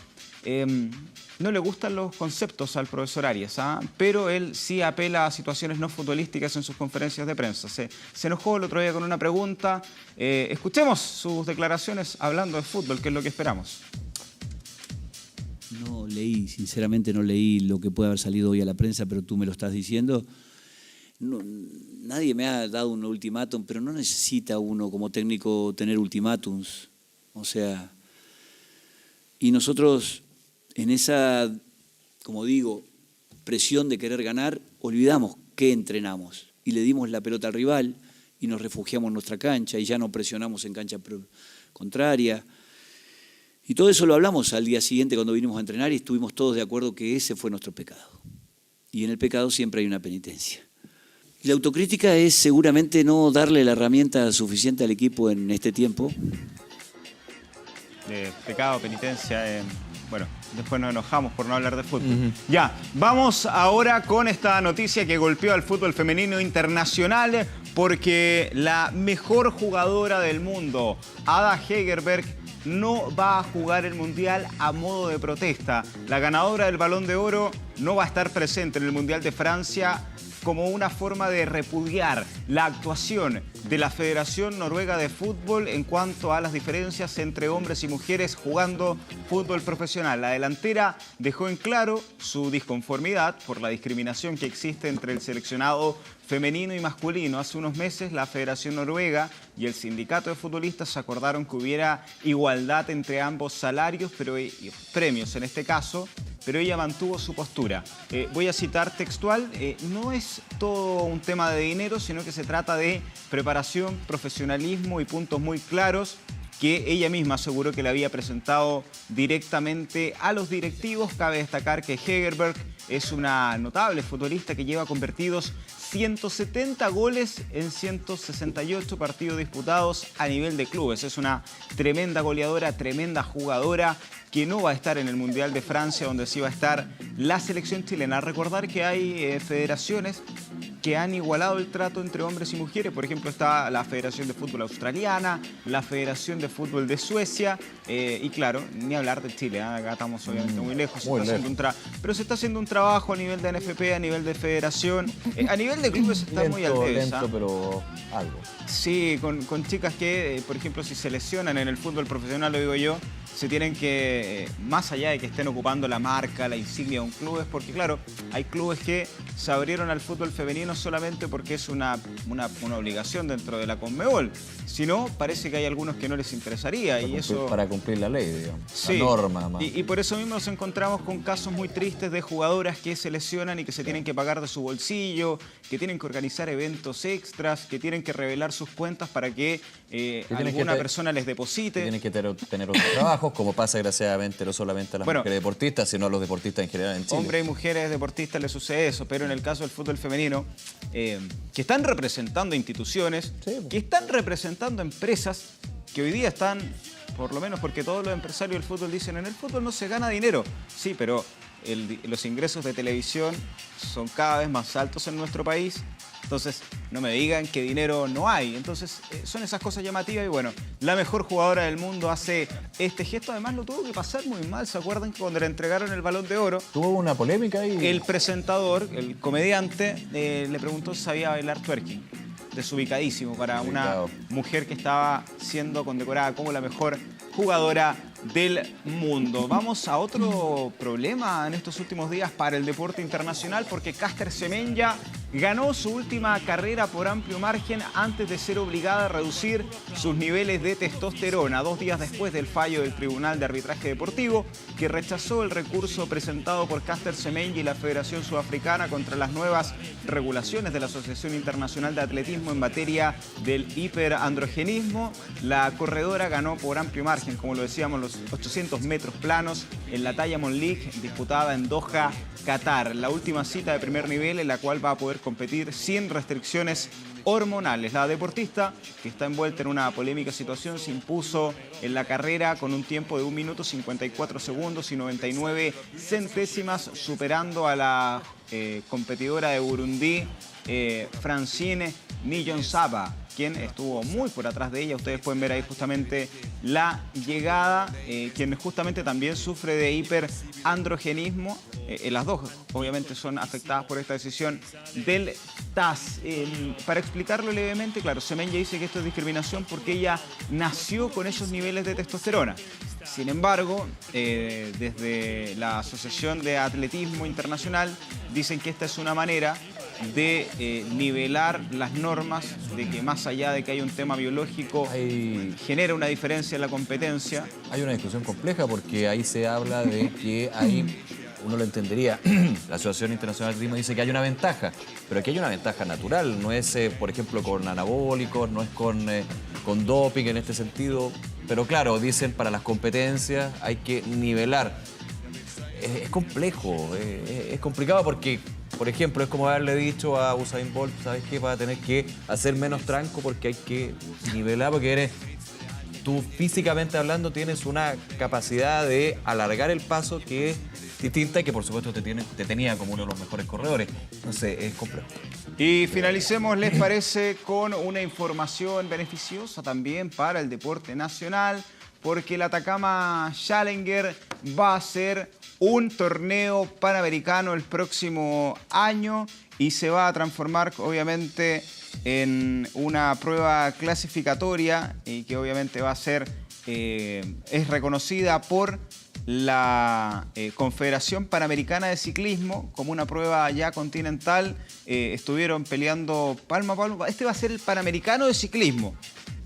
No le gustan los conceptos al profesor Arias, pero él sí apela a situaciones no futbolísticas en sus conferencias de prensa. Se enojó el otro día con una pregunta. Escuchemos sus declaraciones hablando de fútbol, que es lo que esperamos. No leí, sinceramente no leí lo que puede haber salido hoy a la prensa, pero tú me lo estás diciendo. No, nadie me ha dado un ultimátum, pero no necesita uno como técnico tener ultimátums. O sea, y nosotros en esa, como digo, presión de querer ganar, olvidamos que entrenamos y le dimos la pelota al rival y nos refugiamos en nuestra cancha y ya no presionamos en cancha contraria. Y todo eso lo hablamos al día siguiente cuando vinimos a entrenar y estuvimos todos de acuerdo que ese fue nuestro pecado. Y en el pecado siempre hay una penitencia. Y la autocrítica es seguramente no darle la herramienta suficiente al equipo en este tiempo. De pecado, penitencia, bueno, después nos enojamos por no hablar de fútbol. Ya, vamos ahora con esta noticia que golpeó al fútbol femenino internacional, porque la mejor jugadora del mundo, Ada Hegerberg, no va a jugar el Mundial a modo de protesta. La ganadora del Balón de Oro no va a estar presente en el Mundial de Francia como una forma de repudiar la actuación de la Federación Noruega de Fútbol en cuanto a las diferencias entre hombres y mujeres jugando fútbol profesional. La delantera dejó en claro su disconformidad por la discriminación que existe entre el seleccionado femenino y masculino. Hace unos meses la Federación Noruega y el Sindicato de Futbolistas acordaron que hubiera igualdad entre ambos salarios, premios en este caso, pero ella mantuvo su postura. Voy a citar textual, no es todo un tema de dinero, sino que se trata de preparación, profesionalismo y puntos muy claros que ella misma aseguró que le había presentado directamente a los directivos. Cabe destacar que Hegerberg es una notable futbolista que lleva convertidos 170 goles en 168 partidos disputados a nivel de clubes. Es una tremenda goleadora, tremenda jugadora que no va a estar en el Mundial de Francia, donde sí va a estar la selección chilena. Recordar que hay federaciones que han igualado el trato entre hombres y mujeres. Por ejemplo, está la Federación de Fútbol Australiana, la Federación de Fútbol de Suecia y claro, ni hablar de Chile, acá estamos obviamente muy lejos. Pero se está haciendo un trabajo a nivel de NFP, a nivel de federación, a nivel de clubes está muy al debe. Lento, pero algo. Sí, con chicas que, por ejemplo, si se lesionan en el fútbol profesional, lo digo yo, se tienen que, más allá de que estén ocupando la marca, la insignia de un club, es porque, claro, hay clubes que se abrieron al fútbol femenino solamente porque es una obligación dentro de la Conmebol. Si no, parece que hay algunos que no les interesaría. Para cumplir la ley, digamos. Sí, la norma. Más. Y por eso mismo nos encontramos con casos muy tristes de jugadoras que se lesionan y que se tienen que pagar de su bolsillo, que tienen que organizar eventos extras, que tienen que revelar sus cuentas para que alguna persona les deposite. Tienen que tener otros trabajos, como pasa desgraciadamente no solamente a las mujeres deportistas, sino a los deportistas en general en Chile. Hombres y mujeres deportistas les sucede eso, pero en el caso del fútbol femenino, que están representando instituciones, que están representando empresas que hoy día están, por lo menos porque todos los empresarios del fútbol dicen, en el fútbol no se gana dinero. Sí, pero los ingresos de televisión son cada vez más altos en nuestro país. Entonces, no me digan que dinero no hay. Entonces, son esas cosas llamativas y bueno, la mejor jugadora del mundo hace este gesto. Además, lo tuvo que pasar muy mal. ¿Se acuerdan que cuando le entregaron el Balón de Oro? Tuvo una polémica ahí. El presentador, el comediante, le preguntó si sabía bailar twerking. Desubicadísimo para una mujer que estaba siendo condecorada como la mejor jugadora del mundo. Vamos a otro problema en estos últimos días para el deporte internacional porque Caster Semenya ganó su última carrera por amplio margen antes de ser obligada a reducir sus niveles de testosterona, 2 días después del fallo del Tribunal de Arbitraje Deportivo que rechazó el recurso presentado por Caster Semenya y la Federación Sudafricana contra las nuevas regulaciones de la Asociación Internacional de Atletismo en materia del hiperandrogenismo. La corredora ganó por amplio margen, como lo decíamos, los 800 metros planos en la talla Monlique disputada en Doha, Qatar. La última cita de primer nivel en la cual va a poder competir sin restricciones hormonales. La deportista, que está envuelta en una polémica situación, se impuso en la carrera con un tiempo de 1 minuto 54 segundos y 99 centésimas, superando a la competidora de Burundi, Francine Niyonsaba, quien estuvo muy por atrás de ella. Ustedes pueden ver ahí justamente la llegada, quien justamente también sufre de hiperandrogenismo. Las dos obviamente son afectadas por esta decisión del TAS. Para explicarlo levemente, claro, Semenya dice que esto es discriminación porque ella nació con esos niveles de testosterona. Sin embargo, desde la Asociación de Atletismo Internacional dicen que esta es una manera de nivelar las normas, de que más allá de que hay un tema biológico, genera una diferencia en la competencia. Hay una discusión compleja porque ahí se habla de que hay, uno lo entendería, la Asociación Internacional de Atletismo dice que hay una ventaja, pero aquí hay una ventaja natural, no es, por ejemplo, con anabólicos, no es con doping en este sentido, pero claro, dicen para las competencias hay que nivelar. Es complejo, es complicado porque, por ejemplo, es como haberle dicho a Usain Bolt, ¿sabes qué? Va a tener que hacer menos tranco porque hay que nivelar, porque tú físicamente hablando tienes una capacidad de alargar el paso que es distinta y que por supuesto te tenía como uno de los mejores corredores. Entonces es complejo. Y finalicemos, ¿les parece?, con una información beneficiosa también para el deporte nacional, porque el Atacama Challenger va a ser un torneo panamericano el próximo año y se va a transformar obviamente en una prueba clasificatoria y que obviamente va a ser, es reconocida por la Confederación Panamericana de Ciclismo como una prueba ya continental. Estuvieron peleando palmo a palmo. Este va a ser el Panamericano de Ciclismo,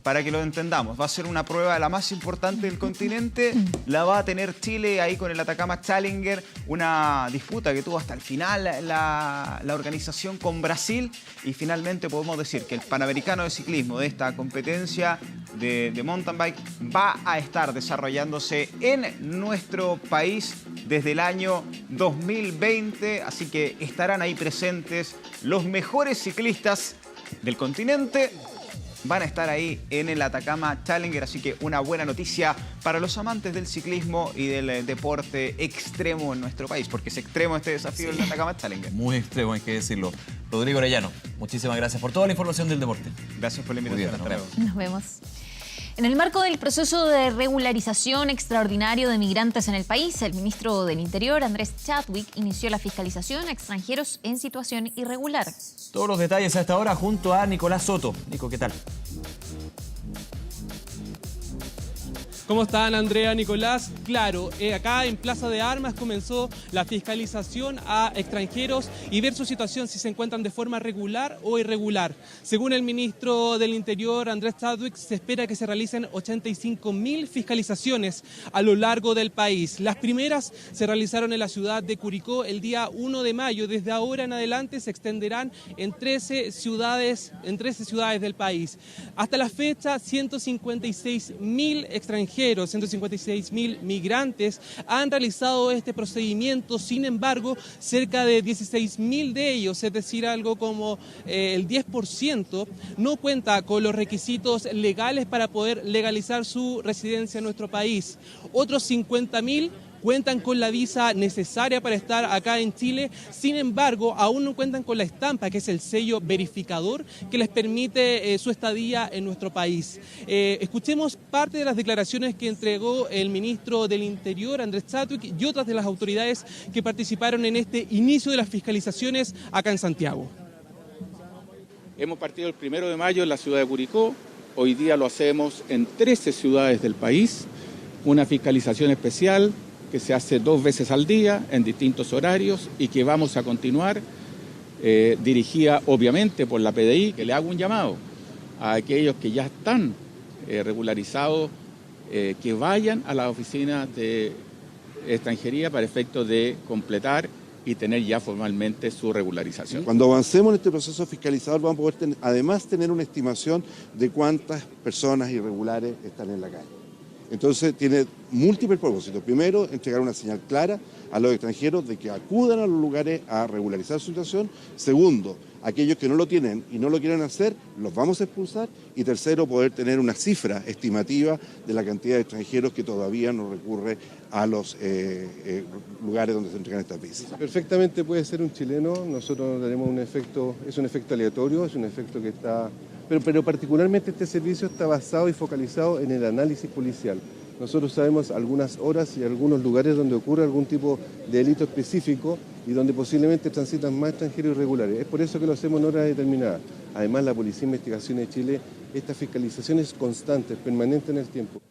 para que lo entendamos. Va a ser una prueba la más importante del continente. La va a tener Chile ahí con el Atacama Challenger, una disputa que tuvo hasta el final la organización con Brasil, y finalmente podemos decir que el Panamericano de Ciclismo de esta competencia de mountain bike va a estar desarrollándose en nuestro país desde el año 2020, así que estarán ahí presentes los mejores ciclistas del continente. Van a estar ahí en el Atacama Challenger, así que una buena noticia para los amantes del ciclismo y del deporte extremo en nuestro país, porque es extremo este desafío del Atacama Challenger. Muy extremo, hay que decirlo. Rodrigo Orellano, muchísimas gracias por toda la información del deporte. Gracias por la invitación. Hasta luego. Nos vemos. En el marco del proceso de regularización extraordinario de migrantes en el país, el ministro del Interior, Andrés Chadwick, inició la fiscalización a extranjeros en situación irregular. Todos los detalles a esta hora junto a Nicolás Soto. Nico, ¿qué tal? ¿Cómo están, Andrea, Nicolás? Claro, acá en Plaza de Armas comenzó la fiscalización a extranjeros y ver su situación, si se encuentran de forma regular o irregular. Según el ministro del Interior, Andrés Chadwick, se espera que se realicen 85.000 fiscalizaciones a lo largo del país. Las primeras se realizaron en la ciudad de Curicó el día 1 de mayo. Desde ahora en adelante se extenderán en 13 ciudades del país. Hasta la fecha, 156.000 extranjeros, 156.000 migrantes han realizado este procedimiento. Sin embargo, cerca de 16.000 de ellos, es decir, algo como el 10%, no cuenta con los requisitos legales para poder legalizar su residencia en nuestro país. Otros 50.000 cuentan con la visa necesaria para estar acá en Chile, sin embargo, aún no cuentan con la estampa, que es el sello verificador que les permite su estadía en nuestro país. Escuchemos parte de las declaraciones que entregó el ministro del Interior, Andrés Chadwick, y otras de las autoridades que participaron en este inicio de las fiscalizaciones acá en Santiago. Hemos partido el 1 de mayo en la ciudad de Curicó, hoy día lo hacemos en 13 ciudades del país, una fiscalización especial que se hace 2 veces al día en distintos horarios y que vamos a continuar, dirigida obviamente por la PDI, que le hago un llamado a aquellos que ya están regularizados, que vayan a la oficina de extranjería para efectos de completar y tener ya formalmente su regularización. Cuando avancemos en este proceso fiscalizador vamos a poder además tener una estimación de cuántas personas irregulares están en la calle. Entonces tiene múltiples propósitos. Primero, entregar una señal clara a los extranjeros de que acudan a los lugares a regularizar su situación. Segundo, aquellos que no lo tienen y no lo quieren hacer, los vamos a expulsar. Y tercero, poder tener una cifra estimativa de la cantidad de extranjeros que todavía no recurre a los lugares donde se entregan estas visas. Perfectamente puede ser un chileno. Nosotros tenemos un efecto, es un efecto aleatorio, es un efecto que está... Pero particularmente este servicio está basado y focalizado en el análisis policial. Nosotros sabemos algunas horas y algunos lugares donde ocurre algún tipo de delito específico y donde posiblemente transitan más extranjeros irregulares. Es por eso que lo hacemos en horas determinadas. Además, la Policía de Investigación de Chile, esta fiscalización es constante, es permanente en el tiempo.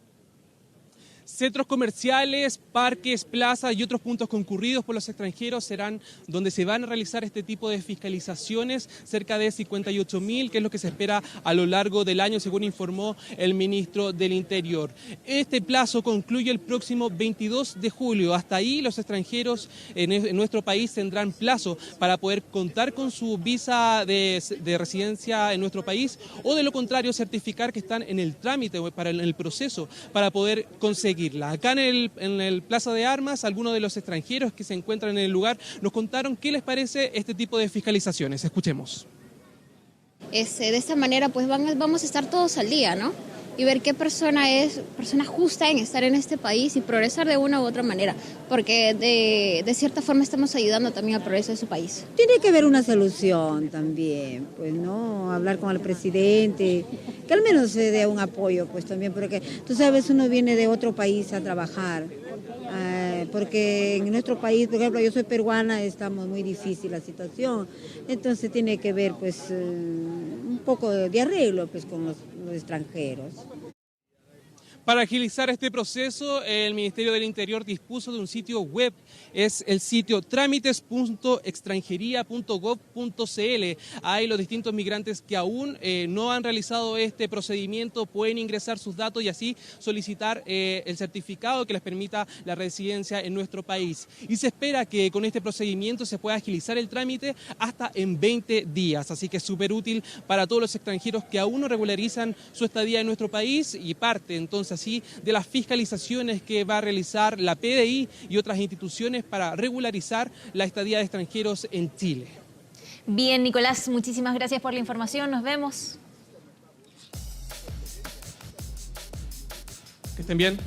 Centros comerciales, parques, plazas y otros puntos concurridos por los extranjeros serán donde se van a realizar este tipo de fiscalizaciones, cerca de 58.000, que es lo que se espera a lo largo del año, según informó el ministro del Interior. Este plazo concluye el próximo 22 de julio. Hasta ahí los extranjeros en nuestro país tendrán plazo para poder contar con su visa de residencia en nuestro país o, de lo contrario, certificar que están en el trámite o en el proceso para poder conseguir. Acá en el Plaza de Armas, algunos de los extranjeros que se encuentran en el lugar nos contaron qué les parece este tipo de fiscalizaciones. Escuchemos. De esta manera pues vamos a estar todos al día, ¿no? Y ver qué persona es persona justa en estar en este país y progresar de una u otra manera, porque de cierta forma estamos ayudando también al progreso de su país. Tiene que haber una solución también, pues no, hablar con el presidente, que al menos se dé un apoyo, pues también, porque tú sabes, uno viene de otro país a trabajar, porque en nuestro país, por ejemplo, yo soy peruana, estamos muy difícil la situación, entonces tiene que ver pues un poco de arreglo pues con los extranjeros. Para agilizar este proceso, el Ministerio del Interior dispuso de un sitio web, es el sitio trámites.extranjería.gov.cl. Ahí los distintos migrantes que aún no han realizado este procedimiento pueden ingresar sus datos y así solicitar el certificado que les permita la residencia en nuestro país. Y se espera que con este procedimiento se pueda agilizar el trámite hasta en 20 días. Así que es súper útil para todos los extranjeros que aún no regularizan su estadía en nuestro país y parte entonces así de las fiscalizaciones que va a realizar la PDI y otras instituciones para regularizar la estadía de extranjeros en Chile. Bien, Nicolás, muchísimas gracias por la información. Nos vemos. Que estén bien.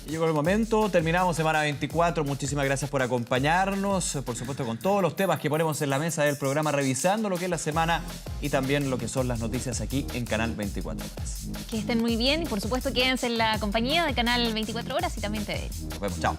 Llegó el momento, terminamos semana 24, muchísimas gracias por acompañarnos, por supuesto con todos los temas que ponemos en la mesa del programa, revisando lo que es la semana y también lo que son las noticias aquí en Canal 24 Horas. Que estén muy bien y por supuesto quédense en la compañía de Canal 24 Horas y también TV. Nos vemos, chao.